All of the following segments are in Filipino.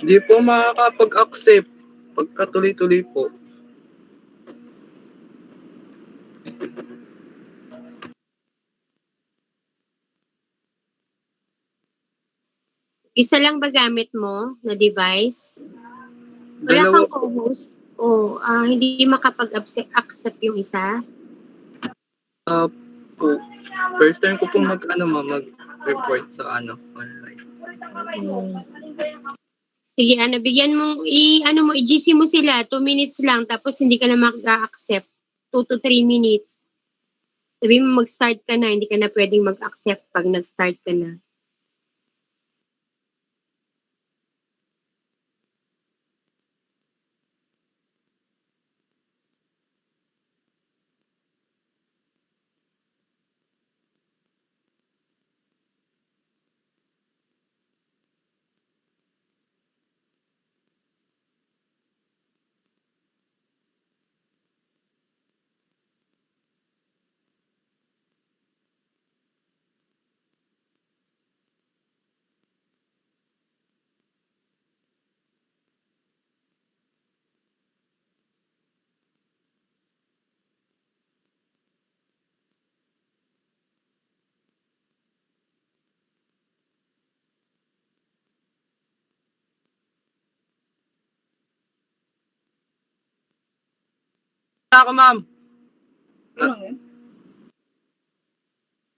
Hindi po makakapag-accept pagkatuloy-tuloy po. Isa lang ba gamit mo na device? Wala Dalawa kang po. co-host? O hindi makapag-accept yung isa? Po. First time ko po mag-report sa online. Sige, bigyan mong, i-GC mo sila, 2 minutes lang, tapos hindi ka na mag-accept. 2 to 3 minutes. Sabi mo mag-start ka na, hindi ka na pwedeng mag-accept pag nag-start ka na. Ako, ma'am. Ano yan?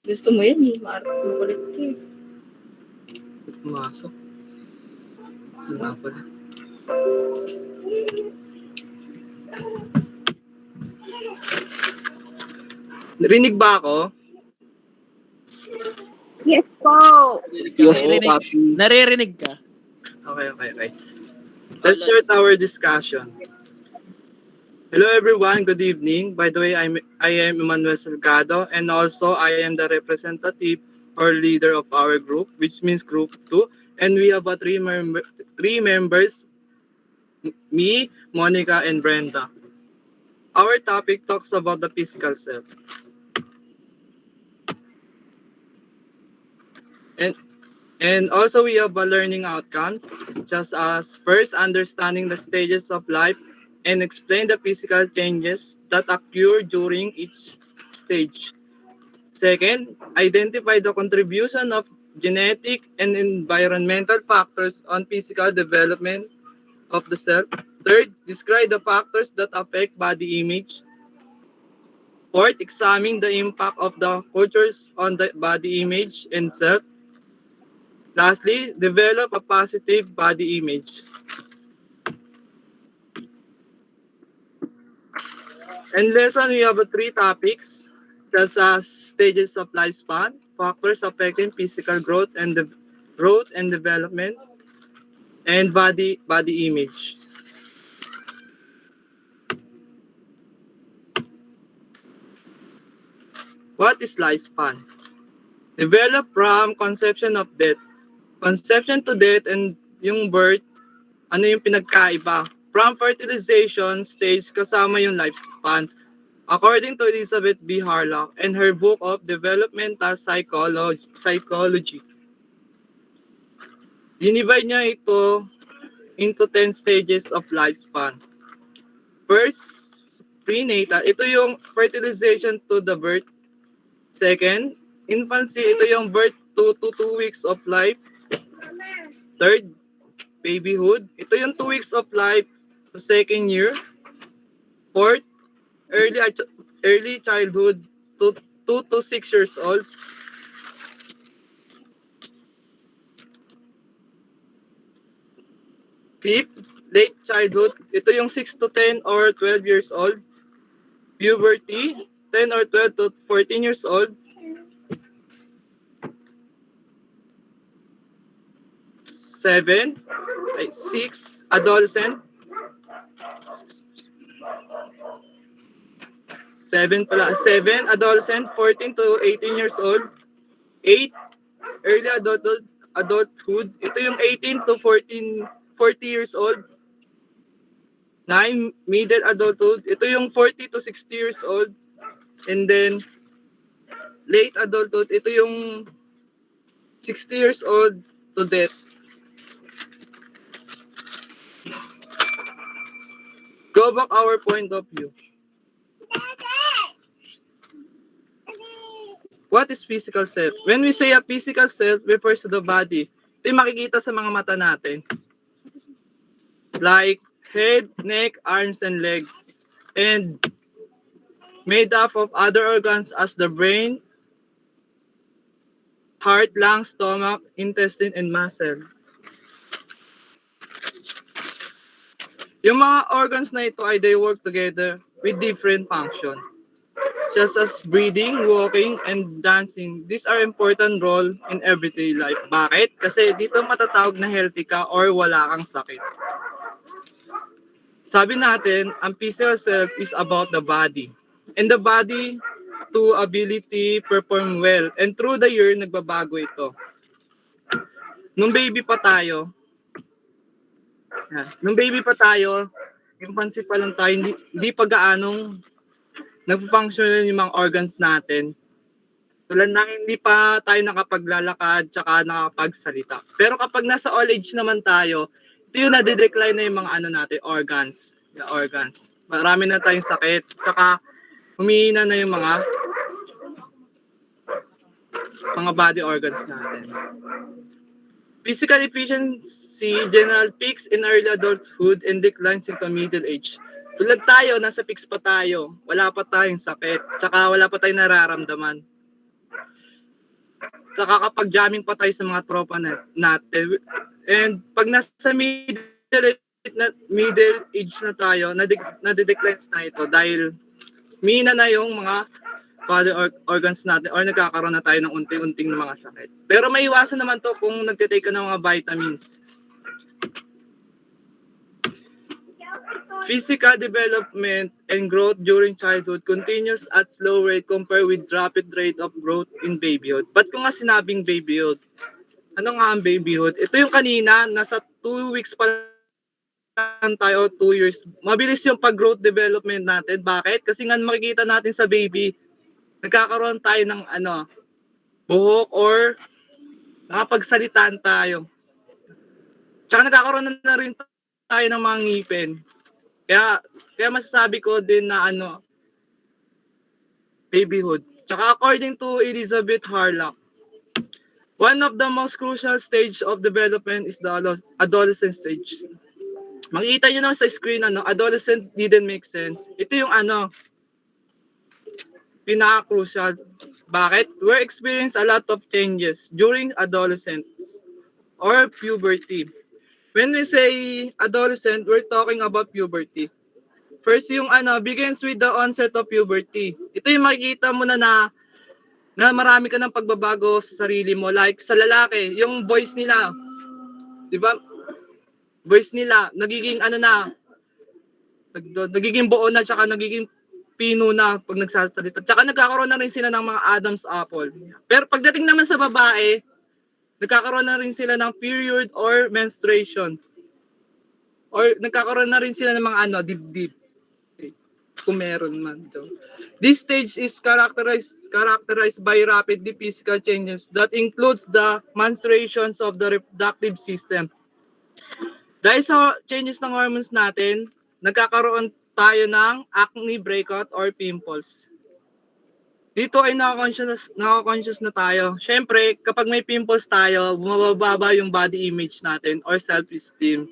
Gusto mo yan eh. Makulit ka eh. Pumasok. Wala pala. Narinig ba ako? Yes po! Yes, Naririnig ka. Okay. Let's start our discussion. Hello everyone, good evening. By the way, I am Emmanuel Salgado, and also I am the representative or leader of our group, which means Group 2. And we have three members, me, Monica, and Brenda. Our topic talks about the physical self. And also we have learning outcomes, just as first understanding the stages of life and explain the physical changes that occur during each stage. Second, identify the contribution of genetic and environmental factors on physical development of the self. Third, describe the factors that affect body image. Fourth, examine the impact of the cultures on the body image and self. Lastly, develop a positive body image. And lesson, we have three topics, just as stages of lifespan, factors affecting physical growth and development, and body image. What is lifespan? Develop from conception of death. Conception to death and yung birth, ano yung pinagkaiba? From fertilization stage kasama yung lifespan. According to Elizabeth B. Harlock and her book of Developmental Psychology, dinivide niya ito into 10 stages of lifespan. First, prenatal. Ito yung fertilization to the birth. Second, infancy. Ito yung birth to 2 weeks of life. Third, babyhood. Ito yung 2 weeks of life to second year. Fourth, early childhood to 2 to 6 years old. Fifth, late childhood. Ito yung 6 to 10 or 12 years old. Puberty, 10 or 12 to 14 years old. 6, adolescent. 7, adolescent, 14 to 18 years old. 8, early adulthood. Ito yung 18 to 40 years old. 9, middle adulthood. Ito yung 40 to 60 years old. And then, late adulthood. Ito yung 60 years old to death. Go back our point of view. What is physical self? When we say a physical self refers to the body, ito yung makikita sa mga mata natin. Like head, neck, arms, and legs. And made up of other organs as the brain, heart, lungs, stomach, intestine, and muscle. Yung mga organs na ito ay they work together with different function. Just as breathing, walking, and dancing. These are important role in everyday life. Bakit? Kasi dito matatawag na healthy ka or wala kang sakit. Sabi natin, ang physical self is about the body. And the body to ability perform well. And through the year, nagbabago ito. Nung baby pa tayo, infancy pa lang tayo, hindi pa gaanong nagpo-function yung mga organs natin. Tulad ng hindi pa tayo nakapaglalakad tsaka nakapagsalita. Pero kapag nasa old age naman tayo, ito yung nade-decline na yung mga natin, organs. The organs. Marami na tayong sakit. Tsaka humihina na yung mga body organs natin. Physical efficiency general peaks in early adulthood and declines into middle age. Tulad tayo, nasa peaks pa tayo. Wala pa tayong sakit. Tsaka wala pa tayong nararamdaman. Tsaka kapag jamming pa tayo sa mga tropa natin. And pag nasa middle age na tayo, nade-declines na ito dahil mina na yung mga body organs natin or nagkakaroon na tayo ng unti-unting mga sakit. Pero may iwasan naman to kung nagtitake ka ng mga vitamins. Physical development and growth during childhood continues at slow rate compared with rapid rate of growth in babyhood. Ba't ko nga sinabing babyhood? Ano nga ang babyhood? Ito yung kanina, nasa 2 weeks pa lang tayo, 2 years. Mabilis yung pag-growth development natin. Bakit? Kasi nga makikita natin sa baby, nagkakaroon tayo ng buhok or nakapagsalitaan tayo. Tsaka nagkakaroon na rin tayo ng mga ngipin. Kaya masasabi ko din na babyhood. Tsaka according to Elizabeth Harlock, one of the most crucial stage of development is the adolescent stage. Makikita nyo naman sa screen, adolescent didn't make sense. Ito yung pinaka-crucial. Bakit? We experience a lot of changes during adolescence or puberty. When we say adolescent, we're talking about puberty. First, yung begins with the onset of puberty. Ito yung makikita mo na marami ka ng pagbabago sa sarili mo. Like sa lalaki, yung voice nila, di ba? Voice nila, nagiging nagiging buo na, tsaka nagiging pino na pag nagsasalita. Tsaka nagkakaroon na rin sila ng mga Adam's apple. Pero pagdating naman sa babae, nagkakaroon na rin sila ng period or menstruation. Or nagkakaroon na rin sila ng mga dibdib. Kung meron man. So, this stage is characterized by rapidly physical changes that includes the menstruations of the reproductive system. Dahil sa changes ng hormones natin, nagkakaroon tayo ng acne, breakout, or pimples. Dito ay naka-conscious na tayo. Siyempre, kapag may pimples tayo, bumababa yung body image natin or self-esteem.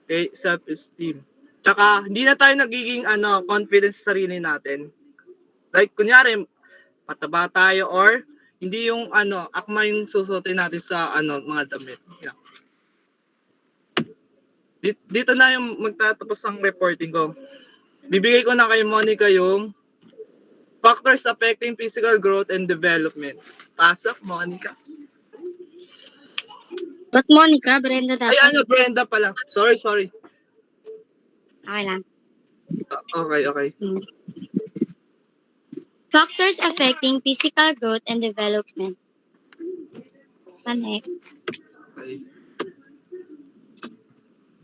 Okay, self-esteem. Tsaka, hindi na tayo nagiging confidence sa sarili natin. Like, kunyari, pataba tayo or hindi yung akma yung susutin natin sa mga damit. Yeah. Dito na yung magtatapos ang reporting ko. Bibigay ko na kay Monica yung factors affecting physical growth and development. Pasok, Monica. Ba't Monica? Brenda Ay, dapat? Brenda pala. Sorry. Okay lang. Okay. Factors affecting physical growth and development. Next. Okay.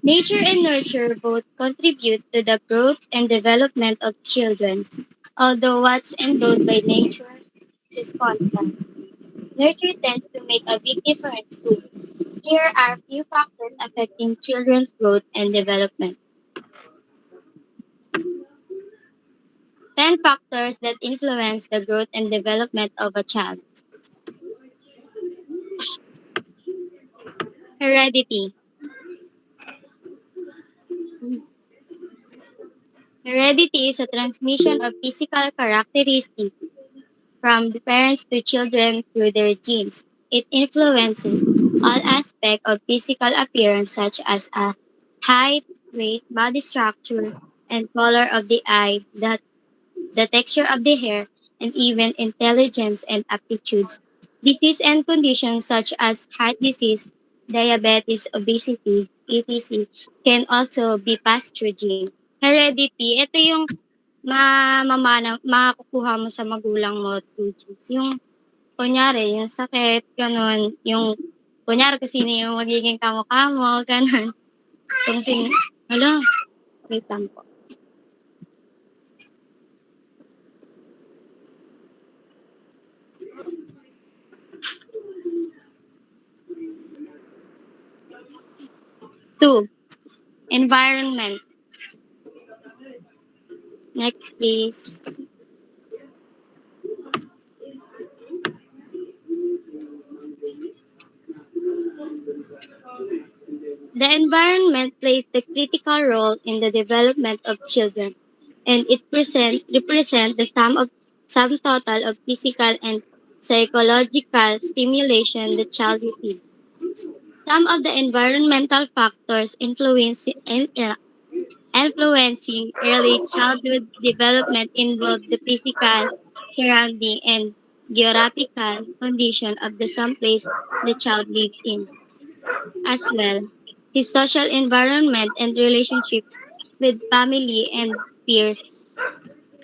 Nature and nurture both contribute to the growth and development of children, although what's endowed by nature is constant. Nurture tends to make a big difference too. Here are a few factors affecting children's growth and development. 10 factors that influence the growth and development of a child. Heredity. Heredity is a transmission of physical characteristics from the parents to children through their genes. It influences all aspects of physical appearance such as height, weight, body structure, and color of the eye, the texture of the hair, and even intelligence and aptitudes. Disease and conditions such as heart disease, diabetes, obesity, etc. can also be passed through gene. Heredity, ito yung makukuha mo sa magulang mo through genes. Yung kunyari, yung sakit, ganun, yung kunyari kung sino yung magiging kamukha mo, ganun. Kung sino, hala, wait lang po. 2. Environment. Next, please. The environment plays a critical role in the development of children, and it represents the sum total of physical and psychological stimulation the child receives. Some of the environmental factors influencing early childhood development involve the physical, surrounding, and geographical condition of the someplace the child lives in, as well his social environment and relationships with family and peers.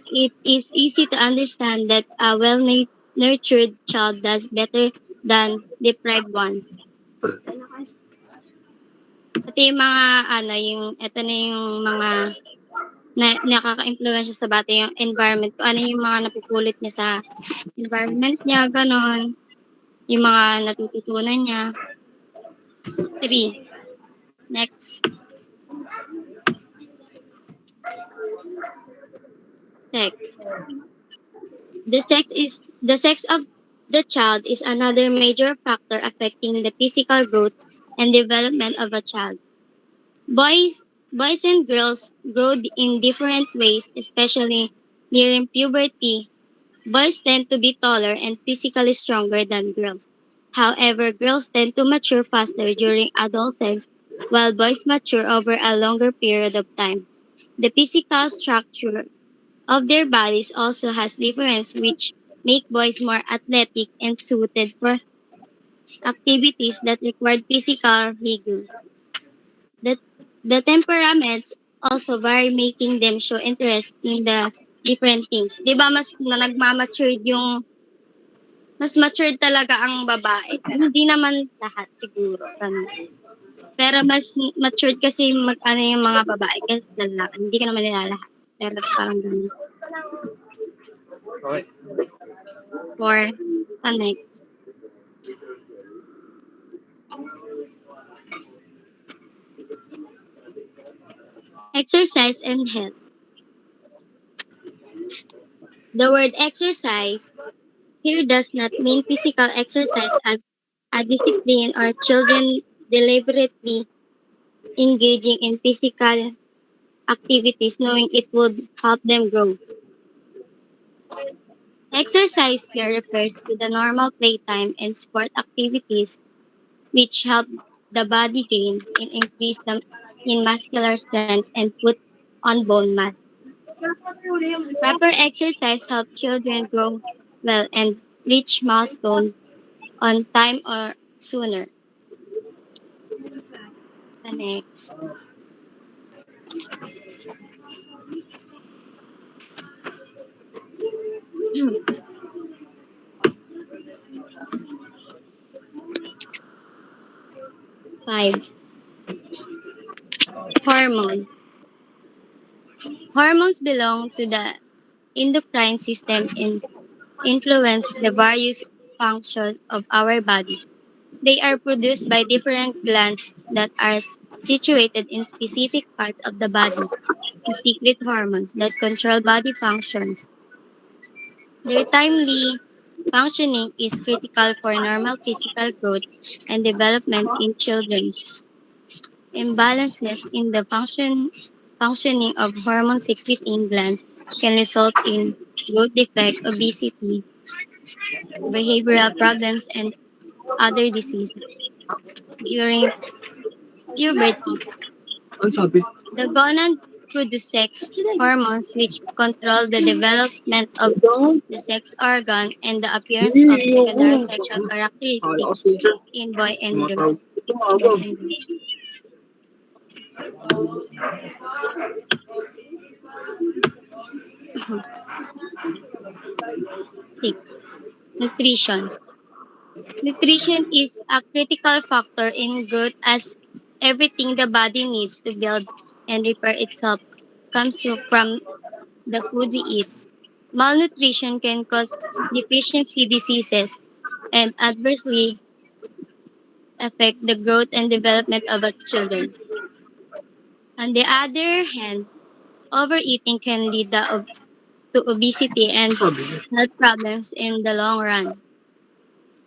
It is easy to understand that a well-nurtured child does better than deprived ones. Ito yung mga ito na yung mga nakaka-impluwensya sa bata yung environment, kung ano yung mga napupulot niya sa environment niya, gano'n. Yung mga natututunan niya. 3. Next. Sex. The sex of the child is another major factor affecting the physical growth and development of a child. Boys boys and girls grow in different ways, especially during puberty. Boys tend to be taller and physically stronger than girls. However, girls tend to mature faster during adolescence, while boys mature over a longer period of time. The physical structure of their bodies also has difference, which make boys more athletic and suited for activities that require physical vigor. The, the temperaments also vary, making them show interest in the different things. Di ba mas nagmamatured yung mas matured talaga ang babae. Hindi naman lahat siguro. Ganun. Pero mas matured kasi mag-ano yung mga babae kasi lalaki. Hindi ka naman nila lahat. Pero parang ganun. Okay. For next. Exercise and health. The word exercise here does not mean physical exercise as a discipline or children deliberately engaging in physical activities knowing it would help them grow. Exercise here refers to the normal playtime and sport activities which help the body gain and increase in muscular strength and put on bone mass. Proper exercise helps children grow well and reach milestone on time or sooner. The next. 5. Hormones. Hormones belong to the endocrine system and influence the various functions of our body. They are produced by different glands that are situated in specific parts of the body to secrete hormones that control body functions. Their timely functioning is critical for normal physical growth and development in children. Imbalances in the functioning of hormone secreting glands can result in growth defect, obesity, behavioral problems, and other diseases. During puberty, Ano sabi? the gonad produce sex hormones which control the development of the sex organ and the appearance of Hindi, secondary ayoko. sexual Kala ko characteristics teacher. in boy and Tumatawag. girls. Tumawag. Boys and girls. 6. Nutrition. Nutrition is a critical factor in growth as everything the body needs to build and repair itself comes from the food we eat. Malnutrition can cause deficiency diseases and adversely affect the growth and development of our children. On the other hand, overeating can lead to obesity Ano and sabi niya? health problems in the long run,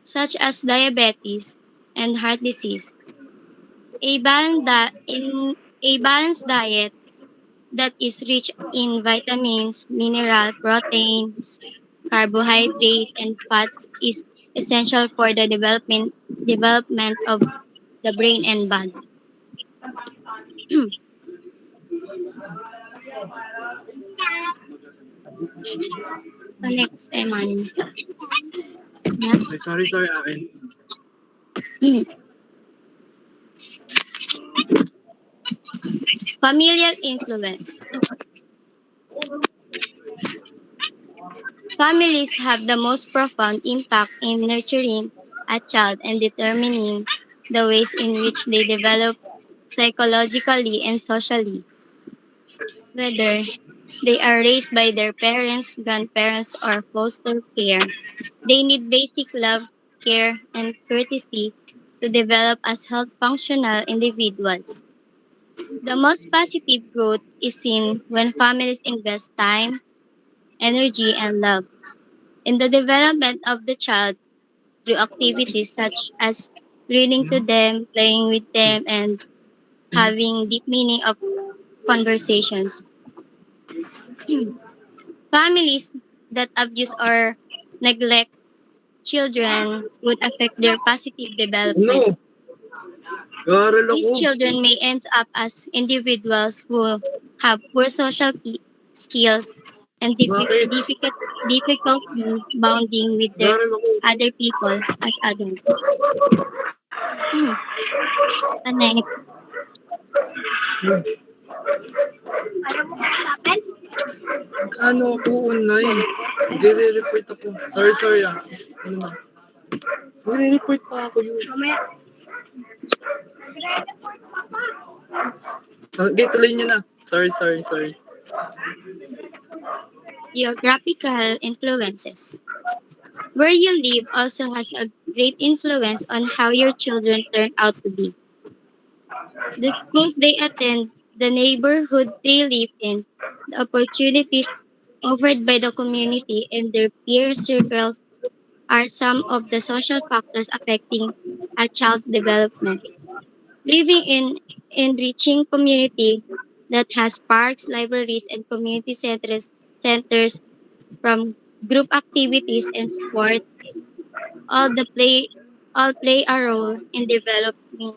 such as diabetes and heart disease. A balanced diet that is rich in vitamins, mineral, proteins, carbohydrate, and fats is essential for the development of the brain and body. So next, Eman. Yeah. Ay, sorry, akin. Familial influence. Families have the most profound impact in nurturing a child and determining the ways in which they develop psychologically and socially, whether they are raised by their parents, grandparents, or foster care. They need basic love, care, and courtesy to develop as health functional individuals. The most positive growth is seen when families invest time, energy, and love in the development of the child through activities such as reading to them, playing with them, and having deep meaning of conversations. Families that abuse or neglect children would affect their positive development. Ano? Nag-aaral These ako. children may end up as individuals who have poor social skills and Bakit? difficulty bonding with their Nag-aaral ako. other people as adults. And next, Ano ako online? Nagre-report ako. Sorry ah. Ano na? Nagre-report pa ako yun. Hindi, tuloy niyo na. Sorry. geographical influences. Where you live also has a great influence on how your children turn out to be. The schools they attend, the neighborhood they live in, the opportunities offered by the community, and their peer circles are some of the social factors affecting a child's development. Living in enriching community that has parks, libraries, and community centers from group activities and sports, all the play all play a role in developing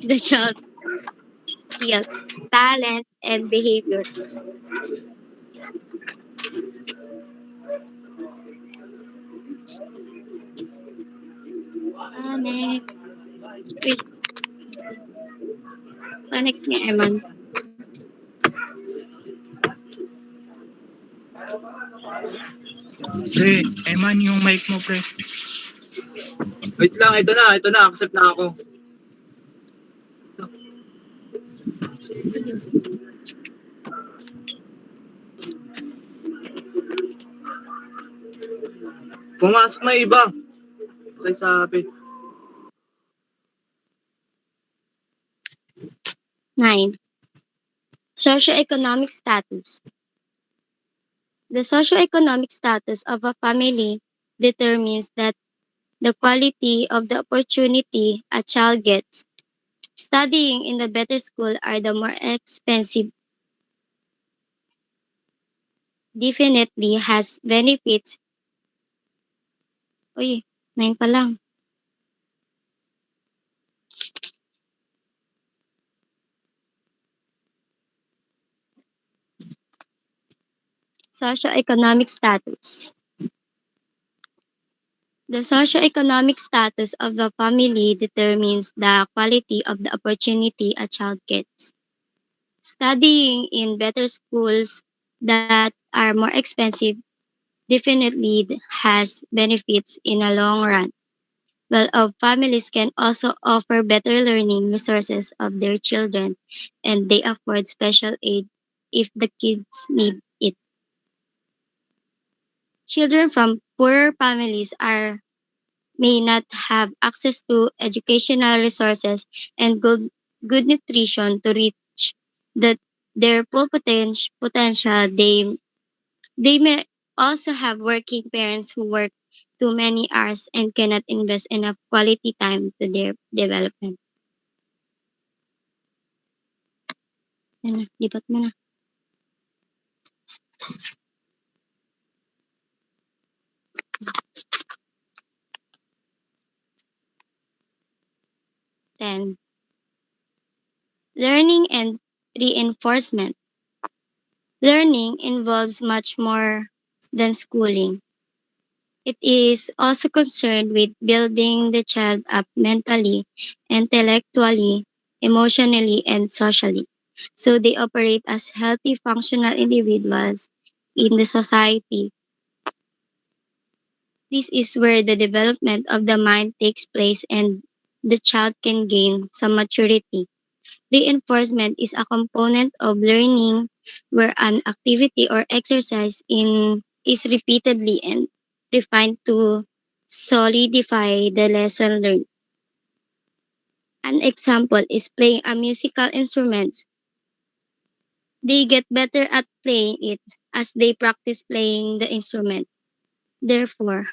the child's skills, talent, and behavior. Next, wait, next nga, Eman. Pre, Eman yung mic mo, pre. Wait lang, ito na, accept na ako. Pumasok na iba. Okay, sabi. 9. Socioeconomic status. The socioeconomic status of a family determines that the quality of the opportunity a child gets. Studying in the better school are the more expensive definitely has benefits. Uy, 9 pa lang. Socioeconomic status. The socioeconomic status of the family determines the quality of the opportunity a child gets. Studying in better schools that are more expensive definitely has benefits in a long run. Well, families can also offer better learning resources of their children and they afford special aid if the kids need it. Children from poorer families are may not have access to educational resources and good nutrition to reach the, their full potential. They may also have working parents who work too many hours and cannot invest enough quality time to their development. Yan na, lipat mo na. 10. Learning and reinforcement. Learning involves much more than schooling. It is also concerned with building the child up mentally, intellectually, emotionally, and socially. So they operate as healthy, functional individuals in the society. This is where the development of the mind takes place and the child can gain some maturity. Reinforcement is a component of learning where an activity or exercise is repeatedly and refined to solidify the lesson learned. An example is playing a musical instrument. They get better at playing it as they practice playing the instrument. Therefore,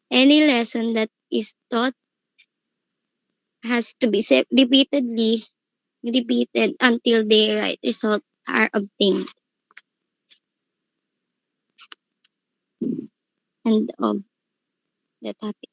any lesson that is taught has to be repeatedly repeated until the right results are obtained. End of the topic.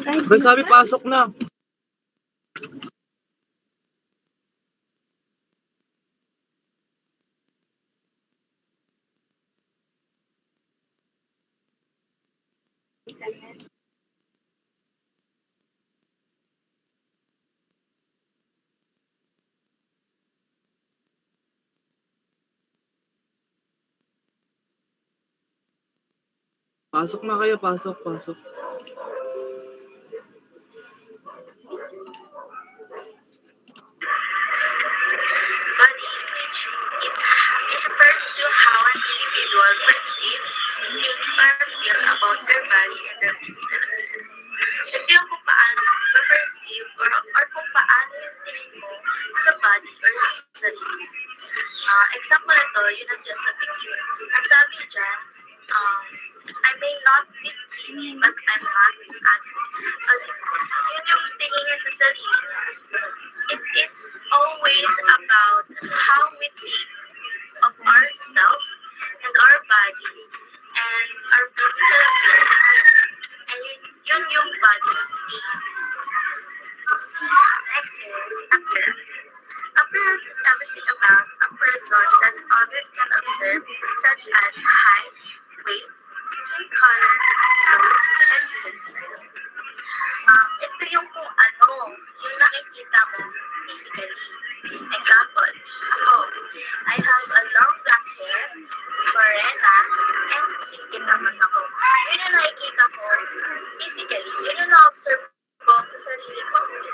Ba sabi pasok na. Pasok na kayo, pasok, pasok. Body image. It refers to how an individual perceives, think, or feel about their body and their physical appearance. Ito yung kung paano ma-perceive or kung paano yung tingin mo sa body or sa sarili. Example nito, yun nandiyan sa picture. Ang sabi dyan, um, I may not be skinny, but I'm not ugly. Yun yung tingin niya sa sarili. It's always about how we think of ourselves and our body and our physical appearance. And yun yung body thing. Next is appearance. Appearance is everything about a person that others can observe, such as height, weight, skin color, clothes, and hairstyle. Ito yung kung ano yung nakikita mo physically. Example, ako, I have a long black hair, morena, and singkit naman ako. Yun yung nakikita ko physically. Yun yung na-observe ko sa sarili ko physically.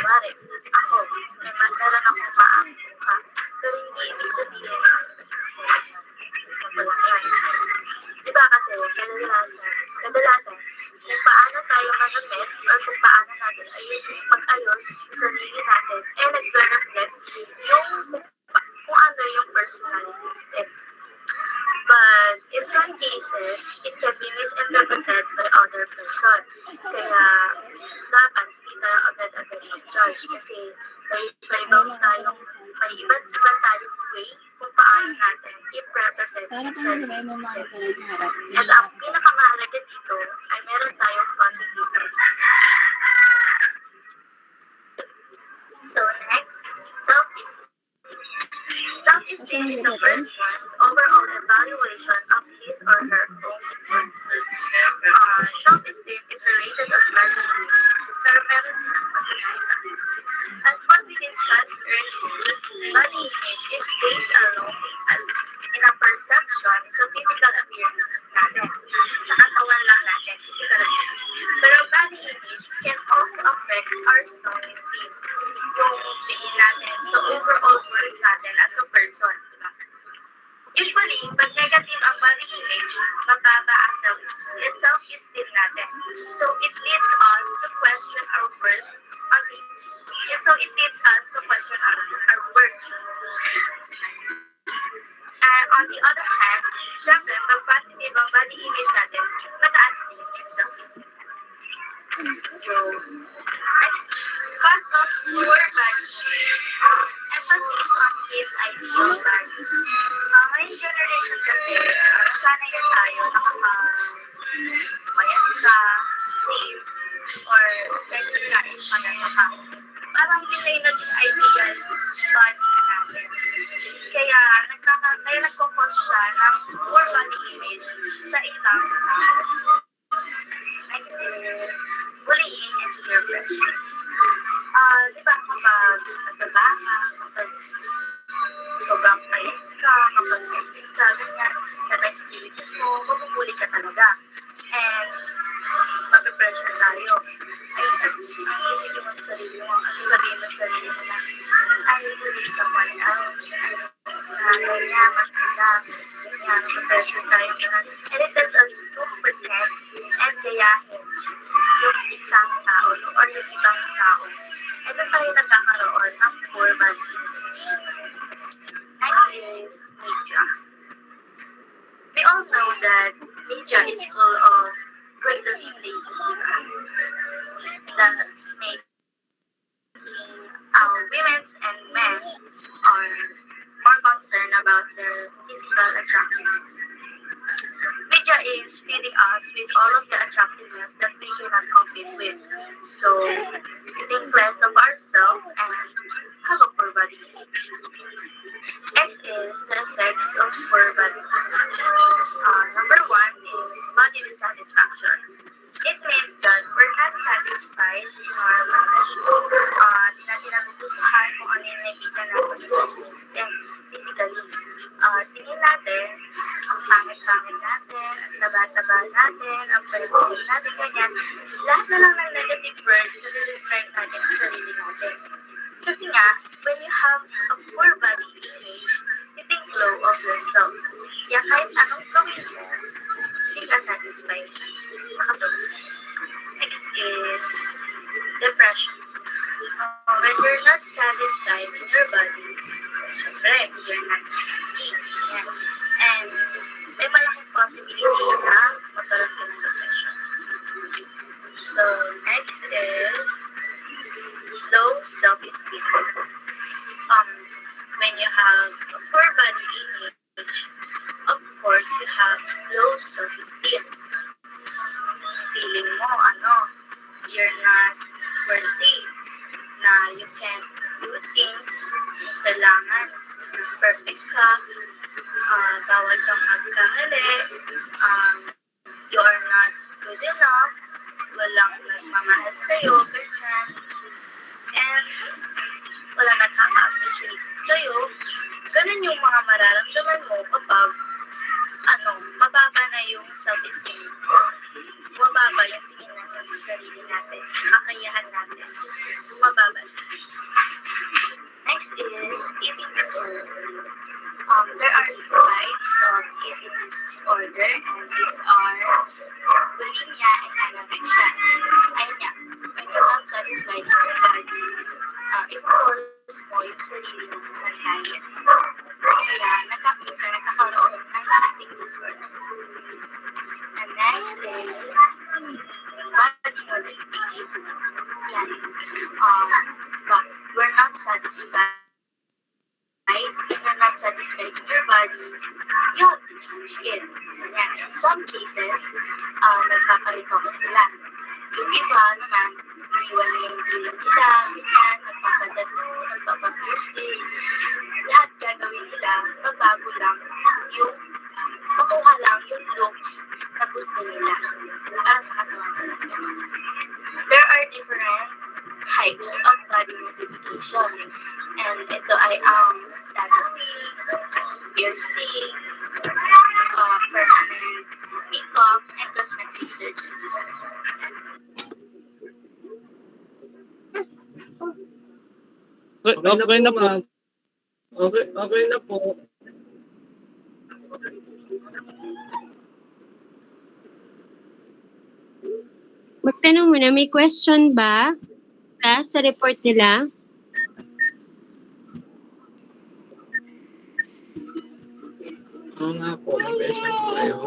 kunwari, ako, meron akong maang mukha. Pero hindi ibig sabihin, example lang yan. Diba kasi, kadalasan, kung paano tayo manumit or kung paano natin pag-ayos sa sarili natin, nagre-reflect yung kung ano yung personality natin. But in some cases, it can be misinterpreted by other person. Kaya dapat hindi tayo agad-agad mag-judge kasi may iba't tayong way kung paano natin i-represent Parang yung kung ano sarili ba yung mga natin. harap At ang pinakamahalaga dito ay meron tayong positive mindset. So next, self-esteem. Self-esteem is a person's overall evaluation of his or her own worth. Self-esteem is related to value, pero meron silang pagkakaiba. As what we discussed earlier, body image is based alone in a perception sa physical appearance natin. Sa katawan lang natin, physical appearance. Pero body image can also affect our self-esteem. Yung tingin natin sa overall worth natin as a person. Diba? Usually, pag negative ang body image, mababa ang self-esteem natin. So, it leads us to question our worth. It leads us to question our worth. And on the other hand, syempre, pag positive ang body image natin, mataas din yung self-esteem natin. So, next, cause of poor body image. Emphasis on his ideal body. Ngayong generation kasi, sanay na tayo nakapayat ka, slim, or sexy ka is maganda ka. Parang yun na yung naging ideal body natin. Kaya nagkakos siya ng poor body image sa ibang tao. Next is bullying and peer pressure. Diba kapag nagtaba ka, kapag sobrang payat ka, kapag sexy ka, ganyan, na-experience mo, mabubuli ka talaga. And mapipressure tayo. Ay, ang isipin mo sa sarili mo, ang sabihin mo sa sarili mo na, I will be someone else, kaya maganda, ganyan, mapipressure tayo. And it tells us to pretend and gayahin yung isang tao, or yung ibang tao. Ito tayo nagkakaroon ng poor body image. Next is media. We all know that media is full of great-looking places, diba? That's making women and men are more concerned about their physical attractiveness. Media is feeding us with all of the attractiveness that we cannot compete with. So, we think less of ourselves and have a poor body image. Next is the effects of poor body image. Number one is body dissatisfaction. It means that we're not satisfied in our body. Di natin nagugustuhan kung ano yung nakikita natin sa sarili natin physically. Tingin natin, ang pangit-pangit natin, ang taba-taba natin, ang pwede natin, ganyan. Lahat na lang ng negative words na describe natin sa sarili natin. Kasi nga, when you have a poor body image, you think low of yourself. Kaya kahit anong gawin mo, hindi ka satisfied sa katawan. Next is depression. When you're not satisfied in your body, syempre, you're not happy. Yan. And may malaking possibility na magkaroon ka ng depression. So, next is low self-esteem. When you have a poor body image, of course, you have low self-esteem. Feeling mo, you're not worthy, na you can do things, kailangan perfect ka, bawal kang magkamali, you are not good enough, walang nagmamahal sa'yo, ganyan, and wala nagkaka-appreciate sa'yo. Ganun yung mga mararamdaman mo kapag mababa na yung self-esteem mo. Mababa yung tingin natin sa sarili natin, kakayahan natin, mababa. diet. Kaya nagkakaroon ng eating disorder. And next is body modification. Yan. But we're not satisfied. If you're not satisfied in your body, you have to change it. Yan. In some cases, nagpaparitoke sila. Yung iba naman, iwan na yung ilong nila, ganyan, nagpapatattoo, nagpapapiercing. Lahat gagawin nila, magbago lang yung makuha lang yung looks na gusto nila para sa katawan nila. There are different types of body modification. And ito ay tattooing, piercings, permanent makeup, and cosmetic surgery. Okay na po, ma'am. Okay na po. Magtanong muna, may question ba? Sa report nila? Oo nga po, may question po kayo.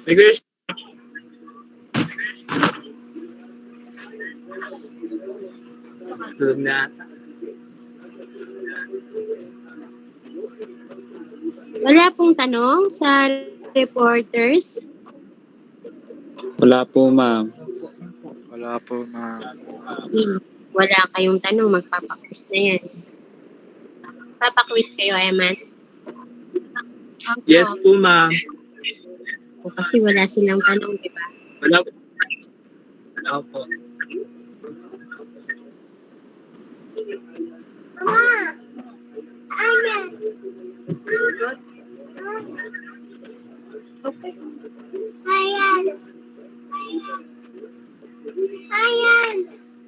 May question. Tulog na. Wala pong tanong sa reporters? Wala po, ma'am. Wala po, ma'am. Wala kayong tanong, magpapaquiz na yan. Papaquiz kayo, Eman? Yes po, ma'am. O, kasi wala silang tanong, di ba? Wala po.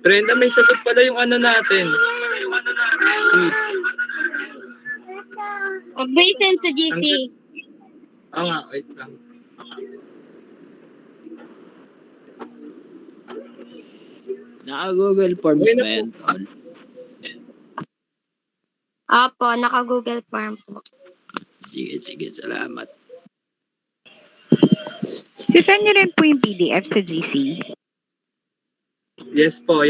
Brenda, may sagot pala yung ano natin. Please. Based sa GC. Nga, wait lang. Naka-Google Forms ba yan, Tol? Opo, naka-Google Form po. Sige, salamat. Sisend nyo rin po yung PDF sa GC. Yes po.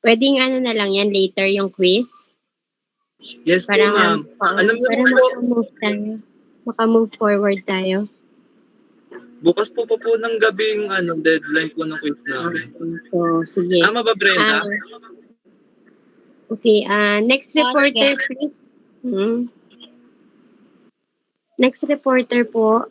Pwedeng ano na lang yan later yung quiz. Yes po, ma'am. Alam niyo para po, makamove tayo. Makamove forward tayo. bukas po ng gabi yung deadline po ng quiz namin. So, sige. Tama ba, Brenda? Okay, next reporter, sige. please. Next reporter po.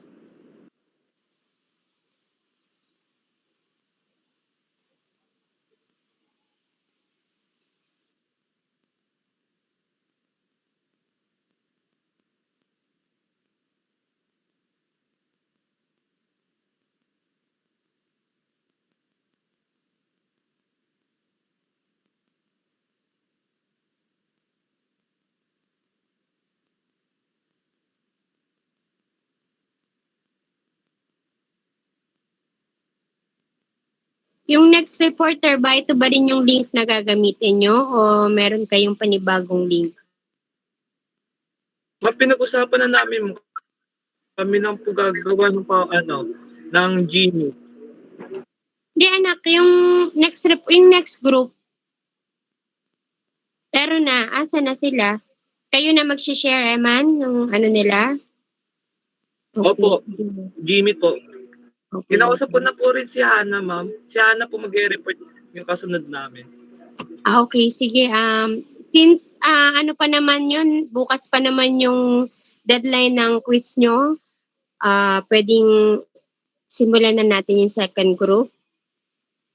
Yung next reporter ba, ito ba rin yung link na gagamitin nyo o meron kayong panibagong link? Ma'am, pinag-usapan na namin kami lang po gagawa ng Gmail. Hindi anak, yung next group, pero na, asa na sila? Kayo na mag-share, Eman, yung ano nila? Opo. sige. Gmail po. Okay. Kinausap ko na po rin si Hannah, ma'am. Si Hannah po mag-report yung kasunod namin. Okay, sige. Since ano pa naman yun, bukas pa naman yung deadline ng quiz nyo, pwedeng simulan na natin yung second group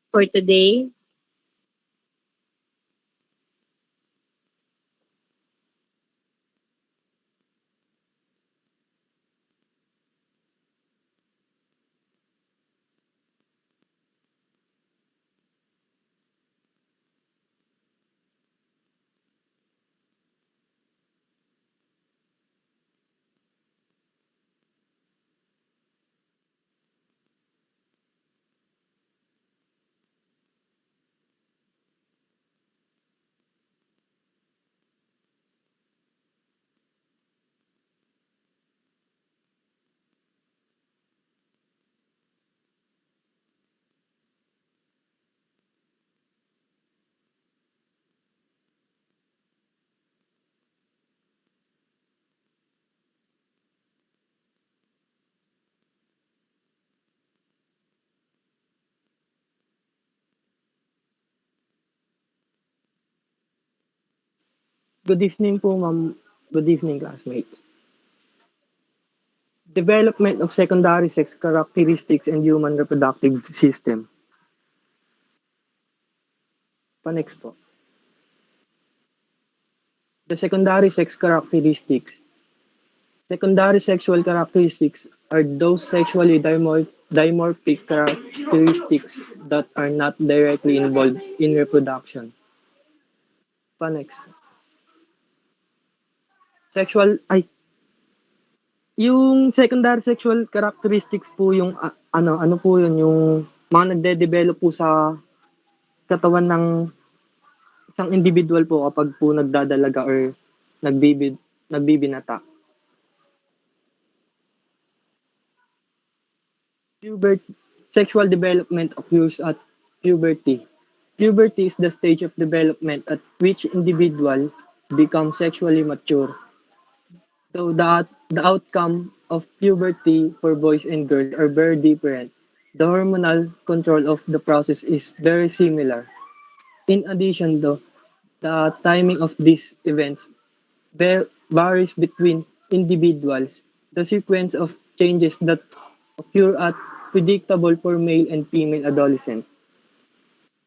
for today. Good evening po, ma'am. Good evening, classmates. Development of secondary sex characteristics and human reproductive system. Pa-next po. The secondary sex characteristics. Secondary sexual characteristics are those sexually dimorphic characteristics that are not directly involved in reproduction. Pa-next. Sexual, ay, yung secondary sexual characteristics po yung, ano po yun, yung mga nagde-develop po sa katawan ng isang individual po kapag po nagdadalaga or nagbibinata. Puberty, sexual development occurs at puberty. Puberty is the stage of development at which individual becomes sexually mature. So the outcome of puberty for boys and girls are very different. The hormonal control of the process is very similar. In addition, though, the timing of these events varies between individuals. The sequence of changes that occur at predictable for male and female adolescent.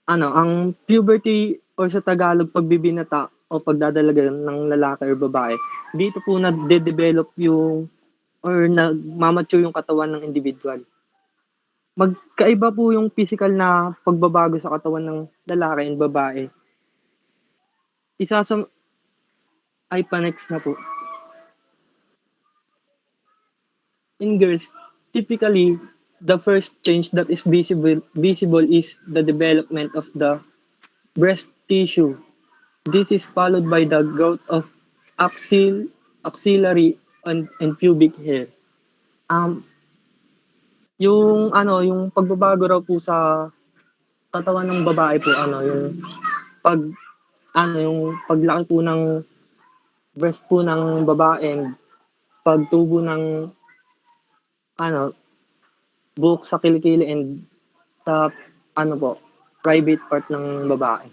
Ang puberty or sa Tagalog pagbibinata o pagdadalaga ng lalaki or babae, dito po nagde-develop yung or nagmamature yung katawan ng individual. Magkaiba po yung physical na pagbabago sa katawan ng lalaki and babae. Isa sa ay pa-next na po. In girls, typically, the first change that is visible is the development of the breast tissue. This is followed by the growth of axillary and pubic hair. Um, yung pagbabago raw po sa katawan ng babae po, yung pag, yung paglaki po ng breast po ng babae and pagtubo ng, ano, buhok sa kilikili and sa, po, private part ng babae.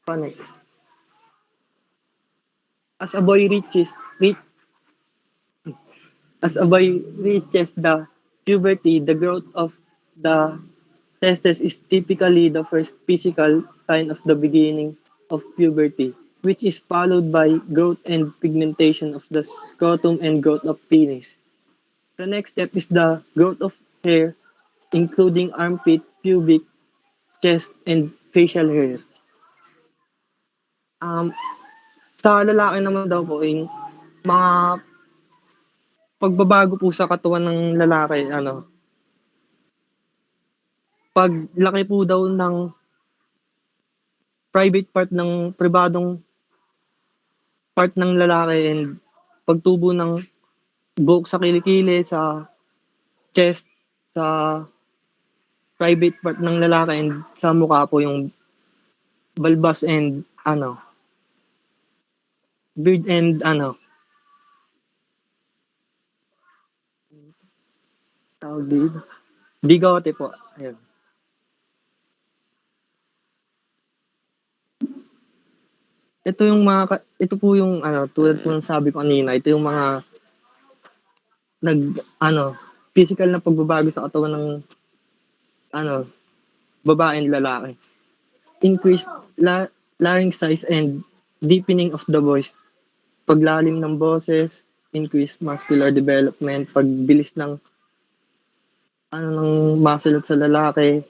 Next. As a boy as a boy reaches the puberty, the growth of the testes is typically the first physical sign of the beginning of puberty, which is followed by growth and pigmentation of the scrotum and growth of penis. The next step is the growth of hair, including armpit, pubic, chest, and facial hair. Um, sa lalaki naman daw po, yung mga pagbabago po sa katawan ng lalaki, paglaki po daw ng private part ng pribadong part ng lalaki and pagtubo ng buhok sa kilikili, sa chest, sa private part ng lalaki and sa mukha po yung balbas and beard and tawag dito, bigote po. Ayun. Ito po yung tulad po ng sabi ko kanina, ito yung mga nag physical na pagbabago sa katawan ng ano babae and lalaki. Increased larynx size and deepening of the voice. Paglalim ng boses, increased muscular development, pagbilis ng ng muscle sa lalaki,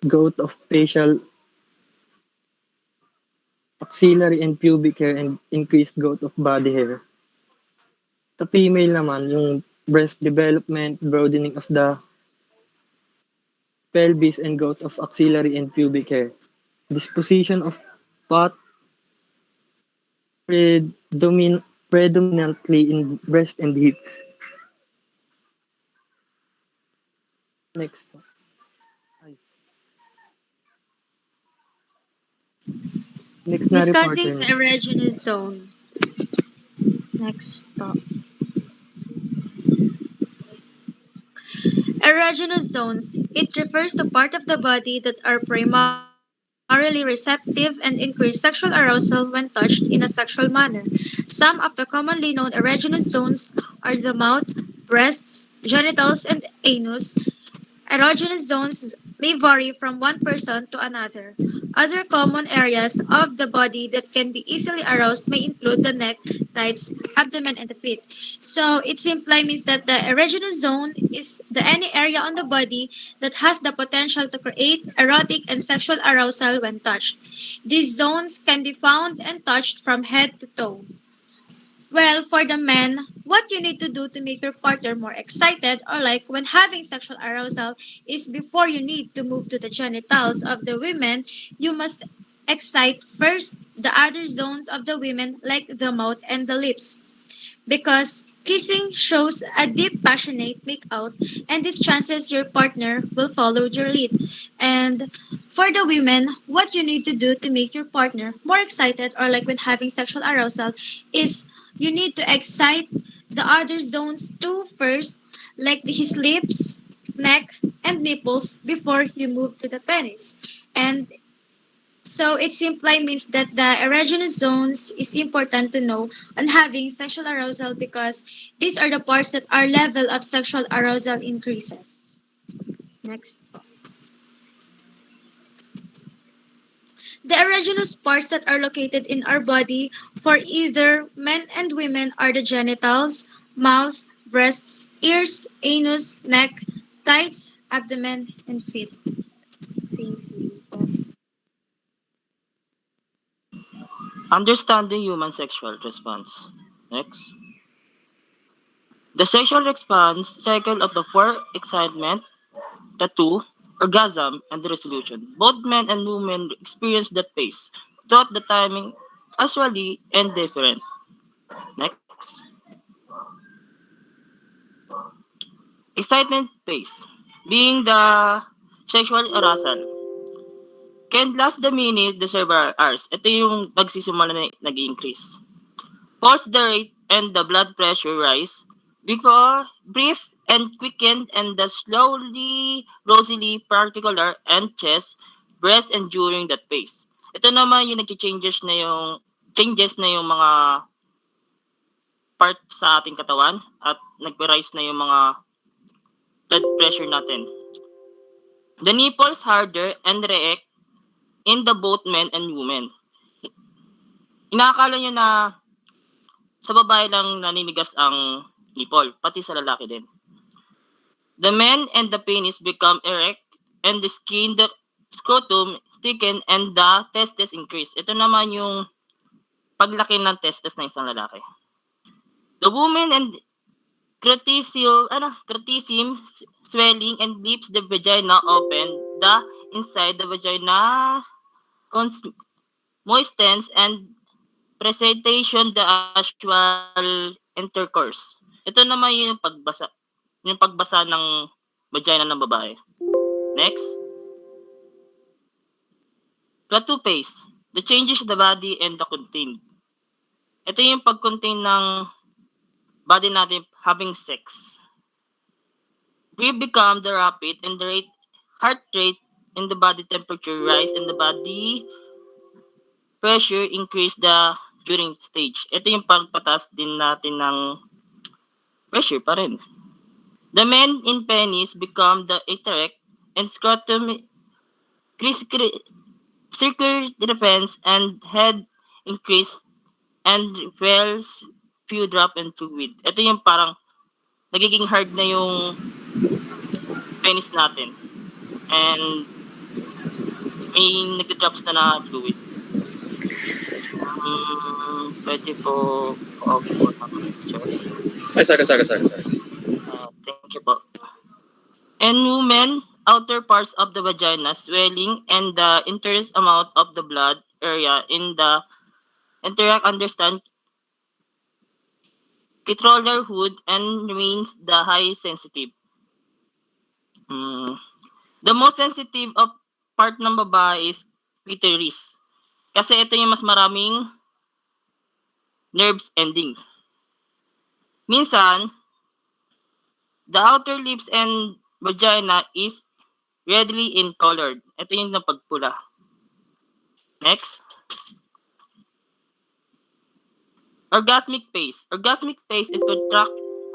growth of facial, axillary and pubic hair, and increased growth of body hair. Sa female naman, yung breast development, broadening of the pelvis, and growth of axillary and pubic hair. Disposition of fat predominantly in breast and hips. Next po. Next na reporter Discussing na. erogenous zone. Next stop. Erogenous zones. It refers to part of the body that are primarily orally receptive, and increase sexual arousal when touched in a sexual manner. Some of the commonly known erogenous zones are the mouth, breasts, genitals, and anus. Erogenous zones may vary from one person to another. Other common areas of the body that can be easily aroused may include the neck, thighs, abdomen, and the feet. So it simply means that the erogenous zone is the any area on the body that has the potential to create erotic and sexual arousal when touched. These zones can be found and touched from head to toe. Well, for the men, what you need to do to make your partner more excited or like when having sexual arousal is before you need to move to the genitals of the women, you must excite first the other zones of the women like the mouth and the lips because kissing shows a deep passionate makeout and this chances your partner will follow your lead. And for the women, what you need to do to make your partner more excited or like when having sexual arousal is you need to excite the other zones too first, like his lips, neck, and nipples before you move to the penis. And so it simply means that the erogenous zones is important to know on having sexual arousal because these are the parts that our level of sexual arousal increases. Next. The erogenous parts that are located in our body for either men and women are the genitals, mouth, breasts, ears, anus, neck, thighs, abdomen, and feet. Thank you. Understanding human sexual response. Next. The sexual response cycle of the four excitement, the two, orgasm, and the resolution. Both men and women experience that phase. Throughout the timing, usually and different. Next. Excitement phase. Being the sexual arousal. Can last the minute, the several hours. Ito yung nagsisimula na nag-increase. Pulse the rate and the blood pressure rise before brief and quickened and the slowly rosily particular and chest, breast and during that phase. Ito naman yung changes na yung mga part sa ating katawan at nag-rise na yung mga blood pressure natin. The nipples harder and react in the both men and women. Inaakala nyo na sa babae lang naninigas ang nipple, pati sa lalaki din. The men and the penis become erect and the skin, the scrotum thicken and the testes increase. Ito naman yung paglaki ng testes ng isang lalaki. The woman and criticism, swelling and leaves the vagina open. The inside the vagina moistens and presentation the actual intercourse. Ito naman yung pagbasa ng vagina ng babae. Next. Plateau phase. The changes the body and the contain. Ito yung pag-contain ng body natin having sex. We become the rapid and the heart rate and the body temperature rise and the body pressure increase during stage. Ito yung pagpatas din natin ng pressure pa rin. The men in penis become the erect and scrotum circumference and head increase and wells few drop and fluid. Ito yung parang nagiging hard na yung penis natin. And may nagdodrops na fluid. Pwede po po ng picture. Ay, sorry. Thank you po. And women, outer parts of the vagina swelling and the intense amount of the blood area in the interact understand controller hood and remains the high sensitive. The most sensitive of part ng babae is clitoris. Kasi ito yung mas maraming nerves ending. Minsan, the outer lips and vagina is redly in colored. Ito yung napagpula. Next, orgasmic phase. Orgasmic phase is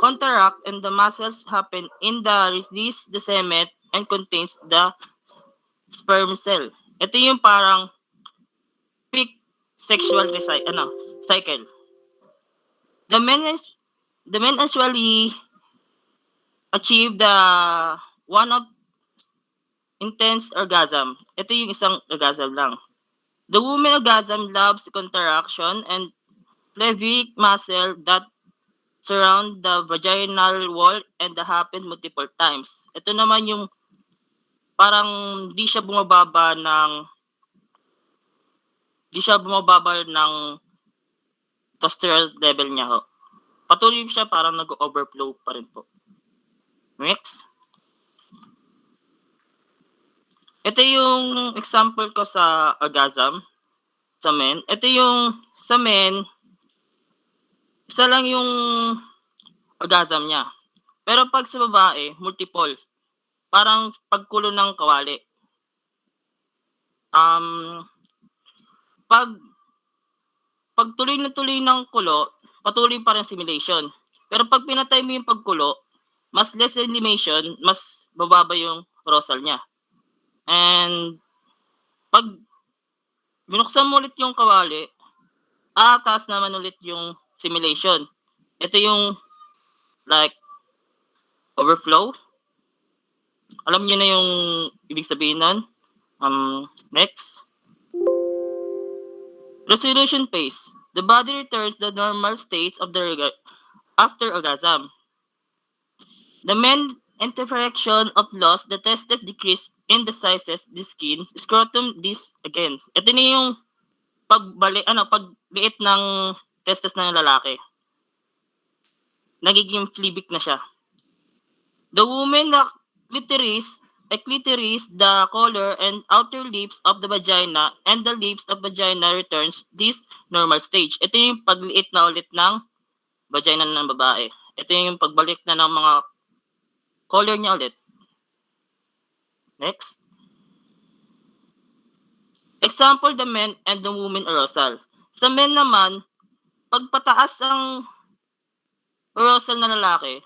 contract and the muscles happen in the release the semen and contains the sperm cell. Ito yung parang peak sexual cycle. The men is the men actually achieve the one of intense orgasm. Ito yung isang orgasm lang. The woman orgasm loves the contraction and pelvic muscle that surround the vaginal wall and that happen multiple times. Ito naman yung parang di siya bumababa ng testosterone level niya ho. Patuloy siya parang nag-overflow pa rin po. Next. Ito yung example ko sa orgasm sa men. Ito yung sa men, isa lang yung orgasm niya. Pero pag sa babae, multiple. Parang pagkulo ng kawali. Pag tuloy na tuloy ng kulo, patuloy pa rin simulation. Pero pag pinatay mo yung pagkulo, mas less animation, mas bababa yung arousal niya. And pag binuksan mo ulit yung kawali, taas naman ulit yung simulation. Ito yung like overflow. Alam niyo na yung ibig sabihin nun. Next. Resolution phase. The body returns the normal states of the after orgasm. The main interaction of loss, the testes decrease in the sizes, the skin, scrotum, this again. Ito na yung pagliit ng testes ng lalaki. Nagiging fleabig na siya. The woman, the clitoris, the collar and outer lips of the vagina and the lips of vagina returns this normal stage. Ito yung pagliit na ulit ng vagina ng babae. Ito yung pagbalik na ng mga collar niya ulit. Next. Example, the men and the woman arousal. Sa men naman, pagpataas ang arousal na lalaki,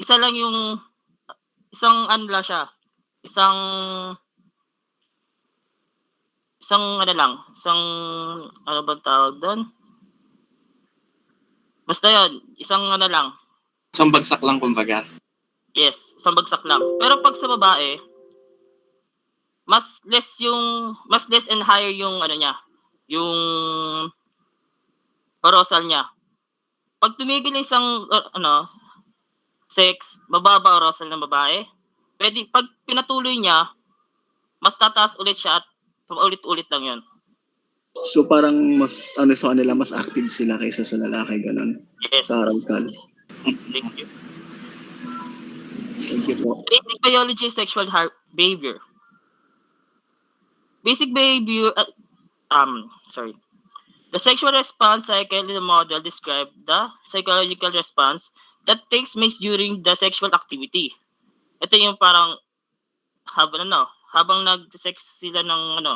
isa lang yung isang ano lang siya. Isang ano bang tawag doon? Basta yun, isang ano lang. Isang bagsak lang kumbaga. Yes, isang bagsak lang. Pero pag sa babae, mas less and higher yung ano niya, yung arousal niya. Pag tumigil isang sex, mababa arousal ng babae. Pwede pag pinatuloy niya, mas tataas ulit siya at ulit-ulit lang 'yon. So parang mas sa kanila mas active sila kaysa sa lalaki ganun. Yes. Sa aral-kal. Thank you. Thank you po. Basic biology of sexual behavior. Basic behavior The sexual response cycle in the model describes the psychological response that takes place during the sexual activity. Ito yung parang habang nag-sex sila ng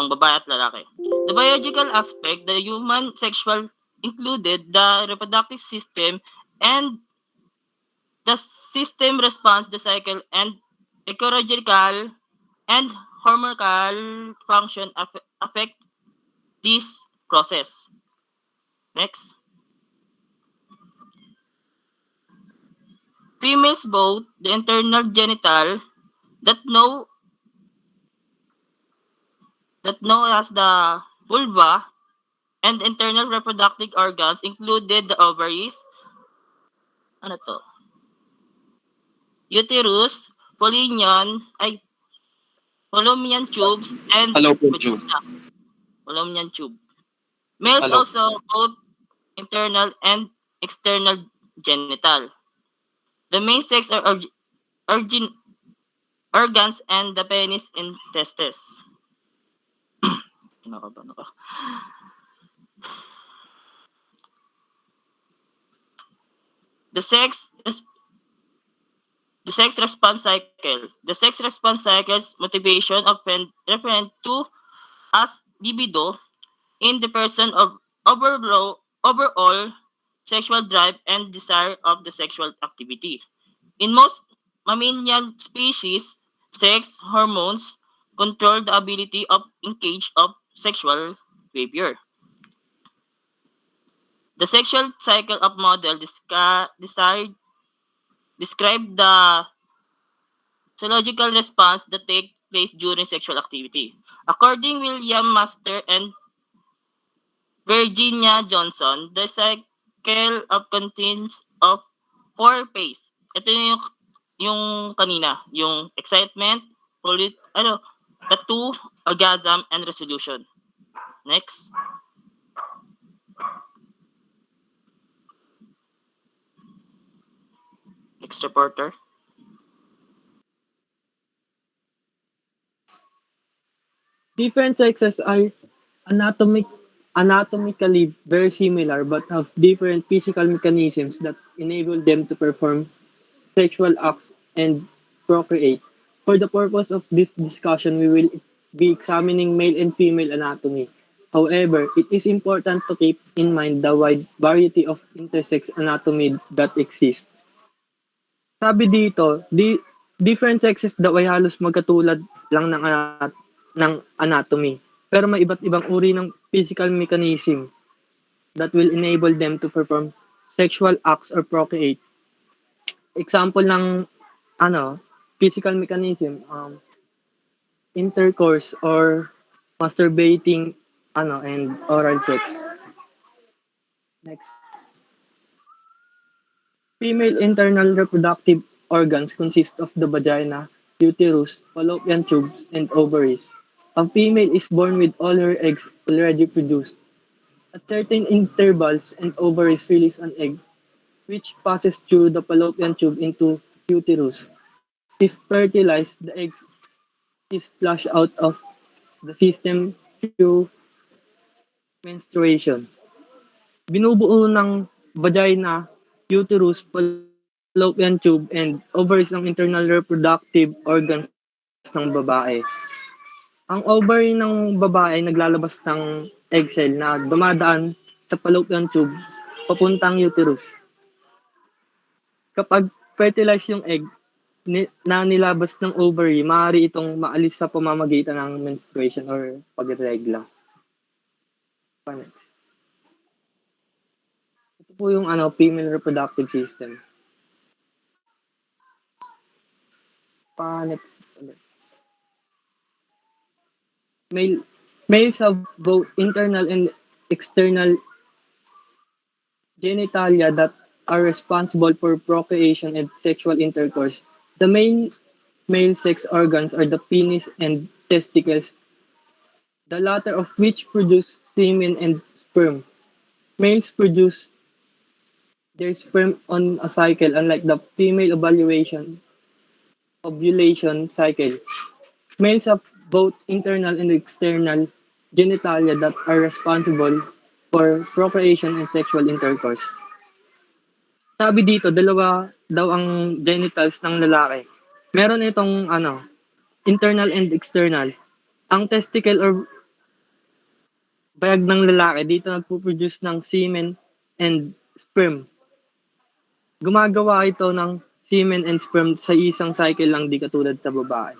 babae at lalaki. The biological aspect, the human sexual included the reproductive system and the system response, the cycle and ecological and hormonal function affect this process. Next. Females both the internal genital that know as the vulva and internal reproductive organs included the ovaries, uterus, fallopian tubes, and fallopian tube. Males also both internal and external genital. The main sex are organs and the penis and testes. The The sex response cycle. The sex response cycle's motivation often referred to as libido in the person of overall sexual drive and desire of the sexual activity. In most mammalian species, sex hormones control the ability of engage of sexual behavior. The sexual cycle of model describe the physiological response that take place during sexual activity. According William Master and Virginia Johnson, the cycle of contains of four phase. Ito yung kanina, yung excitement, tattoo, orgasm, and resolution. Next. Next reporter. Different sexes are anatomic, anatomically very similar but have different physical mechanisms that enable them to perform sexual acts and procreate. For the purpose of this discussion, we will be examining male and female anatomy. However, it is important to keep in mind the wide variety of intersex anatomy that exists. Sabi dito, different sexes daw ay halos magkatulad lang ng anatomy. Pero may iba't ibang uri ng physical mechanism that will enable them to perform sexual acts or procreate. Example ng physical mechanism, intercourse or masturbating and oral sex. Next. Female internal reproductive organs consist of the vagina, uterus, fallopian tubes, and ovaries. A female is born with all her eggs already produced. At certain intervals, and ovaries release an egg, which passes through the fallopian tube into uterus. If fertilized, the egg is flushed out of the system through menstruation. Binubuo ng vagina, uterus, fallopian tube, and ovaries ang internal reproductive organs ng babae. Ang ovary ng babae ay naglalabas ng egg cell na dumadaan sa fallopian tube papuntang uterus. Kapag fertilize yung egg na nilabas ng ovary, maaari itong maalis sa pamamagitan ng menstruation or pagregla. Next. Ito po yung female reproductive system. Next. Males have both internal and external genitalia that are responsible for procreation and sexual intercourse. The main male sex organs are the penis and testicles, the latter of which produce semen and sperm. Males produce their sperm on a cycle, unlike the female ovulation cycle. Males have both internal and external genitalia that are responsible for procreation and sexual intercourse. Sabi dito, dalawa daw ang genitals ng lalaki. Meron itong internal and external. Ang testicle or bayag ng lalaki dito nagpo-produce ng semen and sperm. Gumagawa ito ng semen and sperm sa isang cycle lang, di katulad sa babae.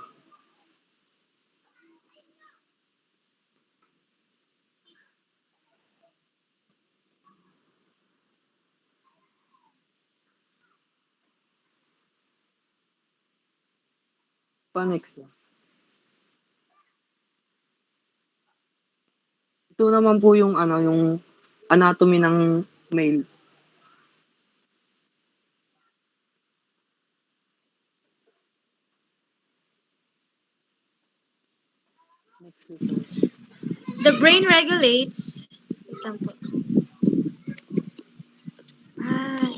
Next. Ito naman po yung yung anatomy ng male. Next report. The brain regulates. Wait lang po. Ay.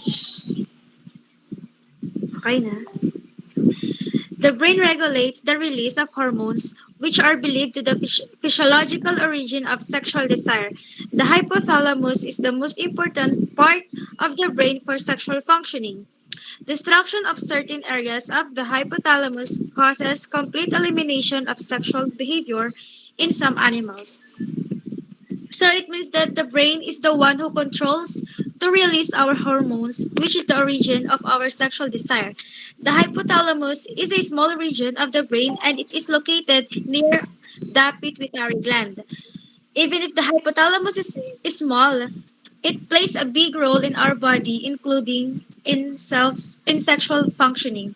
Okay na. The brain regulates the release of hormones which are believed to the physiological origin of sexual desire. The hypothalamus is the most important part of the brain for sexual functioning. Destruction of certain areas of the hypothalamus causes complete elimination of sexual behavior in some animals. So it means that the brain is the one who controls to release our hormones, which is the origin of our sexual desire. The hypothalamus is a small region of the brain and it is located near the pituitary gland. Even if the hypothalamus is small, it plays a big role in our body, including in sexual functioning.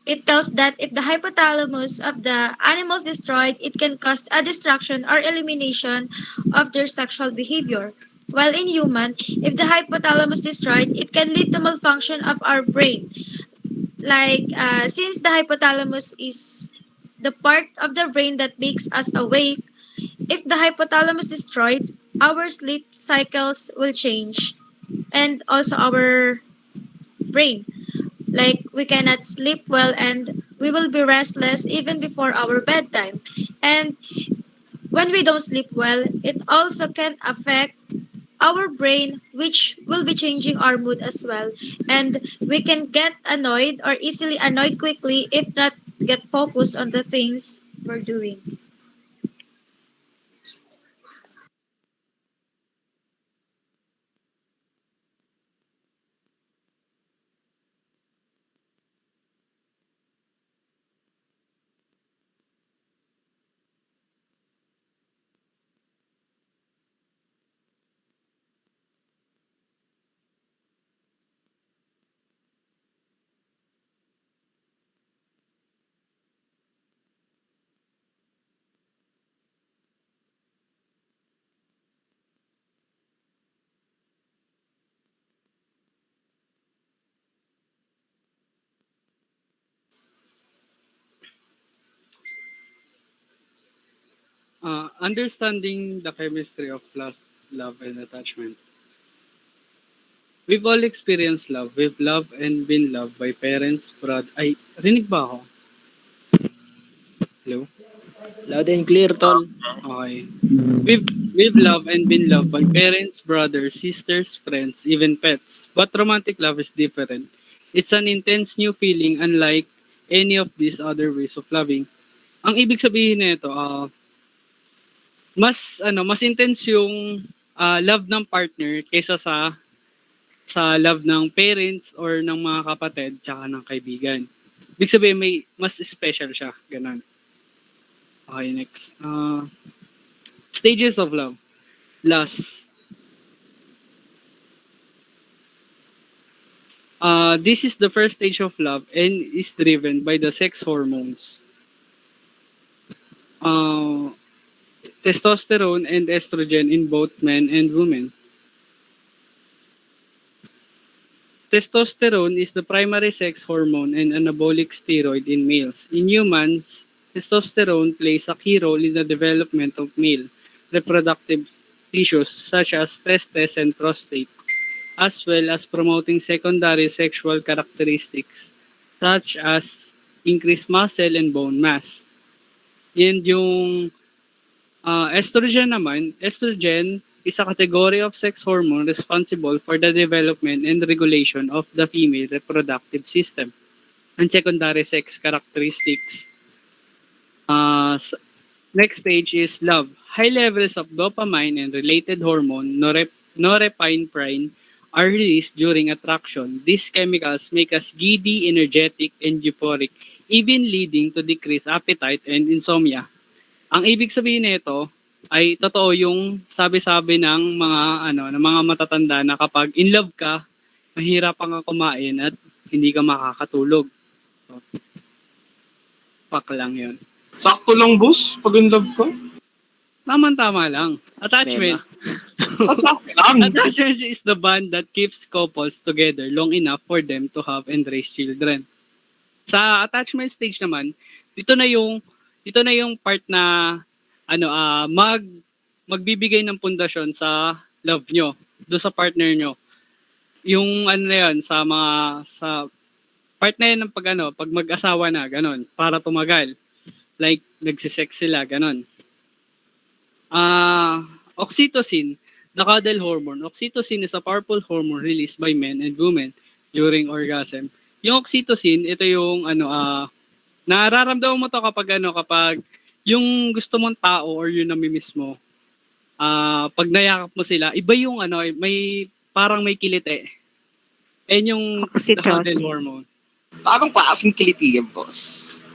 It tells that if the hypothalamus of the animal is destroyed, it can cause a destruction or elimination of their sexual behavior. While in human, if the hypothalamus is destroyed, it can lead to malfunction of our brain. Since the hypothalamus is the part of the brain that makes us awake, if the hypothalamus is destroyed, our sleep cycles will change and also our brain. Like we cannot sleep well and we will be restless even before our bedtime. And when we don't sleep well, it also can affect our brain, which will be changing our mood as well. And we can get annoyed or easily annoyed quickly if not get focused on the things we're doing. Understanding the chemistry of love and attachment. We've all experienced love. We've loved and been loved by parents, ay, rinig ba ako? Hello? Loud and clear, Oh, tol. okay. Okay. We've loved and been loved by parents, brothers, sisters, friends, even pets. But romantic love is different. It's an intense new feeling unlike any of these other ways of loving. Ang ibig sabihin nito, mas intense yung love ng partner kaysa sa love ng parents or ng mga kapatid tsaka ng kaibigan. Ibig sabihin may mas special siya, ganun. Okay, next. Stages of love. Last. This is the first stage of love and is driven by the sex hormones. Uh, Testosterone and estrogen in both men and women. Testosterone is the primary sex hormone and anabolic steroid in males. In humans, testosterone plays a key role in the development of male reproductive tissues such as testes and prostate, as well as promoting secondary sexual characteristics such as increased muscle and bone mass. Yan yung estrogen naman. Estrogen is a category of sex hormone responsible for the development and regulation of the female reproductive system and secondary sex characteristics. Next stage is love. High levels of dopamine and related hormone norepinephrine are released during attraction. These chemicals make us giddy, energetic, and euphoric, even leading to decreased appetite and insomnia. Ang ibig sabihin nito ay totoo yung sabi-sabi ng ng mga matatanda na kapag in love ka, mahirapan kang kumain at hindi ka makakatulog. So, pak lang 'yon. Sakto lang, boss, pag in love ka. Tama lang. Attachment. At sakto lang. Attachment is the bond that keeps couples together long enough for them to have and raise children. Sa attachment stage naman, dito na yung part na magbibigay ng pundasyon sa love nyo, do sa partner nyo. Yung na yun, sa part na yun ng pag mag-asawa na, ganon, para tumagal. Like, nagsisex sila, ganon. Oxytocin, the cuddle hormone. Oxytocin is a powerful hormone released by men and women during orgasm. Yung oxytocin, ito yung nararamdaman mo to kapag yung gusto mong tao or yung namimiss mo, pag nayakap mo sila, iba yung may parang may kilite. Yung Oxytocin. hormone. Parang klaseng kiliti yan, boss.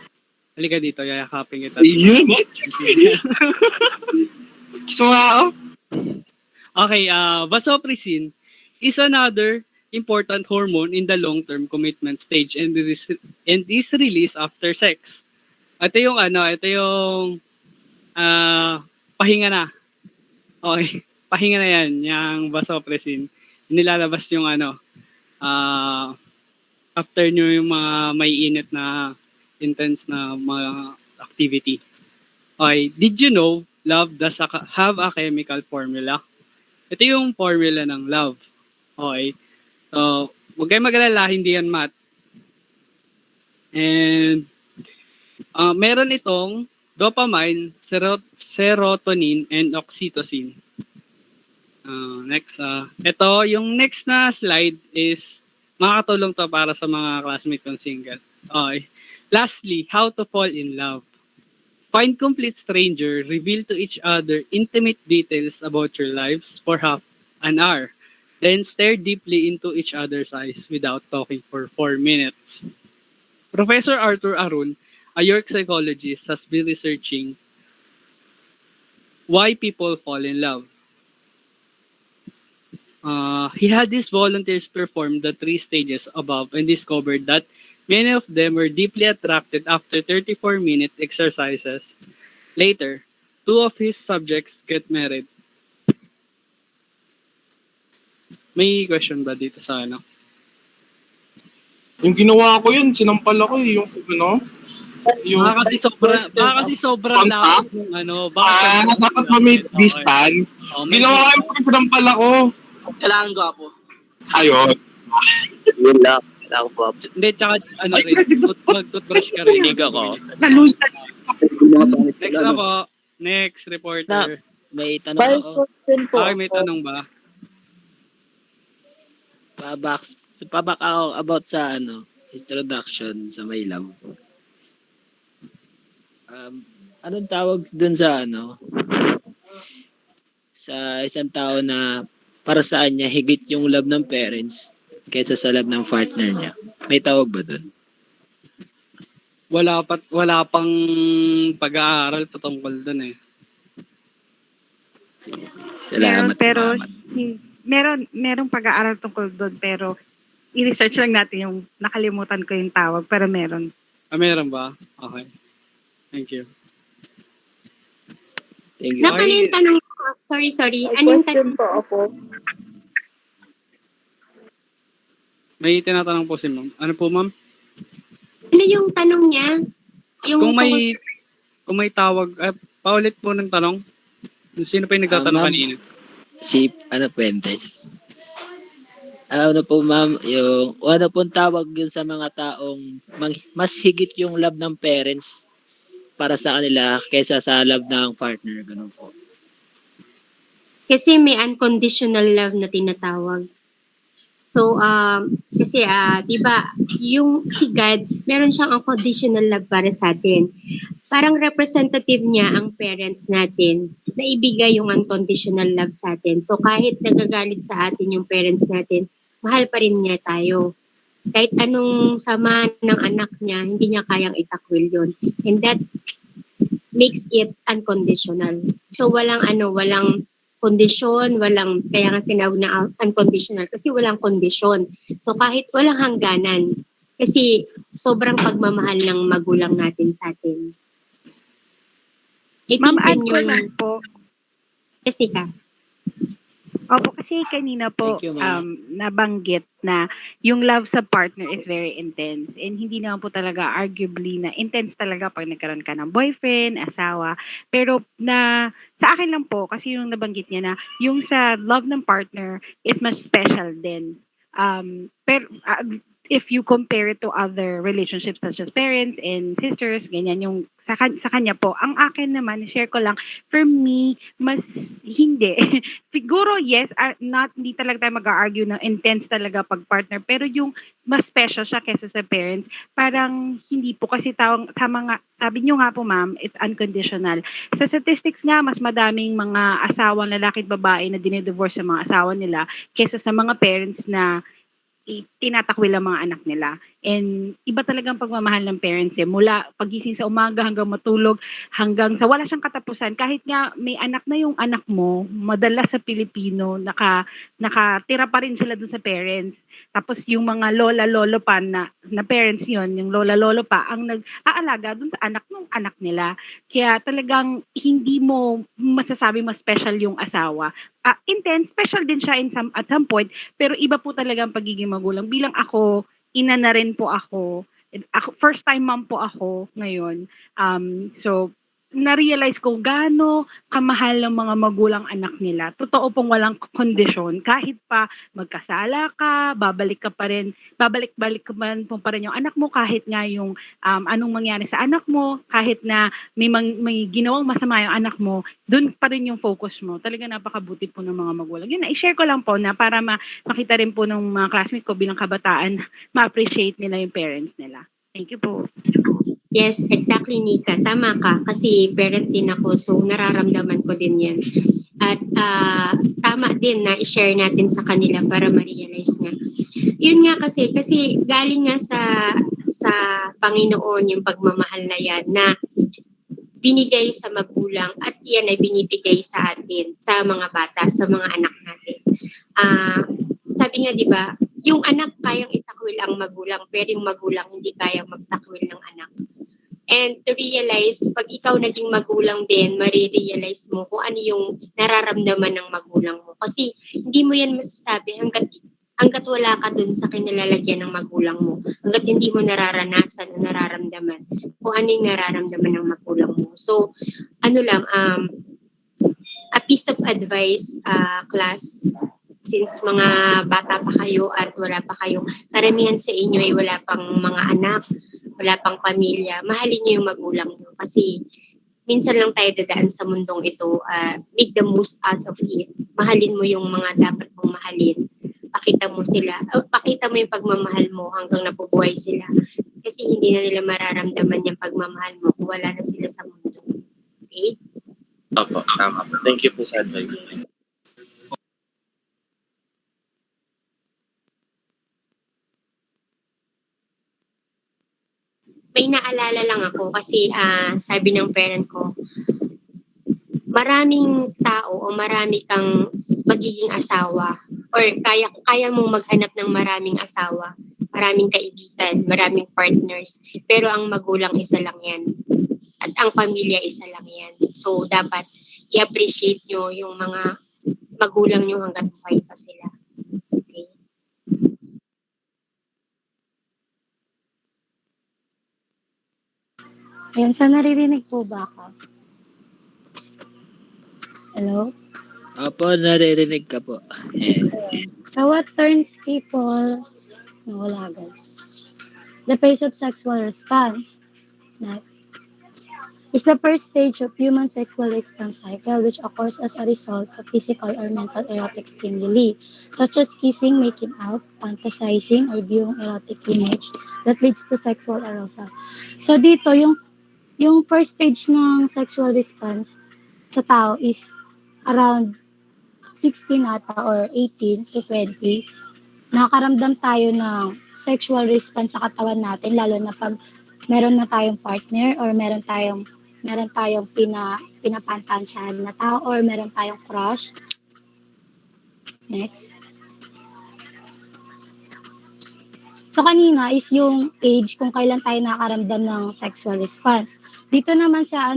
Halika dito, yayakapin kita. Yun, gusto mo ako? Okay, vasopressin is another important hormone in the long-term commitment stage and is released after sex. Ito yung pahinga na. Okay, pahinga na yan, yung vasopressin. Nilalabas yung after nyo yung mga may init na intense na mga activity. Okay, did you know love does have a chemical formula? Ito yung formula ng love. Okay. So, huwag kayong mag-alala, hindi yan math. And, meron itong dopamine, serotonin, and oxytocin. Next. Ito, yung next na slide is makakatulong to para sa mga classmate kong single. Okay. Lastly, how to fall in love. Find complete stranger, reveal to each other intimate details about your lives for half an hour. Then stare deeply into each other's eyes without talking for 4 minutes. Professor Arthur Arun, a York psychologist, has been researching why people fall in love. He had his volunteers perform the 3 stages above and discovered that many of them were deeply attracted after 34-minute exercises. Later, 2 of his subjects get married. May question ba dito sa Yung ginawa ko yun, sinampal ako yung baka kasi sobrang lapit yung dapat ma-meet distance. Ginawa ko yung sinampal ako. Kailangan ko ako. Ayun. Yun lang. Wala ko po. Hindi, tsaka mag-toothbrush ka rin. Hinig ako. Next na po. Next, reporter. May tanong ako. Okay, may tanong ba? Pabak ako about sa introduction sa my love. Anong tawag dun sa sa isang tao na para saan niya higit yung love ng parents kaysa sa love ng partner niya? May tawag ba dun? Wala pang pag-aaral patungkol dun eh. Sige. Salamat. Merong pag-aaral tungkol doon pero i-research lang natin yung nakalimutan ko yung tawag pero meron. Meron ba? Okay. Thank you. Ano yung tanong ko? Sorry. Ano yung tanong po ako? May tinatanong po si ma'am. Ano po, ma'am? Ano yung tanong niya? Kung may tawag, paulit po ng tanong. Sino pa yung nagtatanong kanina? Si Puentes. Ano po ma'am, yung ano pong tawag yun sa mga taong mas higit yung love ng parents para sa kanila kaysa sa love ng partner, ganun po. Kasi may unconditional love na tinatawag. So, kasi, di ba, yung si God, meron siyang unconditional love para sa atin. Parang representative niya ang parents natin na ibigay yung unconditional love sa atin. So, kahit nagagalit sa atin yung parents natin, mahal pa rin niya tayo. Kahit anong sama ng anak niya, hindi niya kayang itakwil yun. And that makes it unconditional. So, walang kondisyon, kaya nga tinawag na unconditional kasi walang kondisyon. So kahit walang hangganan, kasi sobrang pagmamahal ng magulang natin sa atin. Ma'am, add ko lang po. Yes, Nika. Opo, kasi kanina po nabanggit na yung love sa partner is very intense and hindi naman po talaga arguably na intense talaga pag nagkaroon ka ng boyfriend, asawa. Pero sa akin lang po, kasi yung nabanggit niya na yung sa love ng partner is much special din. Pero if you compare it to other relationships such as parents and sisters, ganyan yung sa kanya po. Ang akin naman, share ko lang, for me, mas hindi. Siguro, yes, hindi talaga tayo mag-argue na intense talaga pag partner, pero yung mas special siya kesa sa parents, parang hindi po kasi tama nga, sabi niyo nga po ma'am, it's unconditional. Sa statistics nga, mas madaming mga asawang lalaki at babae na dinidivorce sa mga asawa nila kesa sa mga parents na tinatakwil ang mga anak nila. And iba talagang pagmamahal ng parents mula pagising sa umaga hanggang matulog, hanggang sa wala siyang katapusan. Kahit nga may anak na yung anak mo, madalas sa Pilipino, nakatira pa rin sila dun sa parents. Tapos yung mga lola-lolo pa na parents yon, yung lola-lolo pa, ang nag-aalaga dun sa anak ng anak nila. Kaya talagang hindi mo masasabi mas special yung asawa. Intense, special din siya at some point, pero iba po talaga ang pagiging magulang. Bilang ako, ina na rin po ako. First time mom po ako ngayon. So, na-realize ko gaano kamahal ng mga magulang anak nila. Totoo pong walang kondisyon. Kahit pa magkasala ka, babalik ka pa rin yung anak mo, kahit nga yung anong mangyari sa anak mo, kahit na may ginawang masama yung anak mo, doon pa rin yung focus mo. Talaga napakabuti po ng mga magulang. Yun na, i-share ko lang po na para makita rin po ng mga classmates ko bilang kabataan, ma-appreciate nila yung parents nila. Thank you po. Yes, exactly, Nika. Tama ka. Kasi parent din ako, so nararamdaman ko din yan. At tama din na i-share natin sa kanila para ma-realize nga. Yun nga kasi galing nga sa Panginoon yung pagmamahal na yan na binigay sa magulang at yan ay binibigay sa atin, sa mga bata, sa mga anak natin. Sabi nga, di ba, yung anak kayang itakwil ang magulang, pero yung magulang hindi kayang magtakwil ng anak. And to realize, pag ikaw naging magulang din, marirealize mo kung ano yung nararamdaman ng magulang mo. Kasi hindi mo yan masasabi hanggat wala ka dun sa kinalalagyan ng magulang mo. Hanggat hindi mo nararanasan o nararamdaman kung ano yung nararamdaman ng magulang mo. So, a piece of advice, class, since mga bata pa kayo at wala pa kayong, karamihan sa inyo ay wala pang mga anak, wala pang pamilya, mahalin niyo yung magulang niyo kasi minsan lang tayo dadaan sa mundong ito, make the most out of it. Mahalin mo yung mga dapat mong mahalin. Pakita mo yung pagmamahal mo hanggang nabubuhay sila. Kasi hindi na nila mararamdaman yung pagmamahal mo kung wala na sila sa mundo. Okay? Opo, tama po. Thank you po sa advice. May naalala lang ako kasi sabi ng parent ko, maraming tao o marami kang magiging asawa or kaya mong maghanap ng maraming asawa, maraming kaibigan, maraming partners, pero ang magulang isa lang yan at ang pamilya isa lang yan. So dapat i-appreciate nyo yung mga magulang nyo hanggang buhay pa sila. Okay? Ayan, so naririnig po ba ako? Hello? Opo, naririnig ka po. So what turns people, wala guys. The phase of sexual response, next, is the first stage of human sexual response cycle which occurs as a result of physical or mental erotic stimuli such as kissing, making out, fantasizing, or viewing erotic image that leads to sexual arousal. So dito, yung first stage ng sexual response sa tao is around 16 ata or 18 to 20. Nakakaramdam tayo ng sexual response sa katawan natin lalo na pag meron na tayong partner or meron tayong pinapantansyahan na tao or meron tayong crush. Next. So kanina is yung age kung kailan tayo nakakaramdam ng sexual response. Dito naman sa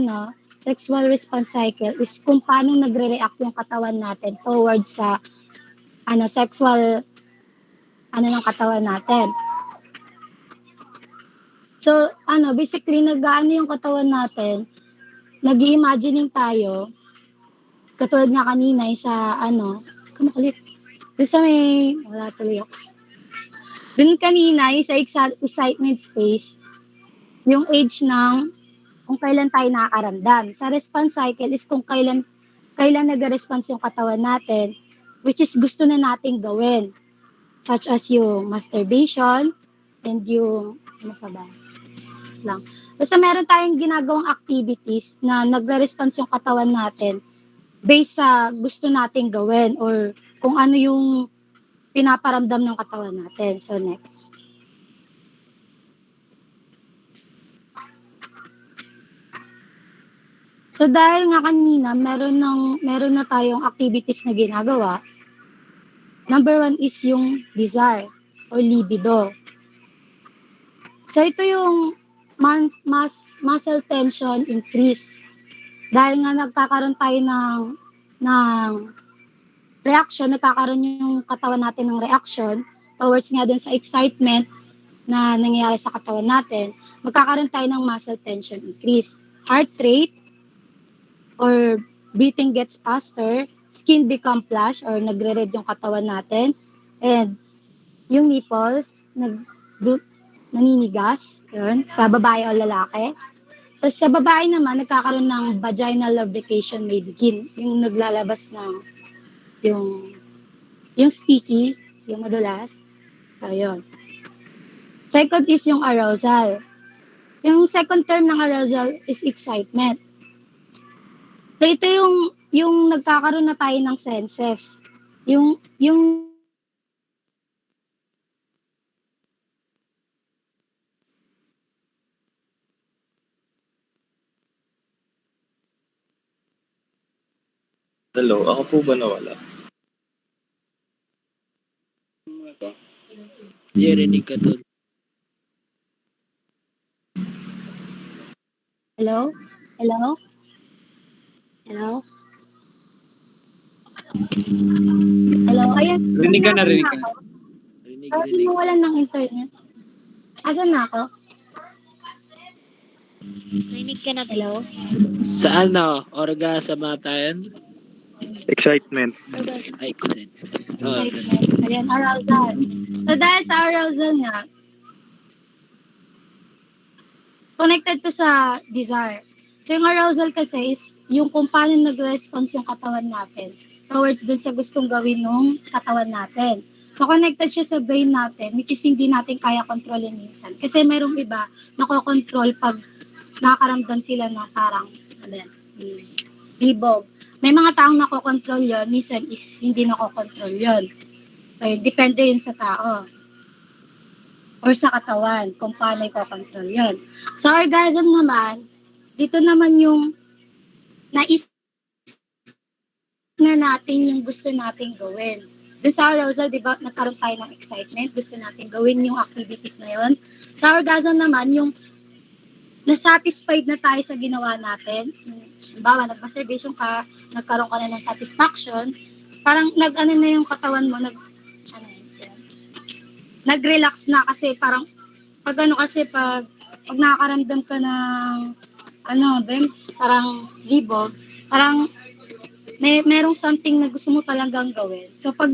sexual response cycle is kung paano nagre-react yung katawan natin towards sa sexual ng katawan natin. So basically yung katawan natin, nag-i-imagining tayo katulad nga kanina sa doon sa may wala tuloy ako. Dun kanina, yung sa excitement phase, yung age ng kung kailan tayo nakakaramdam. Sa response cycle is kung kailan nagre-response yung katawan natin, which is gusto na nating gawin. Such as yung masturbation and yung, ano pa ba? Lang. Basta meron tayong ginagawang activities na nagre-response yung katawan natin based sa gusto nating gawin or kung ano yung pinaparamdam ng katawan natin. So, next. So, dahil nga kanina, meron na tayong activities na ginagawa. Number 1 is yung desire or libido. So, ito yung muscle tension increase. Dahil nga nagkakaroon tayo ng reaction, nagkakaroon yung katawan natin ng reaction towards nga dun sa excitement na nangyayari sa katawan natin, magkakaroon tayo ng muscle tension increase. Heart rate or breathing gets faster, skin become flash or nagre-red yung katawan natin, and yung nipples naninigas, yun, sa babae o lalaki. Tapos sa babae naman, nagkakaroon ng vaginal lubrication may begin, yung naglalabas ng yung sticky, yung madulas. So, yun. Second is yung arousal. Yung second term ng arousal is excitement. So, ito yung nagkakaroon na tayo ng senses. Yung Hello, ako po ba nawala? Hindi, rinig ka doon. Hello? Hello? Hello? Hello? Ayan. Rinig ka na, rinig ka. Hindi nawalan ng internet. Asan na ako? Rinig ka na. Hello? Sa ano? Orgasm ata yan? Excitement. Excitement. Excitement. Ayan, arousal. So, dahil sa arousal nga, connected to sa desire. So, yung arousal kasi is yung kung paano nag-response yung katawan natin towards dun sa gustong gawin ng katawan natin. So, connected siya sa brain natin, which is hindi natin kaya kontrolin minsan. Kasi merong iba nakokontrol pag nakakaramdam sila na parang, libog. May mga taong nakokontrol yon, minsan is hindi nakokontrol yon. So, depende yun sa tao or sa katawan kung paano i-control yun. Sa orgasm naman, dito naman yung nais na natin yung gusto nating gawin. Doon sa arousal, di ba, nagkaroon tayo ng excitement, gusto nating gawin yung activities na yun. Sa orgasm naman, yung na-satisfied na tayo sa ginawa natin. Halimbawa, nag-masturbation ka, nagkaroon ka na ng satisfaction, parang nag-ano na yung katawan mo, nag-relax na kasi parang pag nakakaramdam ka ng parang libog, parang merong something na gusto mo talagang gawin. So pag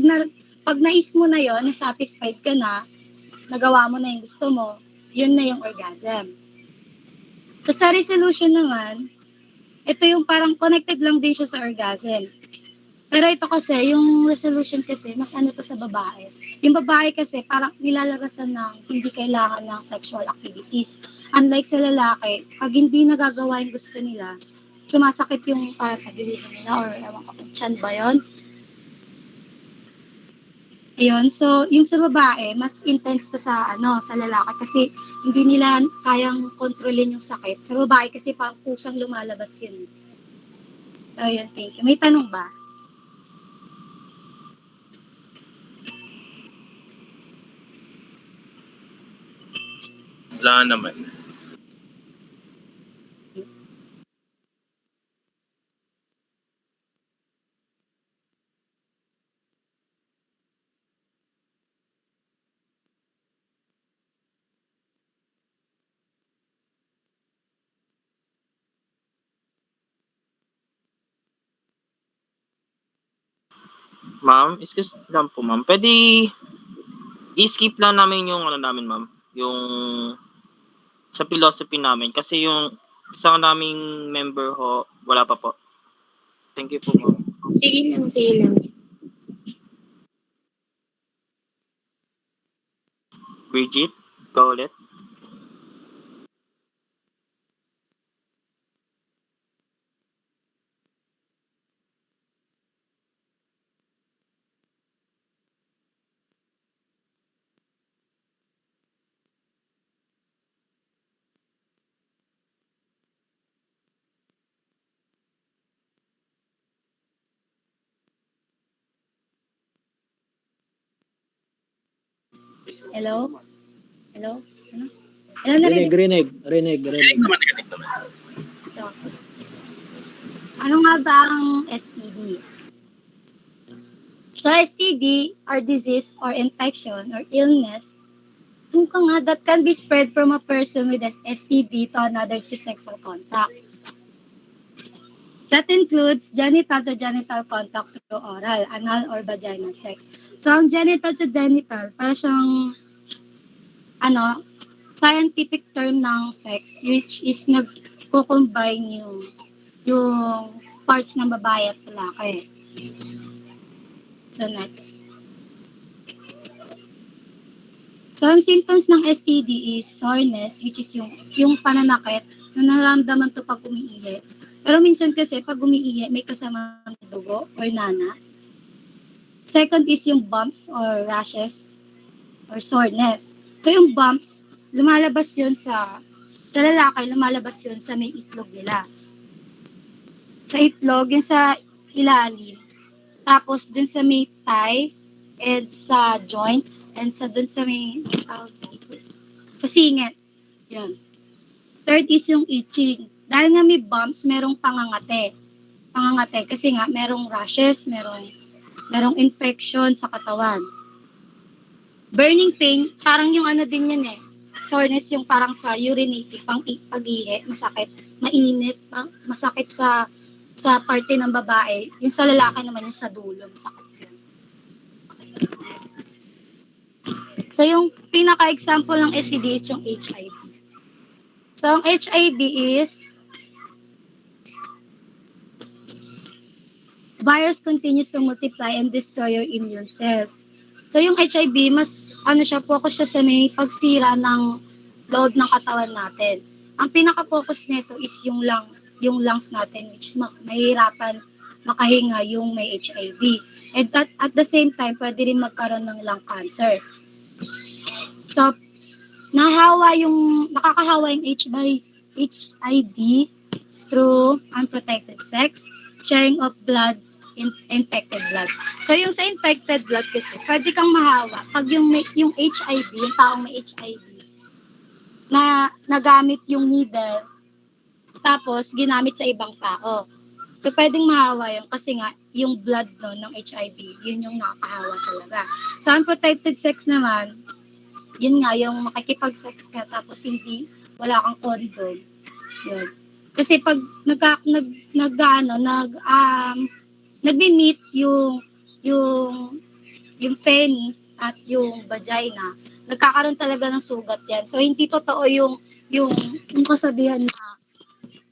nais mo na yon, na-satisfied ka na, nagawa mo na yung gusto mo, yun na yung orgasm. So sa resolution naman, ito yung parang connected lang din siya sa orgasm. Pero ito kasi, yung resolution kasi, mas ano to sa babae. Yung babae kasi, parang nilalabasan ng hindi kailangan ng sexual activities. Unlike sa lalaki, pag hindi nagagawa yung gusto nila, sumasakit yung pagdilihan nila or ewan ko, tiyan ba yun? Ayun, so yung sa babae, mas intense to sa lalaki kasi hindi nila kayang kontrolin yung sakit. Sa babae kasi parang kusang lumalabas yun. So, yun, thank you. May tanong ba? Wala naman. Ma'am, excuse lang po ma'am. Pwede i-skip lang namin yung ano namin, ma'am, yung sa philosophy namin kasi yung isang naming member ho, wala pa po. Thank you po, ma'am. Sige lang, sige lang. Bridget, go ulit. Hello? Hello? Ano? Hello, narinig? Rinig. Ito. Ano nga ba ang STD? So, STD or disease or infection or illness, kung ka nga that can be spread from a person with STD to another through sexual contact. That includes genital to genital contact through oral, anal, or vaginal sex. So, ang genital to genital, para siyang, scientific term ng sex, which is nagko-combine yung parts ng babae at lalaki. So, next. So, ang symptoms ng STD is soreness, which is yung pananakit. So, nararamdaman to pag umiihi. Pero minsan kasi, pag umiihi, may kasamang dugo or nana. Second is yung bumps or rashes or soreness. So, yung bumps, lumalabas yun sa lalaki, lumalabas yun sa may itlog nila. Sa itlog, yung sa ilalim. Tapos, dun sa may thigh, and sa joints, and dun sa may, sa singit. Yan. Third is yung itching. Dahil nga may bumps, merong pangangate. Pangangate kasi nga merong rashes, merong infection sa katawan. Burning pain, parang yung ano din yan eh. Soreness yung parang sa urinating, pag-ihi, masakit, mainit, masakit sa parte ng babae. Yung sa lalaki naman yung sa dulo, masakit yun. So yung pinaka-example ng STD is yung HIV. So ang HIV is virus continues to multiply and destroy your immune cells. So yung HIV, mas focus siya sa may pagsira ng loob ng katawan natin. Ang pinaka-focus nito is yung lungs natin, which is mahirapan makahinga yung may HIV. And at the same time, pwede rin magkaroon ng lung cancer. So, nakakahawa yung HIV through unprotected sex, sharing of blood, infected blood. So, yung sa infected blood kasi, pwede kang mahawa pag yung HIV, yung taong may HIV, na nagamit yung needle, tapos ginamit sa ibang tao. So, pwedeng mahawa yun kasi nga, yung blood ng HIV, yun yung nakakahawa talaga. Sa unprotected sex naman, yun nga, yung makikipag-sex ka tapos wala kang condom. Yun. Kasi pag nagbi-meet yung penis at yung vagina, nagkakaroon talaga ng sugat yan. So, hindi totoo yung kasabihan na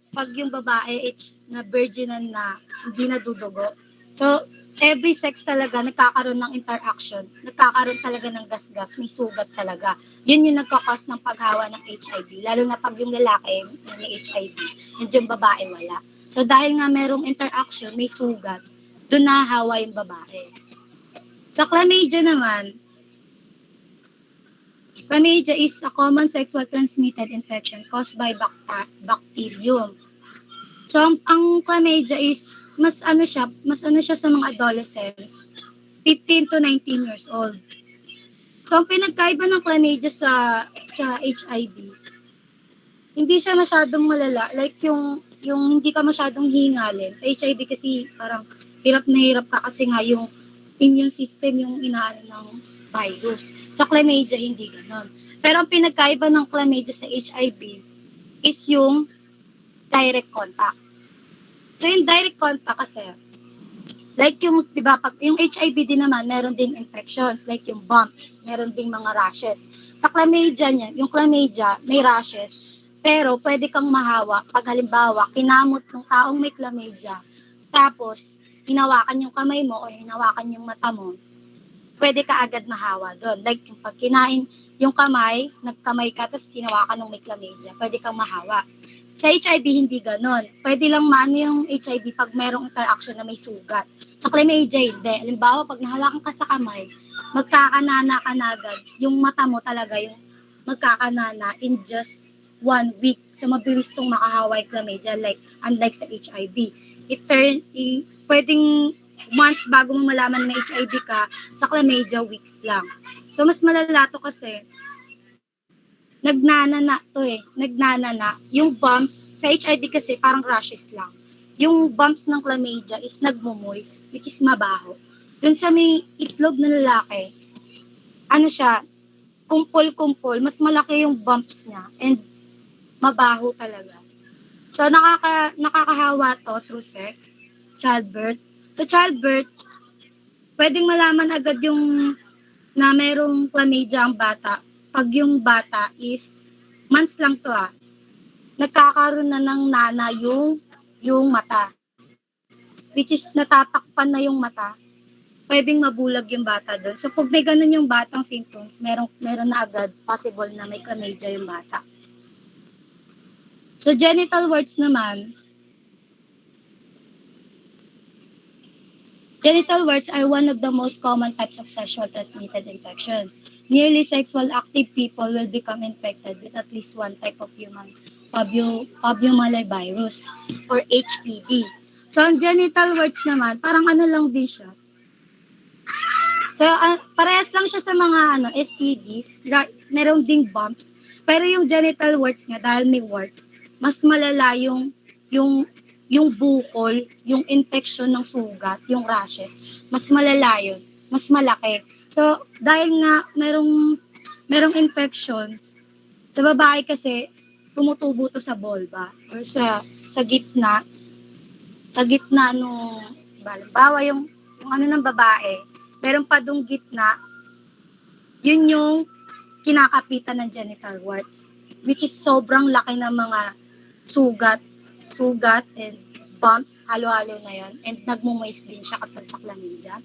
pag yung babae na virginan na hindi nadudugo. So, every sex talaga nagkakaroon ng interaction, nagkakaroon talaga ng gasgas, may sugat talaga. Yun yung nagkakos ng paghawa ng HIV, lalo na pag yung lalaki may HIV, and yung babae wala. So dahil nga merong interaction, may sugat, doon nahahawa yung babae. Sa chlamydia naman, chlamydia is a common sexual transmitted infection caused by bacterium. So ang chlamydia is mas ano siya sa mga adolescents, 15 to 19 years old. So, ang pinagkaiba ng chlamydia sa HIV, hindi siya masyadong malala. Like, yung hindi ka masyadong hingalin. Sa HIV kasi, parang hirap na hirap ka kasi nga yung immune system yung inaano ng virus. Sa chlamydia, hindi ganon. Pero ang pinagkaiba ng chlamydia sa HIV is yung direct contact. So, yung direct contact kasi, Like yung, di ba, pag yung HIV din naman, meron ding infections, like yung bumps, meron ding mga rashes. Sa chlamydia niya, yung chlamydia, may rashes, pero pwede kang mahawa pag halimbawa, kinamot ng taong may chlamydia, tapos hinawakan yung kamay mo o hinawakan yung mata mo, pwede ka agad mahawa doon. Like yung pag kinain yung kamay, nagkamay ka, tapos hinawakan ng may chlamydia, pwede kang mahawa. Sa HIV, hindi ganon. Pwede lang maano yung HIV pag merong interaction na may sugat. Sa chlamydia, hindi. Halimbawa, pag nahawakan ka sa kamay, magkakanana ka na agad. Yung mata mo talaga, yung magkakanana in just 1 week. So, mabilis tong makahawa yung chlamydia, like, unlike sa HIV. Pwedeng months bago mo malaman may HIV ka, sa chlamydia, weeks lang. So, mas malala to kasi, nagnanana to eh. Nagnanana. Yung bumps, sa HIV kasi parang rashes lang. Yung bumps ng chlamydia is nagmo-moist, which is mabaho. Dun sa may itlog na lalaki, ano siya, kumpol-kumpol, mas malaki yung bumps niya and mabaho talaga. So, nakakahawa to through sex, childbirth. So, childbirth, pwedeng malaman agad yung na merong chlamydia ang bata pag yung bata is months lang to nagkakaroon na ng nana yung mata, which is natatakpan na yung mata, pwedeng mabulag yung bata doon. So pag may ganun yung batang symptoms, meron na agad possible na may chlamydia yung bata. So genital warts naman, genital warts are one of the most common types of sexual transmitted infections. Nearly sexual active people will become infected with at least one type of human papillomavirus or HPV. So, ang genital warts naman, parang ano lang din siya. So, parehas lang siya sa mga STDs. Meron ding bumps. Pero yung genital warts nga, dahil may warts, mas malala yung bukol, yung infection ng sugat, yung rashes, mas malala yun, mas malaki. So, dahil nga merong infections, sa babae kasi, tumutubo to sa vulva or sa gitna nung, halimbawa yung ano ng babae, meron pa dong gitna, yun yung kinakapitan ng genital warts, which is sobrang laki ng mga sugat and bumps, halo-halo na yun, and nagmumoist din siya katulad sa chlamydia.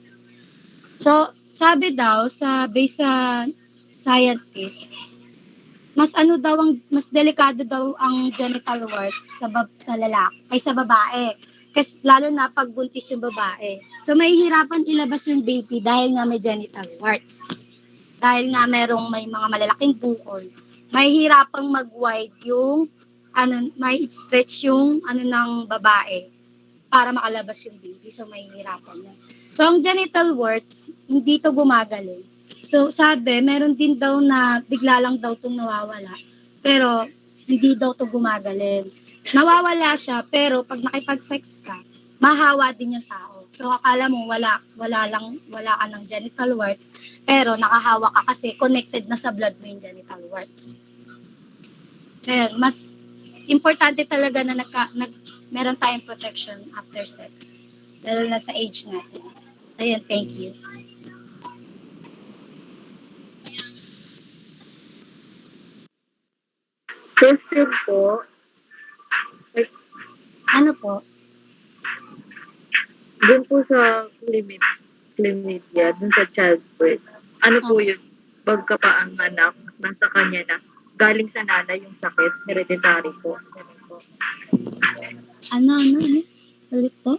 So, sabi daw, based sa scientist, mas delikado daw ang genital warts sa lalaki ay sa babae. Kasi lalo na pag buntis yung babae. So, mahihirapan ilabas yung baby dahil nga may genital warts. Dahil nga may mga malalaking bukol. Mahihirapang mag-wide yung may stretch yung ng babae para makalabas yung baby. So, mahihirapan yan. So, ang genital warts, hindi to gumagaling. So, sabi, meron din daw na bigla lang daw itong nawawala. Pero, hindi daw to gumagaling. Nawawala siya, pero pag nakipag-sex ka, mahawa din yung tao. So, akala mo wala ka ng genital warts, pero nakahawa ka kasi connected na sa blood mo yung genital warts. So, yun, mas importante talaga na meron tayong protection after sex. Lalo na sa age natin. Ayun, thank you. Question po, Ano po? dun po sa chlamydia, dun sa childbirth, ano po yun? Pagkapaanganak, nasa kanya na, galing sa nanay yung sakit, hereditary po. Ganun po. Ano? Ulit po?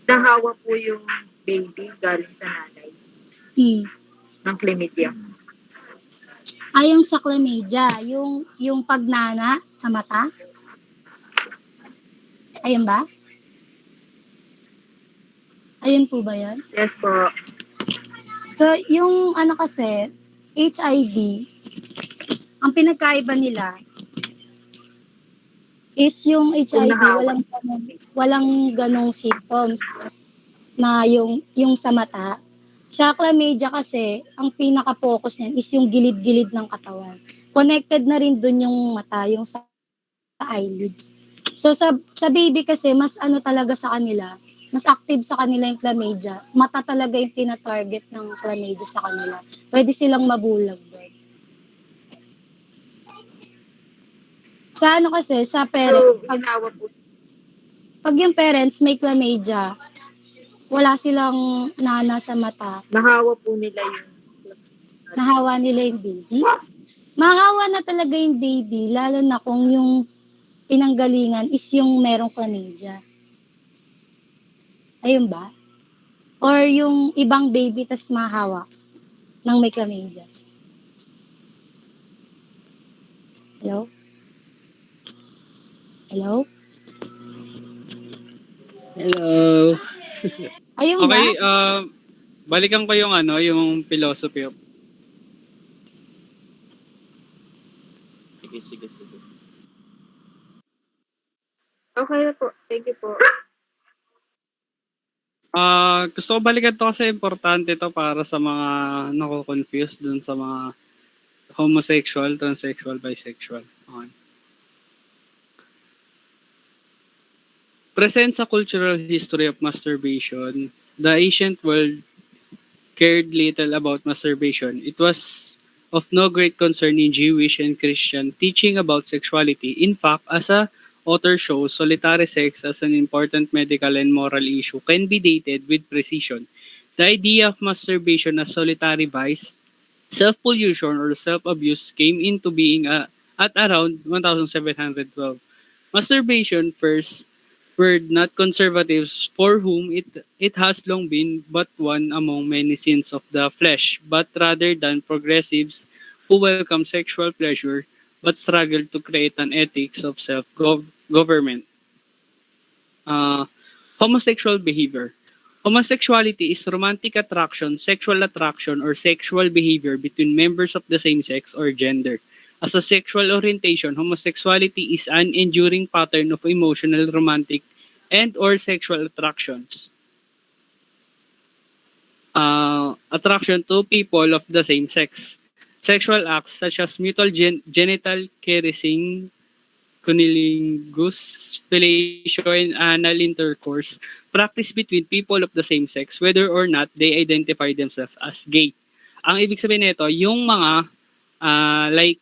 Nahawa po yung baby galing sa nanay ng chlamydia. Yung sa chlamydia, yung pagnana sa mata? Ayun ba? Ayun po ba yun? Yes po. So, yung kasi, HIV, ang pinagkaiba nila is yung HIV, walang ganong symptoms na yung sa mata. Sa chlamydia kasi, ang pinaka-focus niyan is yung gilid-gilid ng katawan. Connected na rin dun yung mata, yung sa eyelids. So sa baby kasi mas ano talaga sa kanila, mas active sa kanila yung chlamydia. Mata talaga yung tina-target ng chlamydia sa kanila. Pwede silang mabulag doon. Sa ano kasi, sa parents, pag yung parents may chlamydia, wala silang nana sa mata. Nahawa po nila yun. Nahawa nila yung baby. Mahawa na talaga yung baby, lalo na kung yung pinanggalingan is yung merong chlamydia. Ayun ba? Or yung ibang baby tas mahawa ng may chlamydia. Hello? Hello? Hello. Ayun ba? Okay, balikan ko yung yung philosophy of. Sige. Okay na po. Thank you po. Gusto ko balikan to kasi importante to para sa mga nako-confuse dun sa mga homosexual, transsexual, bisexual. Okay. Present sa cultural history of masturbation, the ancient world cared little about masturbation. It was of no great concern in Jewish and Christian teaching about sexuality. In fact, as a author shows, solitary sex as an important medical and moral issue can be dated with precision. The idea of masturbation as solitary vice, self-pollution, or self-abuse came into being at around 1712. Masturbation first word not conservatives for whom it has long been but one among many sins of the flesh, but rather than progressives who welcome sexual pleasure but struggle to create an ethics of self-government. Uh, Homosexual behavior. Homosexuality is romantic attraction, sexual attraction, or sexual behavior between members of the same sex or gender. As a sexual orientation, homosexuality is an enduring pattern of emotional, romantic, and or sexual attractions. Attraction to people of the same sex. Sexual acts such as mutual genital caressing, cunnilingus, fellatio, and anal intercourse practice between people of the same sex whether or not they identify themselves as gay. Ang ibig sabihin nito, yung mga like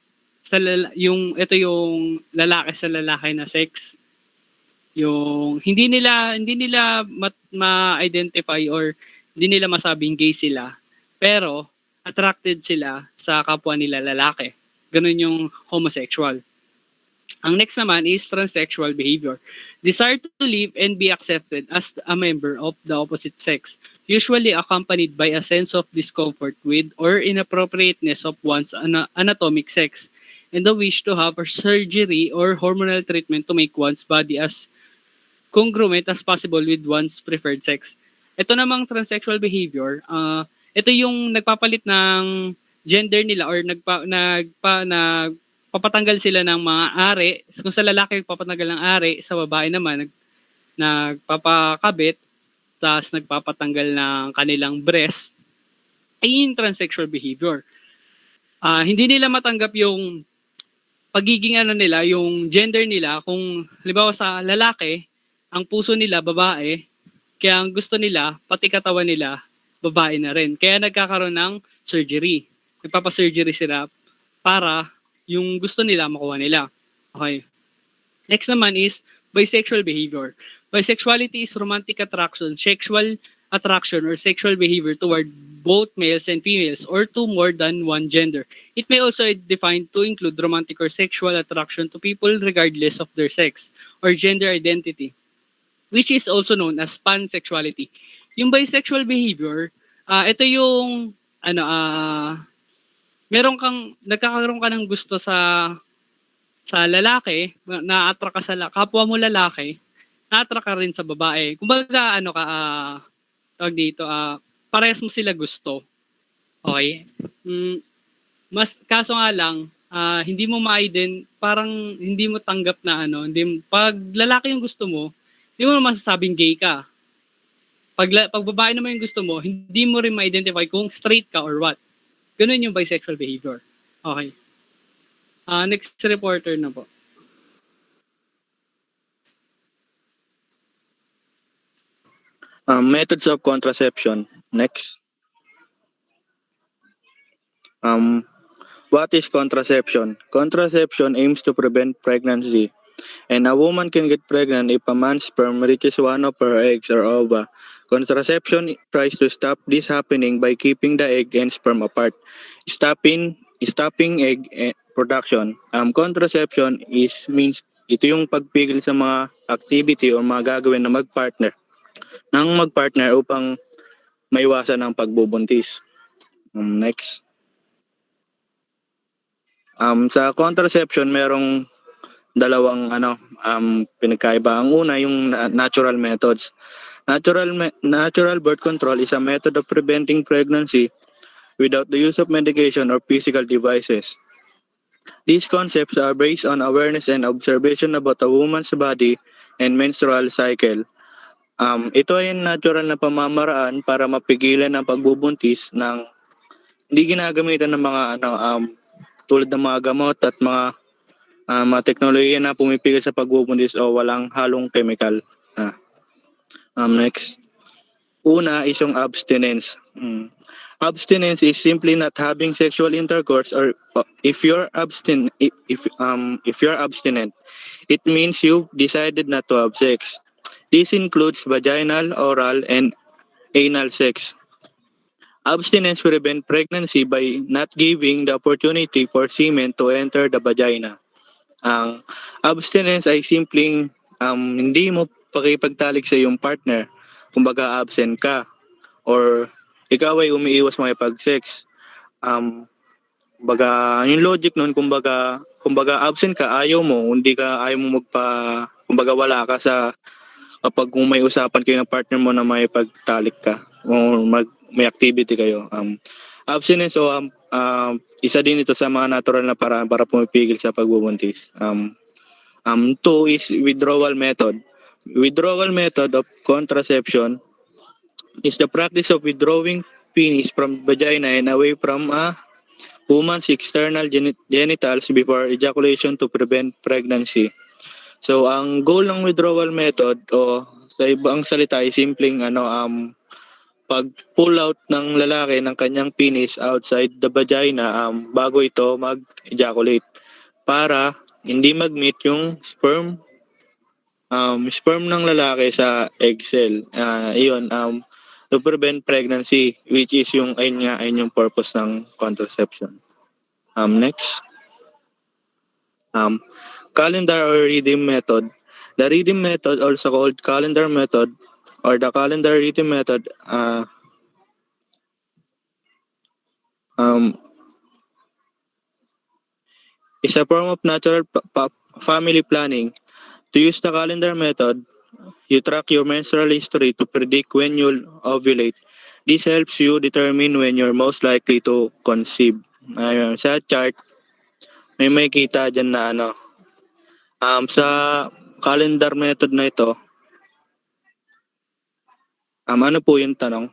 yung ito yung lalaki sa lalaki na sex, yung hindi nila ma-identify or hindi nila masabing gay sila, pero attracted sila sa kapwa nila lalaki. Ganun yung homosexual. Ang next naman is transsexual behavior. Desire to live and be accepted as a member of the opposite sex, usually accompanied by a sense of discomfort with or inappropriateness of one's anatomic sex, and the wish to have a surgery or hormonal treatment to make one's body as congruent as possible with one's preferred sex. Ito namang transsexual behavior, ito yung nagpapalit ng gender nila or nagpapatanggal sila ng mga ari. Kung sa lalaki nagpapatanggal ng ari, sa babae naman nagpapakabit, tapos nagpapatanggal ng kanilang breast. Ay yung transsexual behavior. Hindi nila matanggap yung pagiging nila, yung gender nila. Kung halimbawa sa lalaki, ang puso nila babae, kaya ang gusto nila, pati katawan nila, babae na rin. Kaya nagkakaroon ng surgery. Nagpapasurgery sila para yung gusto nila makuha nila. Okay. Next naman is bisexual behavior. Bisexuality is romantic attraction, sexual attraction, or sexual behavior toward both males and females or to more than one gender. It may also be defined to include romantic or sexual attraction to people regardless of their sex or gender identity, which is also known as pansexuality. Yung bisexual behavior, ito yung nagkakaroon ka ng gusto sa lalaki, na-attract ka sa kapwa mo lalaki, na-attract ka rin sa babae. Kumbaga tawag dito, parehas mo sila gusto. Okay? Mas kaso nga lang, hindi mo parang hindi mo tanggap na pag lalaki yung gusto mo, hindi mo masasabing gay ka. Pag babae naman yung gusto mo, hindi mo rin ma-identify kung straight ka or what. Ganun yung bisexual behavior. Okay. Next reporter na po. Methods of contraception. Next. Um, what is contraception? Contraception aims to prevent pregnancy, and a woman can get pregnant if a man's sperm reaches one of her eggs or ova. Contraception tries to stop this happening by keeping the egg and sperm apart, stopping egg production. Contraception means ito yung pagpigil sa mga activity o mga gagawin na magpartner upang maiwasan ang pagbubuntis. Next. Sa contraception, merong dalawang pinagkaiba. Ang una, yung natural methods. Natural birth control is a method of preventing pregnancy without the use of medication or physical devices. These concepts are based on awareness and observation about a woman's body and menstrual cycle. Ito ay natural na pamamaraan para mapigilan ang pagbubuntis ng hindi ginagamitan ng mga tulad ng mga gamot at mga teknolohiya na pumipigil sa pagbubuntis o walang halong chemical. Next. Una is yung abstinence. Abstinence is simply not having sexual intercourse, or if you're if you're abstinent, it means you decided not to have sex. This includes vaginal, oral, and anal sex. Abstinence prevent pregnancy by not giving the opportunity for semen to enter the vagina. Ang abstinence ay simpleng hindi mo pakipagtalik sa iyong partner, kumbaga absent ka, or ikaw ay umiiwas makipag-sex. Kumbaga, yung logic nun, kumbaga absent ka, ayaw mo kumbaga wala ka sa, kapag kung may usapan kayo ng partner mo na may pagtalik ka, o may activity kayo. Abstinence o isa din ito sa mga natural na paraan para pumipigil sa pagbubuntis. Two is withdrawal method. Withdrawal method of contraception is the practice of withdrawing penis from vagina and away from a woman's external genitals before ejaculation to prevent pregnancy. So, ang goal ng withdrawal method o sa ibang salita ay simpleng pag-pull out ng lalaki ng kanyang penis outside the vagina bago ito mag-ejaculate para hindi mag-meet yung sperm ng lalaki sa egg cell. Iyon, to prevent pregnancy, which is ayun yung purpose ng contraception. Next. Calendar or rhythm method. The rhythm method, also called calendar method or the calendar rhythm method, is a form of natural family planning. To use the calendar method, you track your menstrual history to predict when you'll ovulate. This helps you determine when you're most likely to conceive. Ayun, sa chart, may makita dyan na sa calendar method na ito, ano po yung tanong?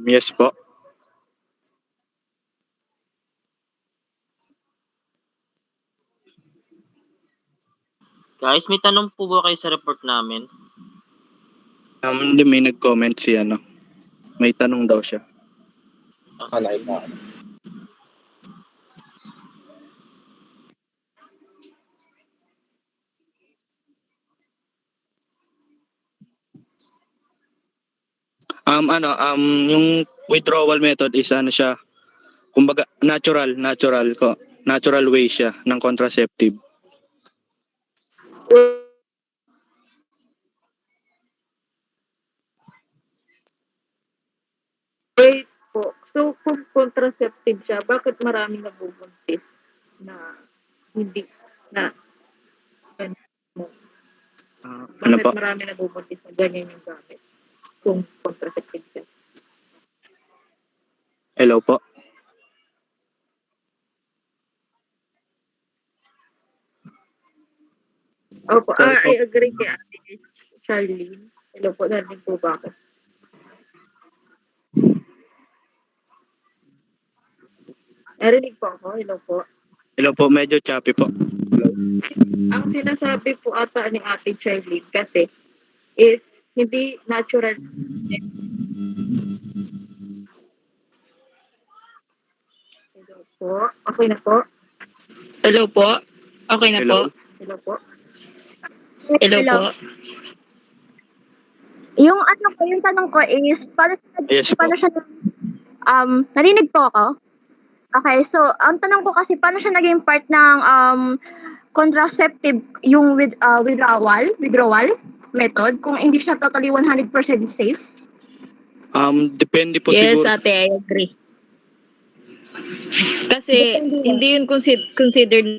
Yes po. Guys, may tanong po ba kayo sa report namin? Hindi, may nag-comment si may tanong daw siya. Yung withdrawal method is siya, kumbaga natural way siya ng contraceptive. Wait po. So, kung contraceptive siya, bakit maraming nabubuntis na hindi na bakit po? marami nabubuntis na ganyan yung gamit kung contraceptive siya? Hello po. Opo, Sorry po. I agree kay Ate Charlene. Hello po, narinig po ba ako? Narinig po ako, hello po. Hello po, medyo choppy po. Ang sinasabi po ata ni Ate Charlene kasi is hindi natural. Hello po, okay na po? Hello po, okay na po? Hello? Hello po? Hello po. Yung ano ko, yung tanong ko is, Yes po. paano siya, narinig po ako? Okay, so, ang tanong ko kasi, paano siya naging part ng contraceptive, yung withdrawal method, kung hindi siya totally 100% safe? Depende po Yes, siguro. ate, I agree. Kasi hindi yun considered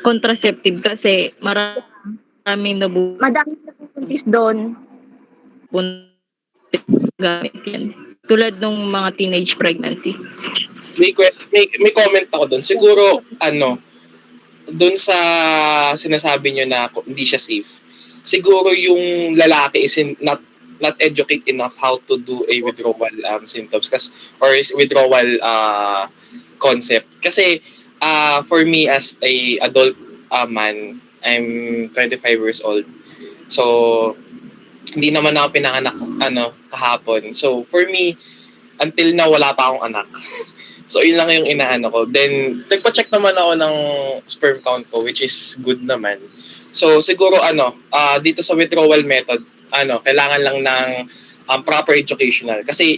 contraceptive kasi maraming Madaming nabubuntis doon. gamit yan. Tulad nung mga teenage pregnancy. May comment ako doon. Siguro, doon sa sinasabi nyo na hindi siya safe, siguro yung lalaki is not educate enough how to do a withdrawal symptoms or withdrawal concept. Kasi for me as a adult man, I'm 25 years old. So, hindi naman ako pinanganak kahapon. So, for me, until na wala pa akong anak. So, yun lang yung inaano ko. Then, nagpa-check naman ako ng sperm count ko, which is good naman. So, siguro, dito sa withdrawal method, kailangan lang ng proper educational. Kasi,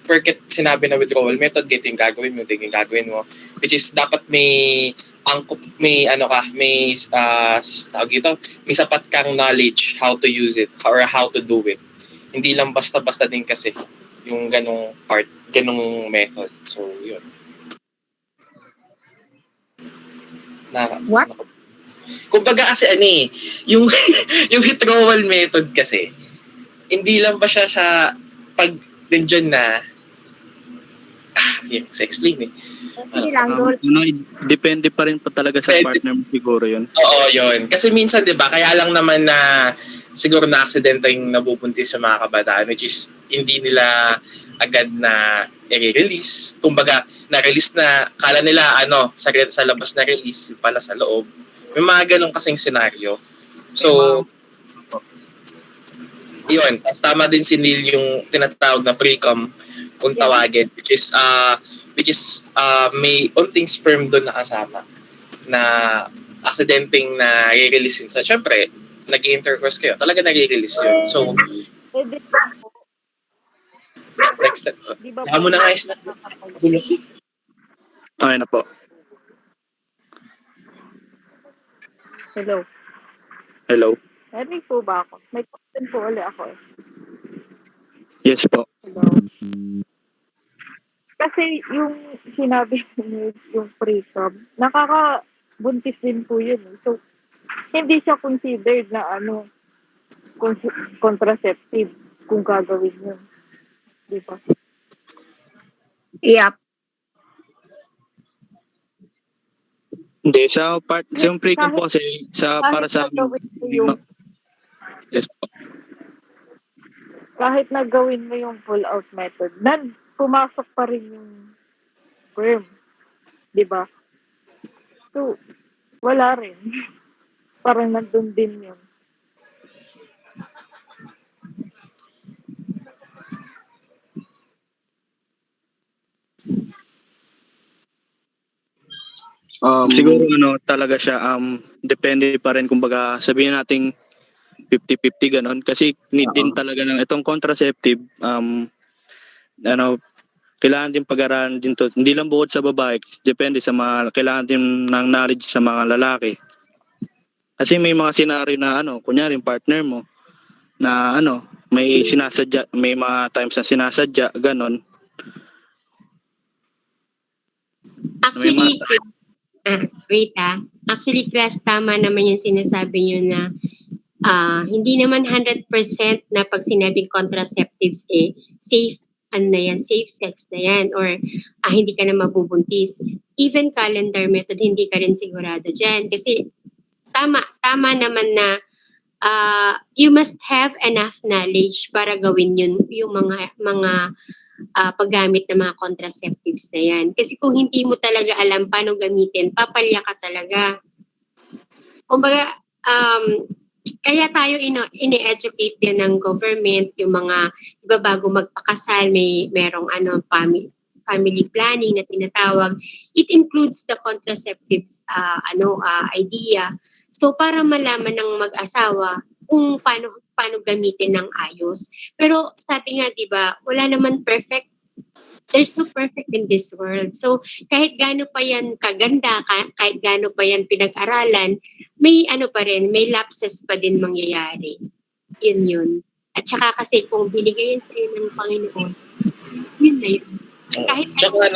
perket sinabi na withdrawal method, ganito yung gagawin mo. Which is, dapat may may sapat kang knowledge how to use it or how to do it. Hindi lang basta-basta din kasi yung ganong method. So, yun. What? Kumbaga kasi yung yung withdrawal method kasi, hindi lang ba siya pag nandiyan na, sa explain Depende pa rin po talaga sa partner mo siguro yun. Oo, yun. Kasi minsan, di ba, kaya lang naman na siguro na-aksidente yung nabubuntis sa mga kabataan, which is hindi nila agad na i-release. Kumbaga, na-release na, kala nila, sa labas na release, yung pala sa loob. May mga ganun kasing senaryo. So, yun. Tapos tama din si Neil yung tinatawag na pre-com kung tawagin, which is may unting sperm doon nakasama na aksidenteng na i-release yun. So, syempre, nag-intercourse kayo, talaga nag-release yun. So, next step. Baka mo na nga is na. Okay na po. Hello. Hello? Narinig po ba ako? May question po ulit ako. Yes po. Hello. Kasi yung sinabi niyo yung pre-com, nakakabuntis din po yun. So, hindi siya considered na contraceptive kung gagawin yun. Di ba? Yep. Hindi, sa pre-com po kasi, para sa amin, yes po. Kahit nagawin mo yung pull-out method, pumasok pa rin yung sperm. Di ba? So, wala rin. Parang nandun din yun. Siguro talaga siya, depende pa rin, kumbaga sabihin nating 50-50 ganon. Kasi need din talaga ng itong contraceptive, kailangan din pag-aralan din to. Hindi lang bukod sa babae, depende sa kailangan din ng knowledge sa mga lalaki. Kasi may mga senaryo na kunyari yung partner mo na may sinasadya, may mga times na sinasadya, ganon. Actually, Actually, class, tama naman yung sinasabi nyo na hindi naman 100% na pag sinabing contraceptives safe safe sex na yan, or hindi ka na mabubuntis. Even calendar method, hindi ka rin sigurado dyan. Kasi tama naman na you must have enough knowledge para gawin yun, yung mga paggamit ng mga contraceptives na yan. Kasi kung hindi mo talaga alam paano gamitin, papalya ka talaga. Kumbaga, kaya tayo ini-educate din ng government, yung mga, iba bago magpakasal, merong family planning na tinatawag. It includes the contraceptives idea. So para malaman ng mag-asawa kung paano gamitin ng ayos. Pero sabi nga 'di ba, wala naman perfect. There's no perfect in this world. So kahit gaano pa yan kaganda, kahit gaano pa yan pinag-aralan, may pa rin, may lapses pa din mangyayari. Yun. At saka kasi kung binigay yan sa'yo ng Panginoon, yun na yun. Kahit Tsaka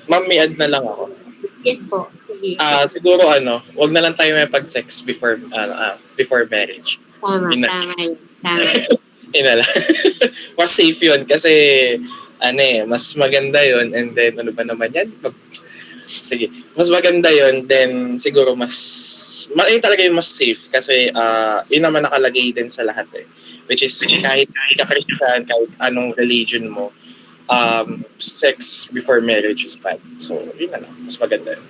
ma'am, may add na lang ako. Yes po. Sige. Siguro wag na lang tayo may pag-sex before marriage. Tama. Yun na lang. Mas safe yun kasi mas maganda yun, and then ano ba naman yan? Sige, mas maganda yun, then siguro yun talaga yung mas safe kasi yun naman nakalagay din sa lahat which is kahit ka-Christian, kahit anong religion mo, sex before marriage is bad. So yun na lang, mas maganda yun.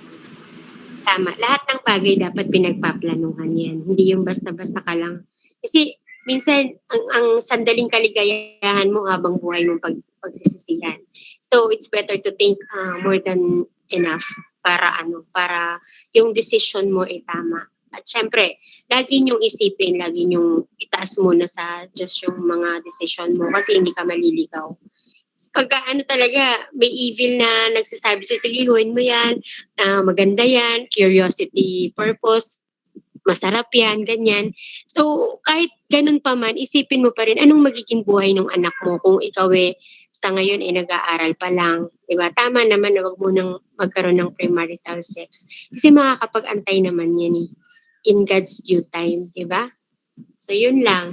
Tama. Lahat ng bagay dapat pinagpaplanuhan yan. Hindi yung basta-basta ka lang. Kasi minsan, ang sandaling kaligayahan mo habang buhay mong pagsisisihan. So, it's better to think more than enough para yung decision mo ay tama. At syempre, lagi niyong isipin, lagi niyong itaas muna sa Diyos yung mga decision mo kasi hindi ka maliligaw. Pagka talaga, may evil na nagsasabi sa sige, gawin mo yan, maganda yan, curiosity purpose, masarap yan, ganyan. So, kahit ganun pa man, isipin mo pa rin, anong magiging buhay ng anak mo kung ikaw sa ngayon ay nag-aaral pa lang. Diba? Tama naman na wag mo nang magkaroon ng premarital sex. Kasi makakapag-antay naman yan in God's due time. Diba? So, yun lang.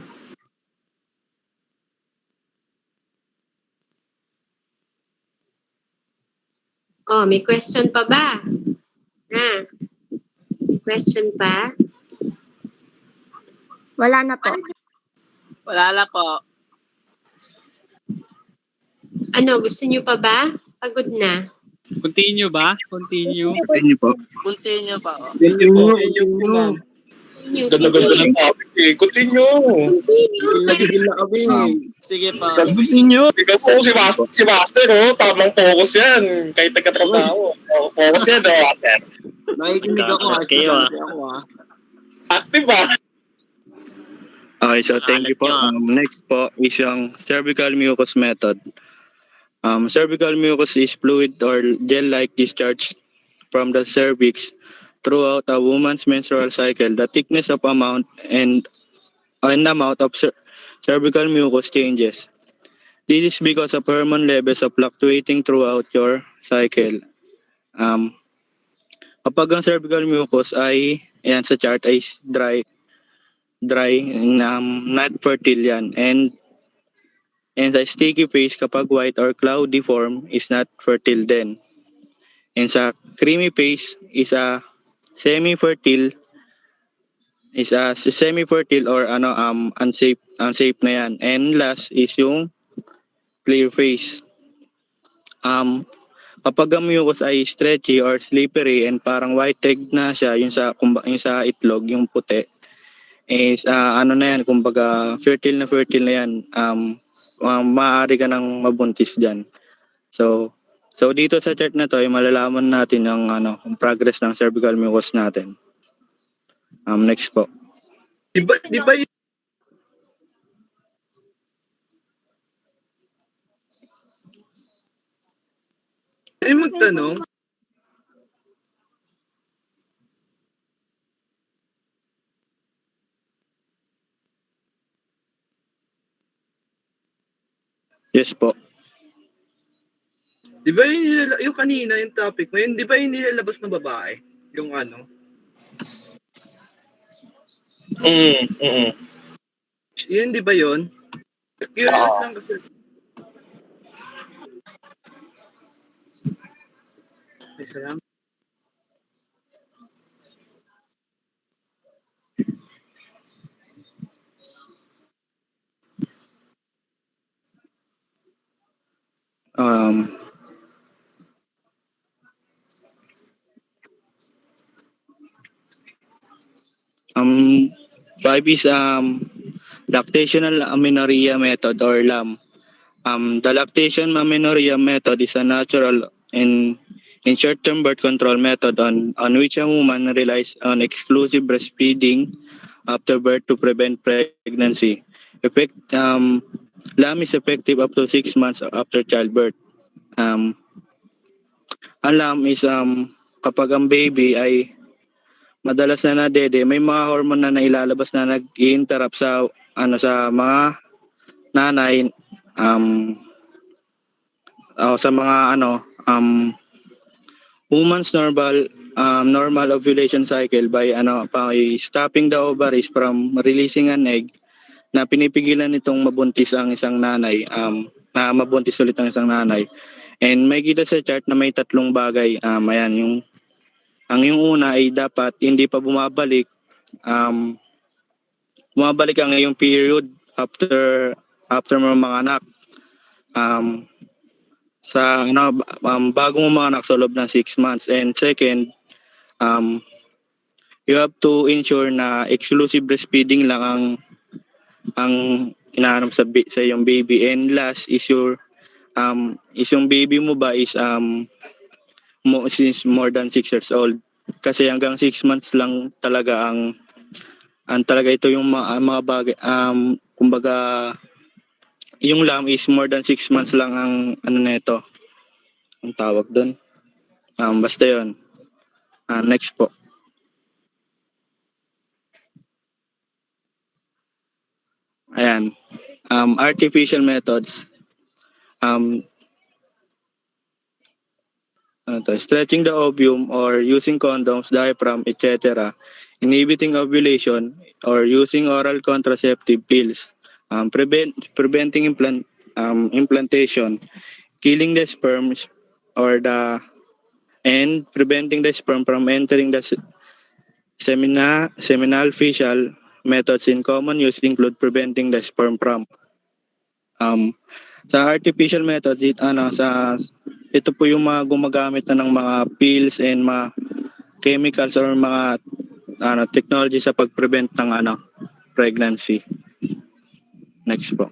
Oh, may question pa ba? Question pa? Wala na po. Wala na po. Gusto niyo pa ba? Pagod na. Continue ba? Continue. Continue po. Continue pa. Continue. Ganda-ganda ng topic Continue. Nagigil na kami. Sige pa. Continue. Ikaw po si Master, tamang focus yan. Kahit nagkatrabaho. Focus yan, Master. Nakikinig ako, Active ba? Okay, so thank you po. Next po is yung cervical mucus method. Cervical mucus is fluid or gel-like discharge from the cervix throughout a woman's menstrual cycle. The thickness of amount and amount of cervical mucus changes. This is because of hormone levels of fluctuating throughout your cycle. Kapag ang cervical mucus ay, yan sa chart, ay dry, not fertile yan. And sa sticky phase, kapag white or cloudy form, is not fertile din. And sa creamy phase, is a semi-fertile or unsafe na yan. And last is yung clear phase. Kapag ang mucus ay stretchy or slippery and parang white egg na siya, yung sa itlog, yung puti, is na yan, kumbaga fertile na yan. Maaari ka nang mabuntis diyan. So dito sa chart na to ay malalaman natin ang progress ng cervical mucus natin. Next po. Di ba ay magtanong? Yes po. Di ba yung kanina, yung topic mo, di ba yung nilalabas ng babae? Yung Yun, di ba yun? Curious lang kasi. Isa lang. Um, 5 is lactational amenorrhea method or LAM. The lactation amenorrhea method is a natural and short-term birth control method on which a woman relies on exclusive breastfeeding after birth to prevent pregnancy. LAM is effective up to 6 months after childbirth. Um, ang LAM is kapag ang baby ay madalas na nadede, may mga hormone na nailalabas na nag-i-interrupt sa mga nanay sa mga woman's normal ovulation cycle by stopping the ovaries from releasing an egg na pinipigilan nitong mabuntis ang isang nanay na mabuntis ulit ang isang nanay. And may kita sa chart na may tatlong bagay. Ayan, yung una ay dapat hindi pa bumabalik ang iyong period after mo mga anak. Bago mo mga anak sa loob ng 6 months. And second, you have to ensure na exclusive breastfeeding lang ang inaanap sa iyong baby. And last is yung baby mo ba is more than 6 years old. Kasi hanggang 6 months lang talaga ang talaga ito yung mga bagay kumbaga yung lam is more than 6 months lang ang nito ang tawag doon. Basta yon. Next po. Ayan. Artificial methods. Stretching the ovum or using condoms, diaphragm, etc. Inhibiting ovulation or using oral contraceptive pills. Preventing implantation. Killing the sperms and preventing the sperm from entering the seminal facial methods in common use include preventing the sperm from sa artificial methods ito po yung mga gumagamit na ng mga pills and mga chemicals or mga technology sa pag-prevent ng pregnancy. Next po.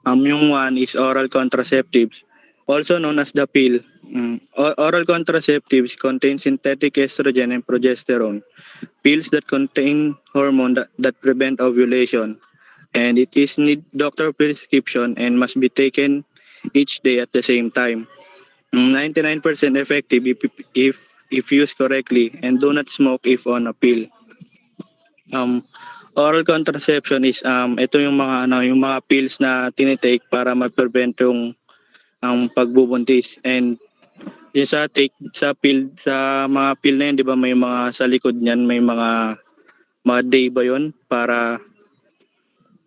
Yung one is oral contraceptives, also known as the pill. Oral contraceptives contain synthetic estrogen and progesterone. Pills that contain hormone that prevent ovulation. And it is need doctor prescription and must be taken each day at the same time. 99% effective if used correctly, and do not smoke if on a pill. Oral contraception is ito yung mga pills na tinitake para ma-prevent yung ang pagbubuntis. And yung sa mga pill na yun, 'di ba, may mga sa likod niyan may mga day ba yun para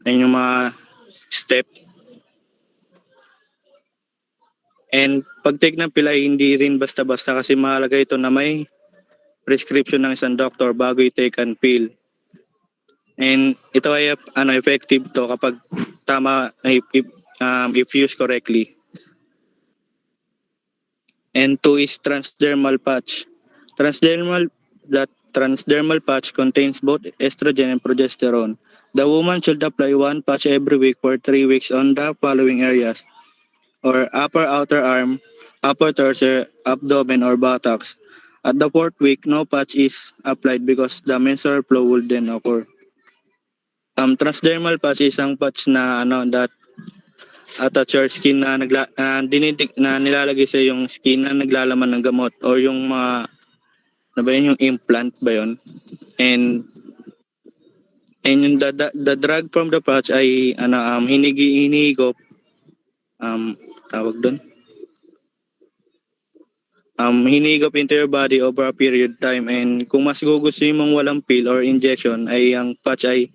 ayun yung mga step. And pag-take ng pill ay hindi rin basta-basta kasi mahalaga ito na may prescription ng isang doktor bago i-take ang pill. And ito ay effective to kapag tama if used correctly. And two is transdermal patch. Transdermal patch contains both estrogen and progesterone. The woman should apply one patch every week for 3 weeks on the following areas: or upper outer arm, upper torso, abdomen, or buttocks. At the 4th week, no patch is applied because the menstrual flow will then occur. Transdermal patch is isang patch na that attach your skin na nilalagay sa yung skin na naglalaman ng gamot or yung mga yung implant ba yun? And yung the drug from the patch ay hinihigop tawag doon hinihigop into your body over a period time. And kung mas gugusto mong walang pill or injection ay ang patch ay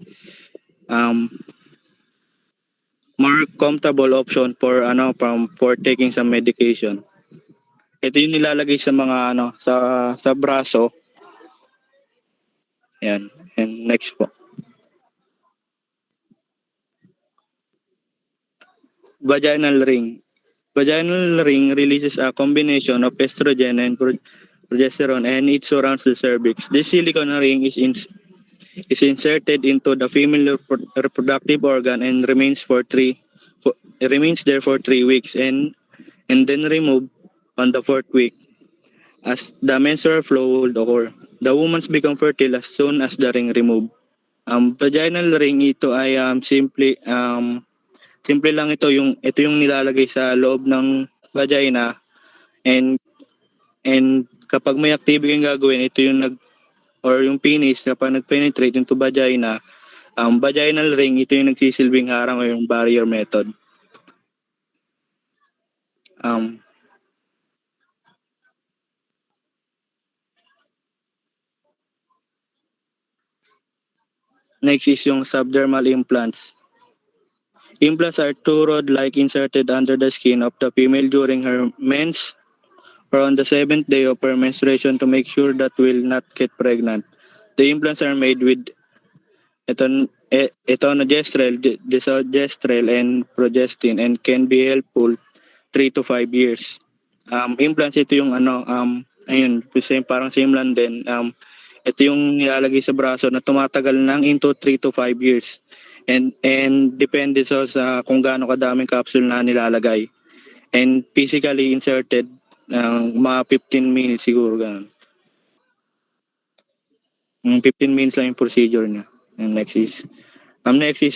more comfortable option for taking some medication. Ito yung nilalagay sa mga sa braso. Yan. And next po. Vaginal ring. Vaginal ring releases a combination of estrogen and progesterone, and it surrounds the cervix. This silicone ring is inserted into the female reproductive organ and remains there for 3 weeks and then removed on the fourth week as the menstrual flow would occur. The woman's become fertile as soon as the ring removed. Vaginal ring ito ay simple lang ito yung nilalagay sa loob ng vagina and kapag may activity kang gagawin, ito yung yung penis kapag nag-penetrate into vagina, vaginal ring, ito yung nagsisilbing harang o yung barrier method. Um, Next is yung subdermal implants. Implants are two rod-like inserted under the skin of the female during her mens or on the seventh day of her menstruation to make sure that will not get pregnant. The implants are made with etonogestrel, desogestrel, and progestin and can be helpful 3 to 5 years. Implants, ito yung ayun, parang same lang din. Ito yung nilalagay sa braso na tumatagal ng into 3 to 5 years. And depende sa kung gaano kadaming capsule na nilalagay. And physically inserted mga 15 minutes siguro ganun. 15 minutes lang yung procedure niya. And next is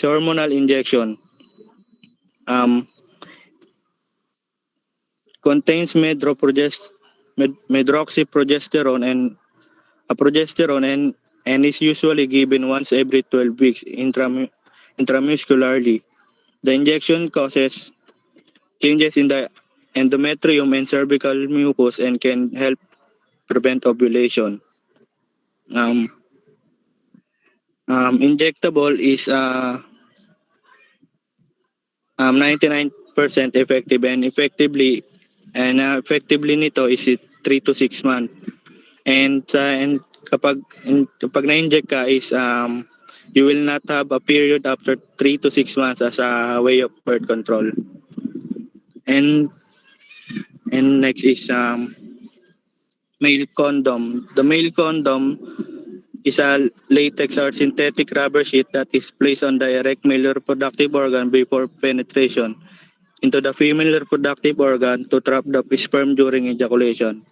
hormonal injection. Contains medroxyprogesterone and is usually given once every 12 weeks intramuscularly. The injection causes changes in the endometrium and cervical mucus and can help prevent ovulation. Injectable is 99% effective and effectively nito is 3 to 6 months. And kapag na-inject ka is you will not have a period after 3 to 6 months as a way of birth control. And next is male condom. The male condom is a latex or synthetic rubber sheet that is placed on the erect male reproductive organ before penetration into the female reproductive organ to trap the sperm during ejaculation.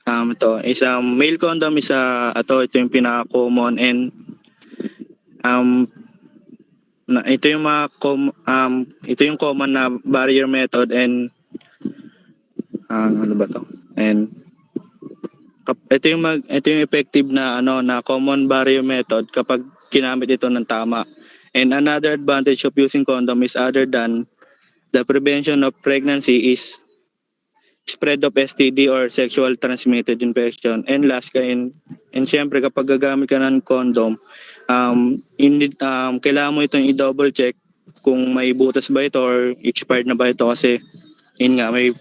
Ito is male condom is ito yung pinaka-common and ito yung ito yung common na barrier method and ano ba to? And ito yung effective na na common barrier method kapag ginamit ito ng tama. And another advantage of using condom is other than the prevention of pregnancy is spread of STD or sexual transmitted infection. And last and syempre kapag gagamit ka ng condom, kailangan mo itong i-double check kung may butas ba ito or expired na ba ito kasi yun nga may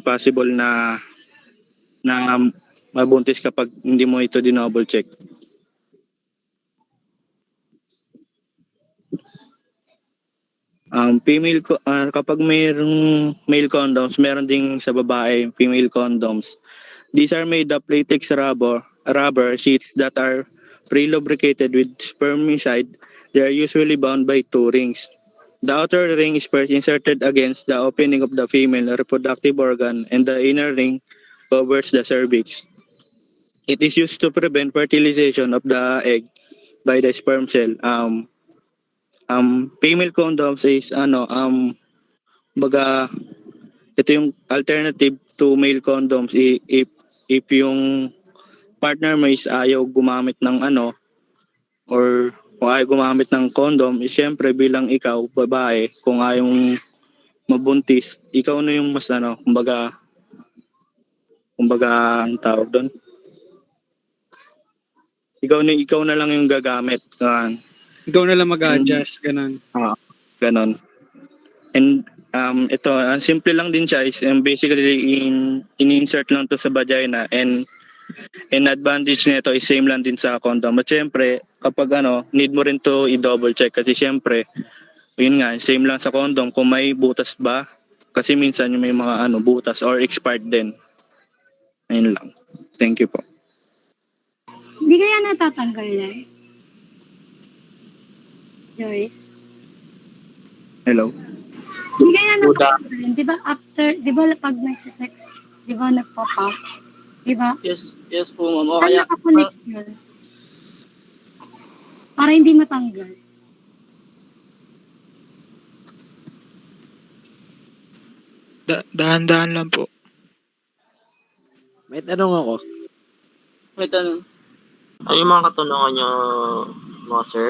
possible na mabuntis kapag hindi mo ito double check. Kapag mayroong male condoms, meron ding sa babae female condoms. These are made of latex rubber sheets that are pre-lubricated with spermicide. They are usually bound by 2 rings. The outer ring is first inserted against the opening of the female reproductive organ and the inner ring covers the cervix. It is used to prevent fertilization of the egg by the sperm cell. Female condoms is baga ito yung alternative to male condoms if yung partner mo is ayaw gumamit ng or kung ayaw gumamit ng condom, syempre bilang ikaw, babae, kung ayaw mong mabuntis, ikaw na yung mas kumbaga ang tawag doon. Ikaw na lang yung gagamit. Ikaw na lang mag-adjust, ganun. Ganon. And ito, simple lang din siya is basically in-insert lang to sa vagina and advantage nito is same lang din sa condom. At syempre, kapag need mo rin to i-double check kasi syempre, yun nga, same lang sa condom kung may butas ba kasi minsan yung may mga butas or expired din. Ayun lang. Thank you po. Hindi kaya natatanggal yan? Joyce? Hello? Hindi kaya Buda. natatanggal yan? Di ba after, di ba pag nagsisex, di ba nagpa-pump? Di ba? Yes po, ma'am. O Saan kaya, nakakonect yun? Para hindi matanggal. Dahan-dahan lang po. May tanong ako. may tanong. Ay, yung mga katanungan nyo, mga sir.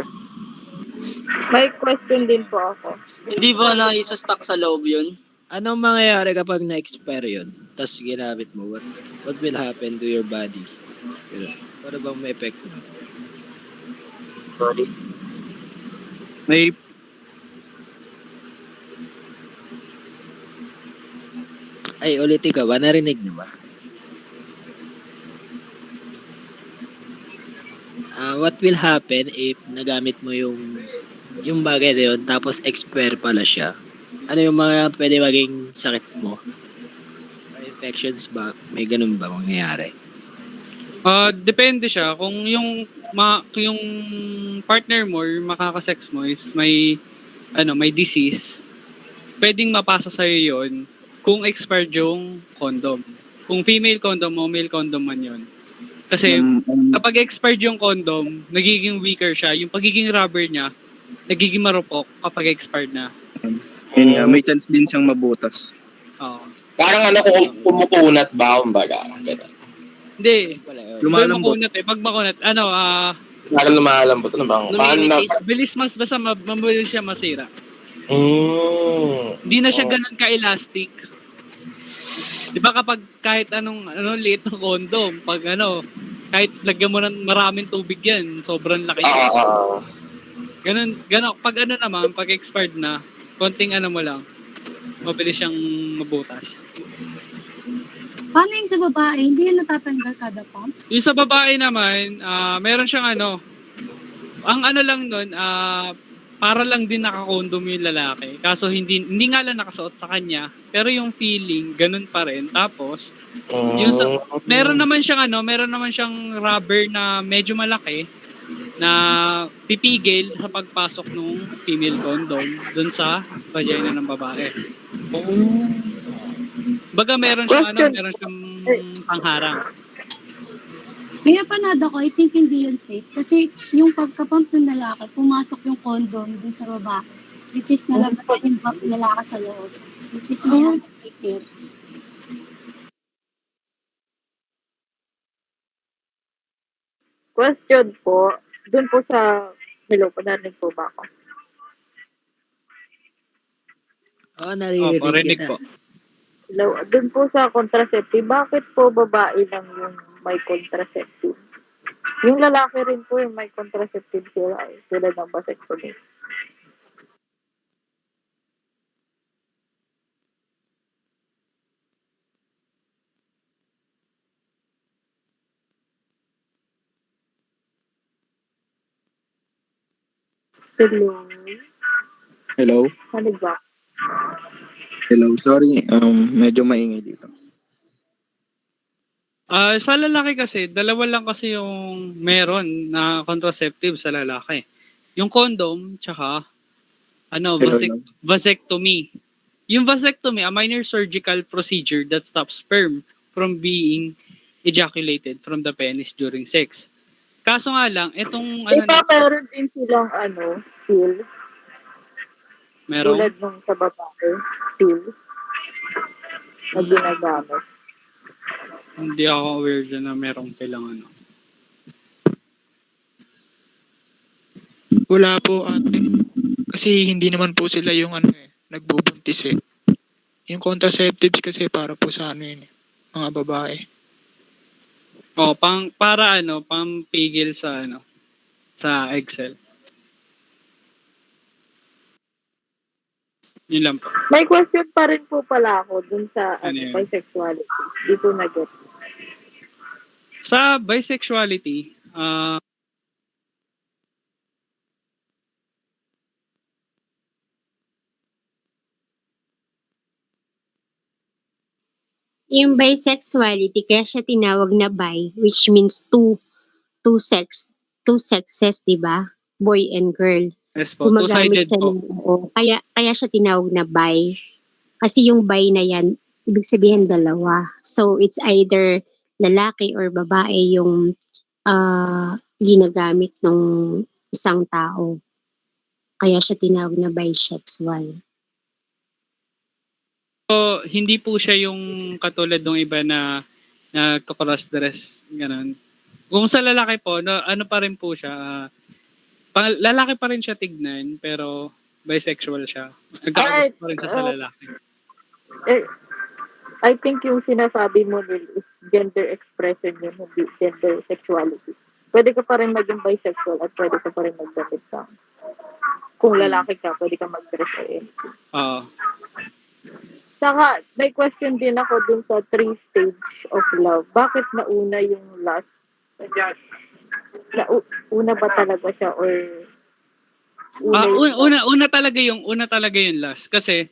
May question din po ako. Hindi ba na isa-stock sa loob yun? Anong mangyayari kapag na-expire yun? Tapos ginamit mo, what will happen to your body? Ano bang may epekto? Body? May Ay, ulitin ka ba? Narinig niyo ba? What will happen if nagamit mo yung bagay na yun tapos expire pala siya? Ano yung mga pwede maging sakit mo? Or infections ba? May ganun ba mangyayari? Depende siya kung yung partner mo or makaka-sex mo is may disease, pwedeng mapasa sa 'yon kung expired yung condom. Kung female condom o male condom man 'yon. Kasi kapag expired yung condom, nagiging weaker siya. Yung pagiging rubber niya, nagiging marupok kapag expired na. yun nga, may chance din siyang mabutas. Oo. Parang kumukunat ba? Kumbaga. Ganun. Hindi. Lumalambot. Pag makunat, Parang lumalambot. Ano bang? Bilis basta mabilis siya masira. Mm. Hindi na siya ganun ka-elastic. Di ba kapag kahit anong liit ng condom, pag kahit lagyan mo ng maraming tubig yan, sobrang laki niya. Ganun, pag naman, pag expired na, konting mo lang, mabilis siyang mabutas. Paano yung sa babae? Hindi yan natatanggal kada pump? Yung sa babae naman, meron siyang ang lang nun, para lang din nakakondom yung lalaki. Kaso hindi nga lang nakasuot sa kanya, pero yung feeling, ganun pa rin. Tapos, meron naman siyang rubber na medyo malaki na pipigil sa pagpasok ng female condom dun sa vagina ng babae. Baga meron siyang pangharang. May napanood ako, I think hindi yun safe. Kasi yung pagkapump ng lalaki, pumasok yung condom dun sa babae. Which is nalabasan yung lalaki sa loob. Which is hindi safe. Question po, dun po sa, hello, panarinig po ba ako? Oo, naririnig kita. Po. Hello, dun po sa contraceptive, bakit po babae lang yung may contraceptive? Yung lalaki rin po yung may contraceptive sila ng vasectomy. Hello? Hello? Ano ba? Hello, sorry. Medyo maingay dito. Sa lalaki kasi, dalawa lang kasi yung meron na contraceptive sa lalaki. Yung condom, tsaka vasectomy. Yung vasectomy, a minor surgical procedure that stops sperm from being ejaculated from the penis during sex. Kaso nga lang, itong meron din silang pill. Meron? Tulad nung sa babae, pill na ginagamit. Hindi ako aware dyan na merong kailangan. Wala po ate. Kasi hindi naman po sila yung nagbubuntis eh. Yung contraceptives kasi para po sa mga babae. Pampigil sa sa Excel. Yun lang po. May question pa rin po pala ako dun sa bisexuality. Dito na-get. Sa bisexuality, Yung bisexuality, kaya siya tinawag na bi, which means two sex, two sexes, 'di ba? Boy and girl. Yes po, Gumagamit two-sided siya po. ng kaya siya tinawag na bi. Kasi yung bi na 'yan, ibig sabihin dalawa. So it's either lalaki or babae yung ginagamit ng isang tao. Kaya siya tinawag na bisexual. So, hindi po siya yung katulad ng iba na nagka-cross dress, gano'n. Kung sa lalaki po, ano pa rin po siya, lalaki pa rin siya tignan, pero bisexual siya. Ay, Nagkakagusto pa rin siya sa lalaki. eh, I think yung sinasabi mo Neil, is gender expression yun, hindi gender sexuality. Pwede ka pa rin maging bisexual at pwede ka pa rin magdamit ka. Kung lalaki ka, pwede ka mag-dress or anything. Oo. Saka, may question din ako dun sa 3 stage of love. Bakit nauna yung last? Una ba talaga siya or Una talaga yung last kasi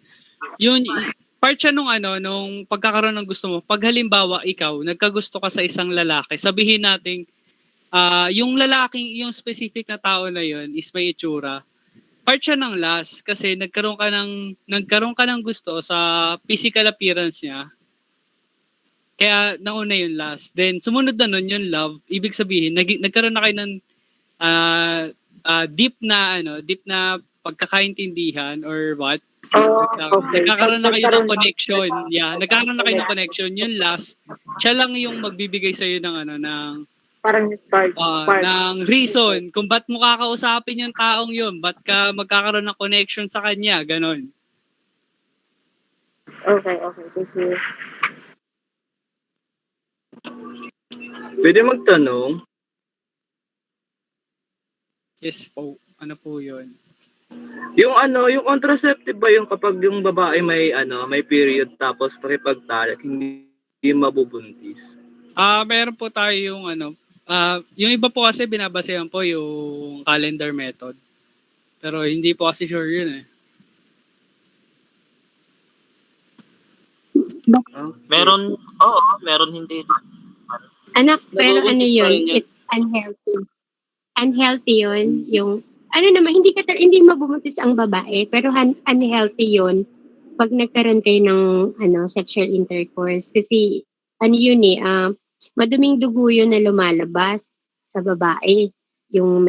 yun part siya nung pagkakaroon ng gusto mo. Pag halimbawa ikaw nagkagusto ka sa isang lalaki, sabihin nating yung lalaking yung specific na tao na yun is may itsura. Part siya ng last kasi nagkaroon ka ng gusto sa physical appearance niya. Kaya nauna yung last. Then sumunod na nun yung love. Ibig sabihin nagkaroon na kayo ng deep na pagkakaintindihan or what. okay. Nagkakaroon na kayo ng connection. Yeah, nagkakaroon na kayo ng connection. Yung last, siya lang yung magbibigay sa iyo ng parang spark. Ng reason kung ba't mo kakausapin yung taong yun, ba't ka magkakaroon ng connection sa kanya, ganon. Okay. Thank you. Pwede magtanong? Yes po, ano po yun? Yung contraceptive ba yung kapag yung babae may period tapos nakipagtalik, hindi mabubuntis? Meron po tayo yung yung iba po kasi binabasehan po yung calendar method. Pero hindi po kasi sure yun eh. Meron hindi. Anak, pero ano Nabubuntis pa yun, rin yun. it's unhealthy. Unhealthy yun, yung, naman, hindi mabubuntis ang babae, pero unhealthy yun pag nagkaroon kayo ng, sexual intercourse. Kasi, yun eh, maduming dugo yun na lumalabas sa babae, yung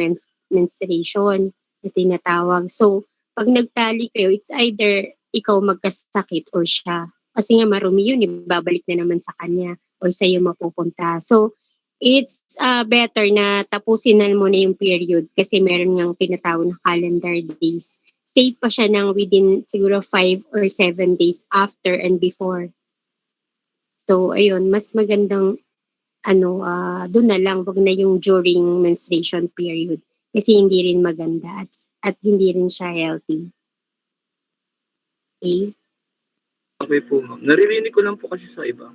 menstruation na tinatawag. So, pag nagtali kayo, it's either ikaw magkasakit or siya. Kasi nga marumi yun, ibabalik na naman sa kanya or sa'yo mapupunta. So, it's better na tapusin na muna yung period kasi meron ngang tinatawag na calendar days. Safe pa siya ng within siguro 5 or 7 days after and before. So, ayun, mas magandang doon na lang, wag na yung during menstruation period. Kasi hindi rin maganda at hindi rin siya healthy. Okay? Okay po, ma'am. Naririnig ko lang po kasi sa iba.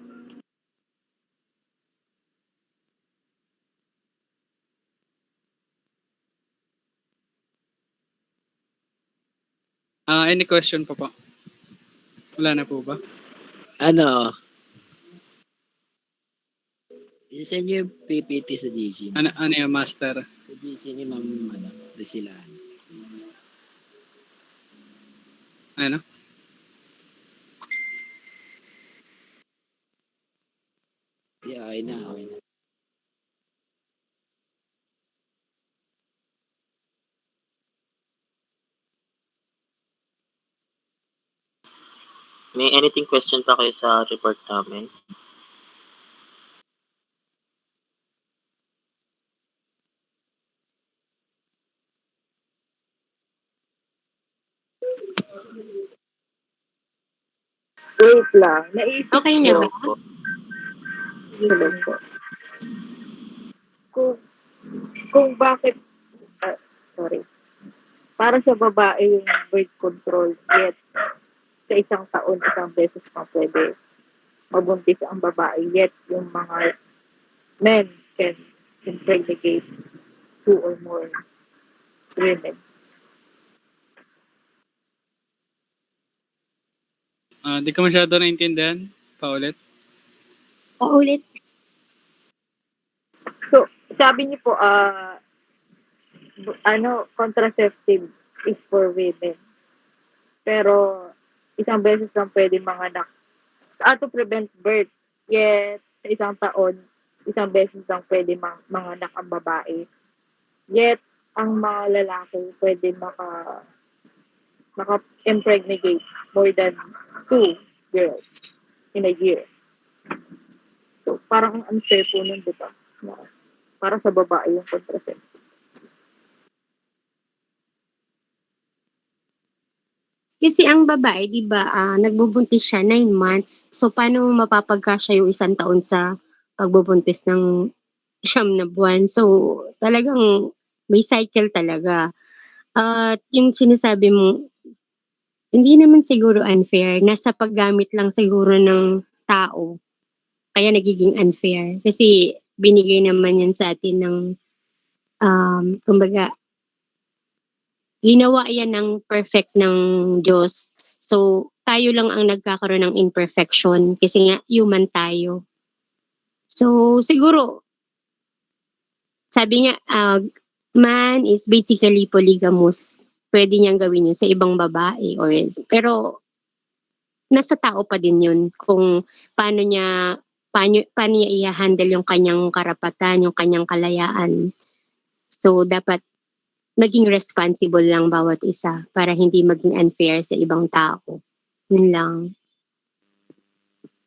Any question pa po? Wala na po ba? Isa niyo yung PPT sa GC. Ano yung master? Sa GC ni Ma'am, Resilahan. Ano? Yeah, okay na. May anything question pa kayo sa report namin? Wait lang. Naisip Okay na ba? Hello po. Kung bakit, sorry. Para sa babae yung birth control, yet sa isang taon, isang beses pa pwede mabuntis ang babae, yet yung mga men can impregnate 2 or more women. Di ko masyado naintindihan. Paulit. Paulit. So, sabi niyo po, contraceptive is for women. Pero, isang beses lang pwede manganak. To prevent birth. Yet, sa isang taon, isang beses lang pwede manganak ang babae. Yet, ang mga lalaki pwede maka-impregnate more than 2 girls in a year. So, parang ang unfair po nun, di ba? Na para sa babae yung contraceptive. Kasi ang babae, 'di ba, nagbubuntis siya 9 months. So, paano mo mapapagkasya yung isang taon sa pagbubuntis ng 9 na buwan? So, talagang may cycle talaga. At yung sinasabi mo, hindi naman siguro unfair. Nasa paggamit lang siguro ng tao. Kaya nagiging unfair. Kasi binigay naman yan sa atin ng, kumbaga, ginawa yan ng perfect ng Diyos. So, tayo lang ang nagkakaroon ng imperfection kasi nga human tayo. So, siguro, sabi nga, man is basically polygamous. Pwede niyang gawin yun sa ibang babae pero nasa tao pa din yun kung paano niya i-handle yung kanyang karapatan, yung kanyang kalayaan. So, dapat maging responsible lang bawat isa para hindi maging unfair sa ibang tao. Yun lang.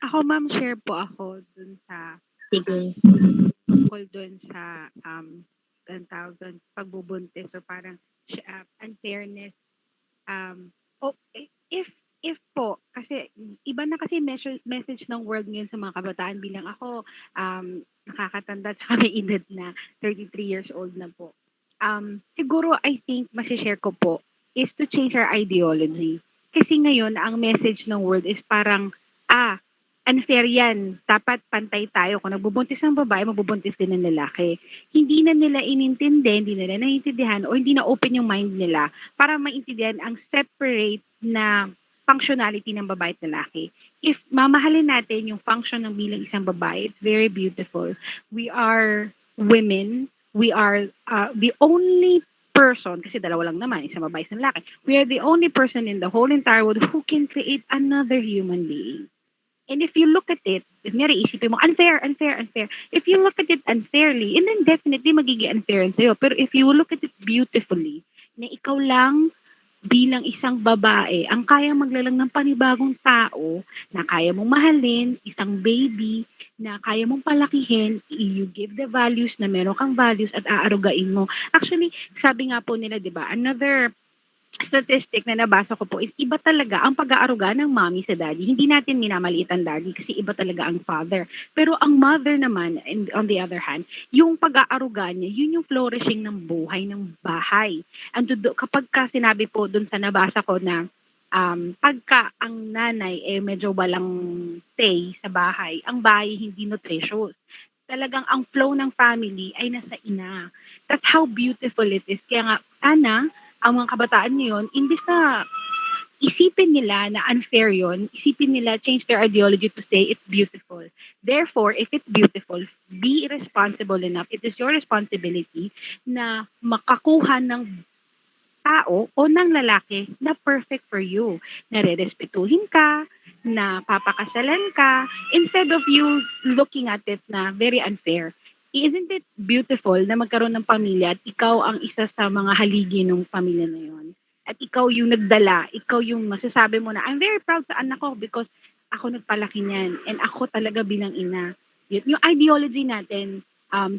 Ako, ma'am, share po ako dun sa Sige. tungkol dun sa ang tawag dun, pagbubuntis. So parang unfairness. If po, kasi iba na kasi message ng world ngayon sa mga kabataan bilang ako, nakakatanda at may edad na 33 years old na po. Siguro I think masishare ko po is to change our ideology. Kasi ngayon, ang message ng world is parang, unfair yan. Dapat pantay tayo. Kung nagbubuntis ng babae, magbubuntis din ng lalaki. Hindi na nila inintindi, hindi nila naiintindihan, o hindi na open yung mind nila para maintindihan ang separate na functionality ng babae at lalaki. If mamahalin natin yung function ng bilang isang babae, it's very beautiful. We are women. We are the only person, kasi dalawa lang naman, isang babae, isang lalaki. We are the only person in the whole entire world who can create another human being. And if you look at it, if ngari isipin mo, unfair, unfair, unfair. If you look at it unfairly, and then definitely magiging unfair yun sa'yo. Pero if you look at it beautifully, na ikaw lang bilang isang babae, ang kaya maglalang ng panibagong tao, na kaya mong mahalin, isang baby, na kaya mong palakihin, you give the values na meron kang values at aarugain mo. Actually, sabi nga po nila, di ba, another statistic na nabasa ko po is iba talaga ang pag-aaruga ng mommy sa daddy. Hindi natin minamaliit ang daddy kasi iba talaga ang father. Pero ang mother naman, and on the other hand, yung pag-aaruga niya, yun yung flourishing ng buhay ng bahay. And kapag ka sinabi po dun sa nabasa ko na pagka ang nanay medyo walang say sa bahay, ang bahay hindi nutritious. Talagang ang flow ng family ay nasa ina. That's how beautiful it is. Kaya nga, sana, ang mga kabataan ngayon, imbis na isipin nila na unfair yon, isipin nila, change their ideology to say it's beautiful. Therefore, if it's beautiful, be responsible enough. It is your responsibility na makakuha ng tao o ng lalaki na perfect for you. Na rerespetuhin ka, na papakasalan ka, instead of you looking at it na very unfair. Isn't it beautiful na magkaroon ng pamilya at ikaw ang isa sa mga haligi ng pamilya na yon? At ikaw yung nagdala, ikaw yung masasabi mo na, I'm very proud sa anak ko because ako nagpalaki niyan and ako talaga bilang ina. Yung ideology natin,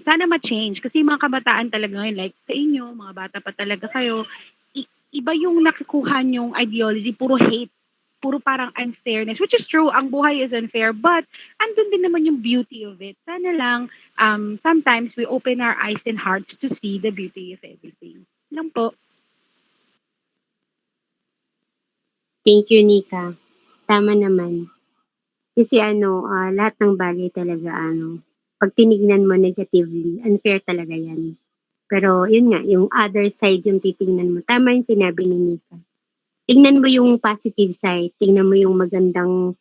sana ma-change. Kasi mga kabataan talaga ngayon, like sa inyo, mga bata pa talaga kayo, iba yung nakukuha yung ideology, puro hate, puro parang unfairness, which is true, ang buhay is unfair, but andun din naman yung beauty of it. Sana lang, sometimes we open our eyes and hearts to see the beauty of everything. Lang po. Thank you, Nika. Tama naman. Kasi lahat ng bagay talaga pag tinignan mo negatively, unfair talaga yan. Pero yun nga, yung other side yung titingnan mo. Tama yung sinabi ni Nika. Tingnan mo yung positive side, tingnan mo yung magandang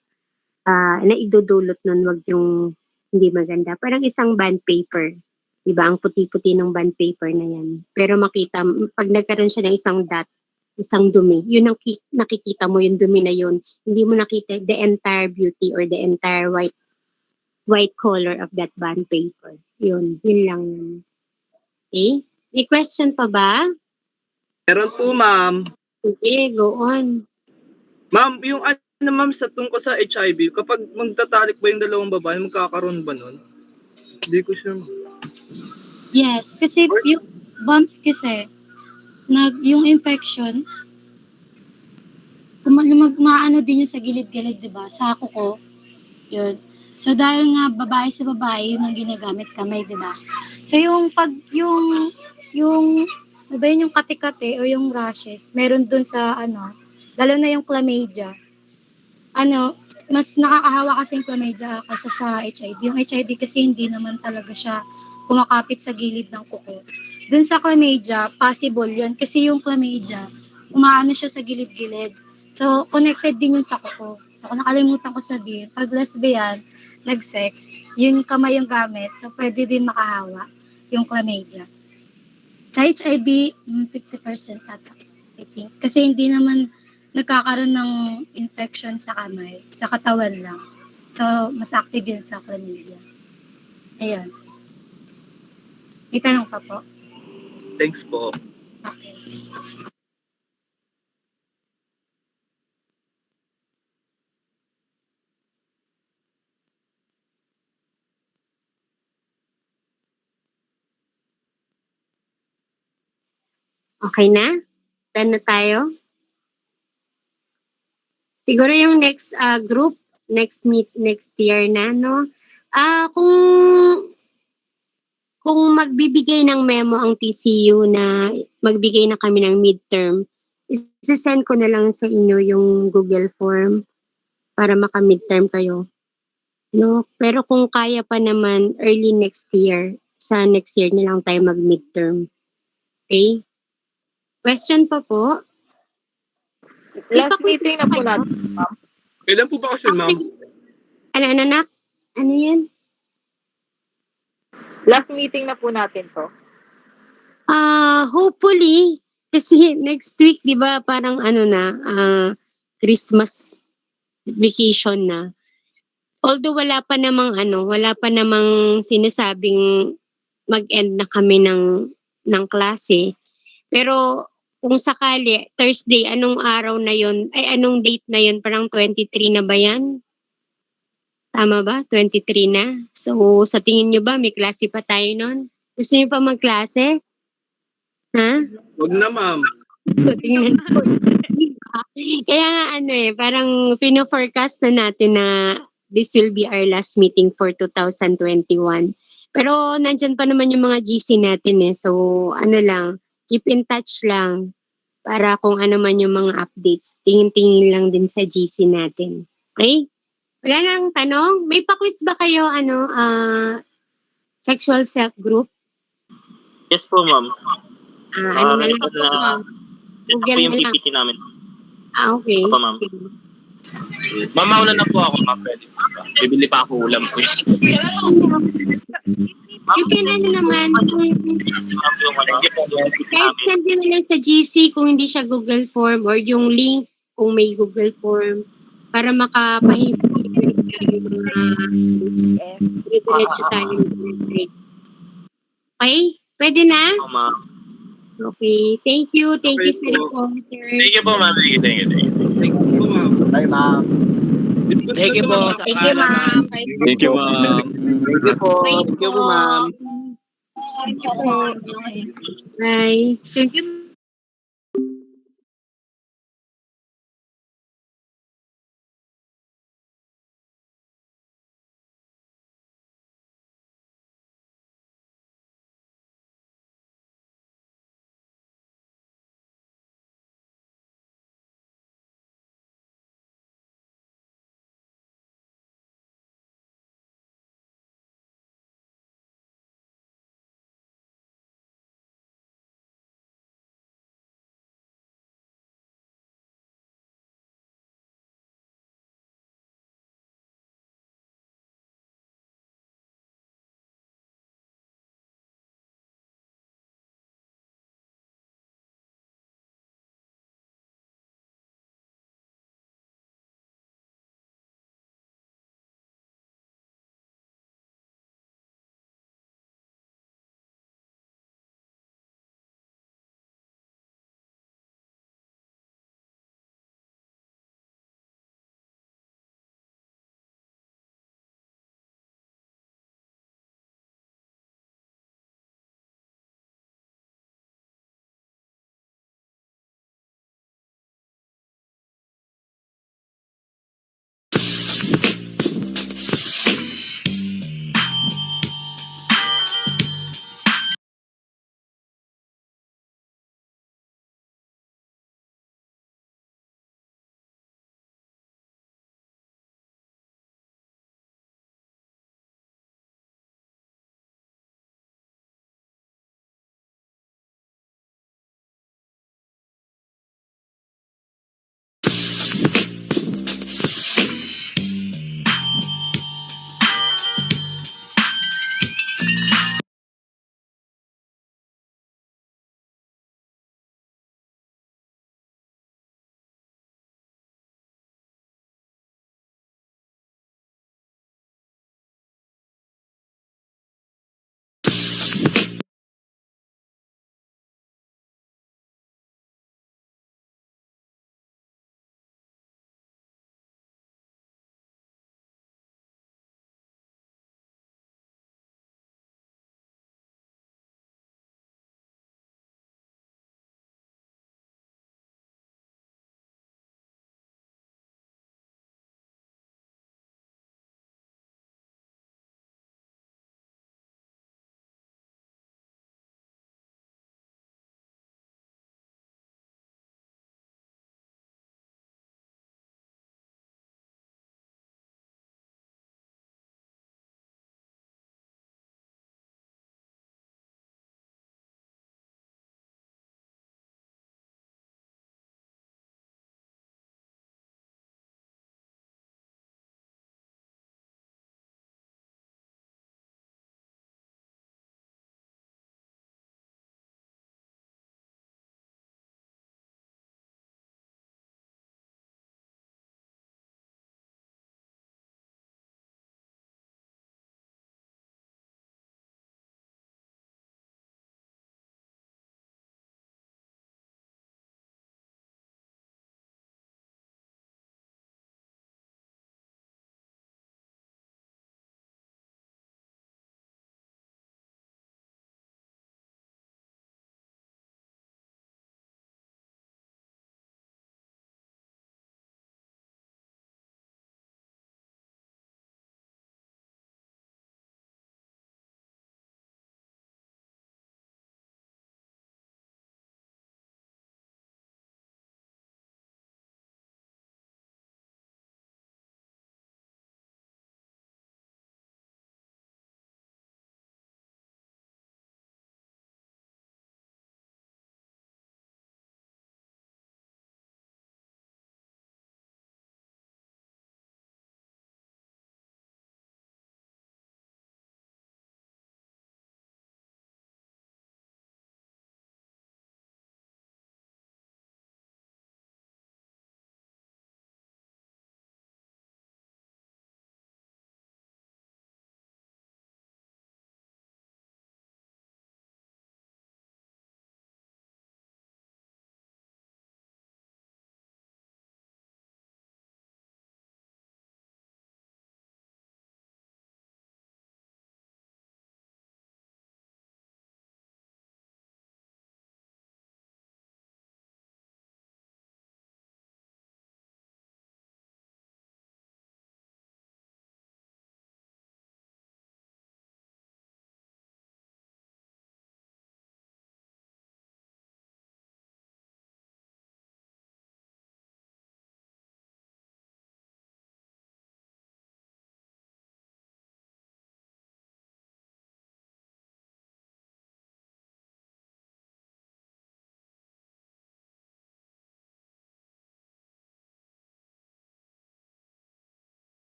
na idudulot nun, wag yung Hindi maganda. Parang isang bond paper. Di ba? Ang puti-puti ng bond paper na yan. Pero makita, pag nagkaroon siya ng isang dot, isang dumi, yun ang nakikita mo, yung dumi na yun. Hindi mo nakita the entire beauty or the entire white color of that bond paper. Yun lang yun. Okay? May question pa ba? Meron po, ma'am. Sige, go on. Ma'am, yung ano ma'am sa tungkol sa HIV, kapag magtatalik ba yung dalawang babae, magkakaroon ba nun? Hindi ko sure. Yes, kasi yung bumps kasi, yung infection, maano din yung sa gilid-gilid, di ba? Sa kuko, yun. So, dahil nga babae sa babae, yun ang ginagamit kamay, di ba? So, ano ba yun, yung kate-kate o yung rashes, meron dun sa, lalo na yung chlamydia, mas nakakahawa kasi yung chlamydia kaysa sa HIV. Yung HIV kasi hindi naman talaga siya kumakapit sa gilid ng kuko. Dun sa chlamydia, possible yun. Kasi yung chlamydia, umaano siya sa gilid-gilid. So, connected din yun sa kuko. So, kung nakalimutan ko sabihin, pag lesbian, nag-sex, yung kamay yung gamit, so pwede din makahawa yung chlamydia. Sa HIV, 50% ata, I think. Kasi hindi naman nagkakaroon ng infection sa kamay, sa katawan lang. So, mas active yun sa chlamydia. Ayun. May tanong pa po? Thanks po. Okay. Okay na? Done na tayo? Siguro yung next group, next year na, no? Kung magbibigay ng memo ang TCU na magbigay na kami ng midterm, isi-send ko na lang sa inyo yung Google form para maka-midterm kayo. No? Pero kung kaya pa naman early next year, sa next year na lang tayo mag-midterm. Okay? Question pa po? Last meeting na po natin, ma'am. Kailan po ba kasi, ma'am? Ano, anak? Ano yan? Last meeting na po natin to. Hopefully, kasi next week, di ba, parang Christmas vacation na. Although wala pa namang sinasabing mag-end na kami ng klase. Pero kung sakali, Thursday, anong araw na yon? Ay, anong date na yon? Parang 23 na ba yan? Tama ba? 23 na? So, sa tingin nyo ba, may klase pa tayo nun? Gusto nyo pa magklase? Ha? Wag na, ma'am. So, tingnan ko. Kaya nga parang pino-forecast na natin na this will be our last meeting for 2021. Pero nandyan pa naman yung mga GC natin So, keep in touch lang para kung ano man yung mga updates. Tingin-tingin lang din sa GC natin. Okay? Wala nang tanong? May pa-quiz ba kayo, sexual self-group? Yes po, ma'am. Ano na lang? Google po yung na lang. PPT namin. Okay. Opo, ma'am. Ma'am, mauna na po ako, ma'am. Pwede po ba? Bibili pa ako ulam po. You can naman, kahit send nyo na lang sa GC kung hindi siya Google Form or yung link kung may Google Form para makapahintay diretso tayo. Okay? Pwede na? Okay. Thank you. Thank you sa reporter. Thank you po, ma'am. Thank you. Thank you po, ma'am. Bye, ma'am. Thank you po. Thank you, ma'am. Thank you, ma'am. Thank you po. Thank you po, ma'am. Thank you po. Bye. Thank you.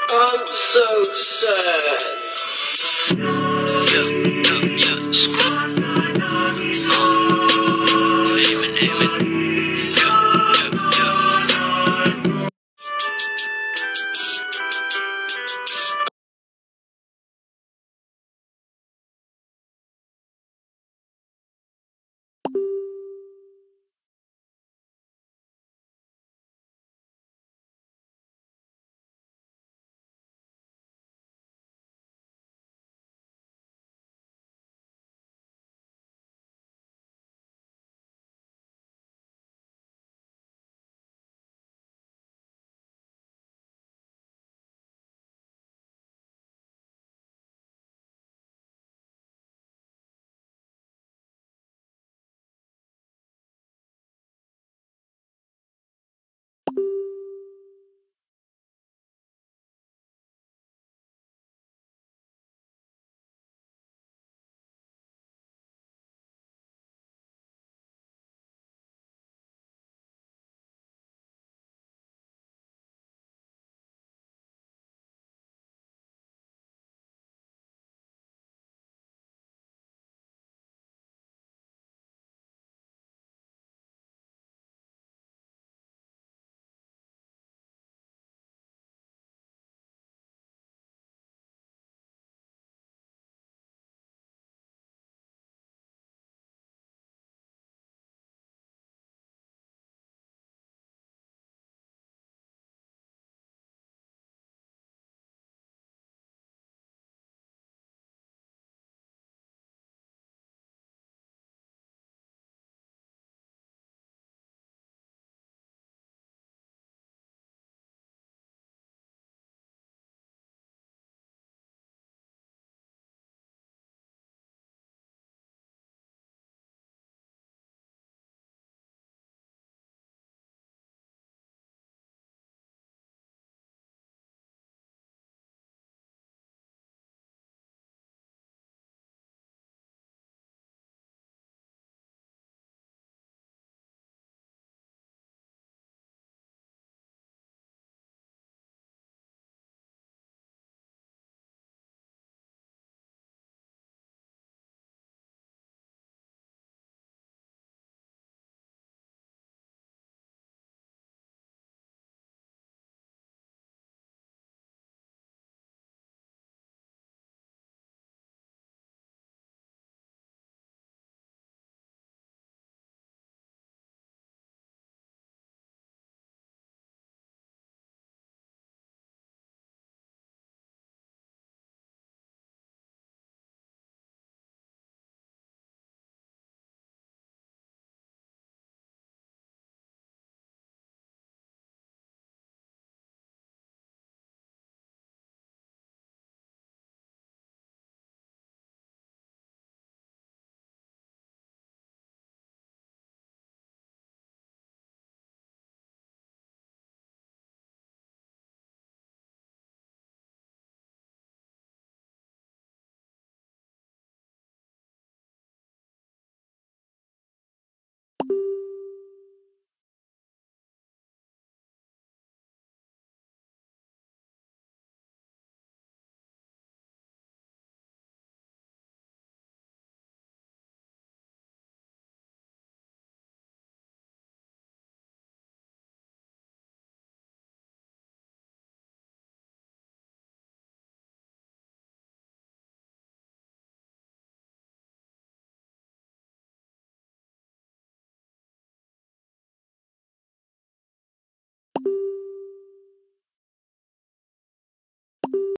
I'm so sad.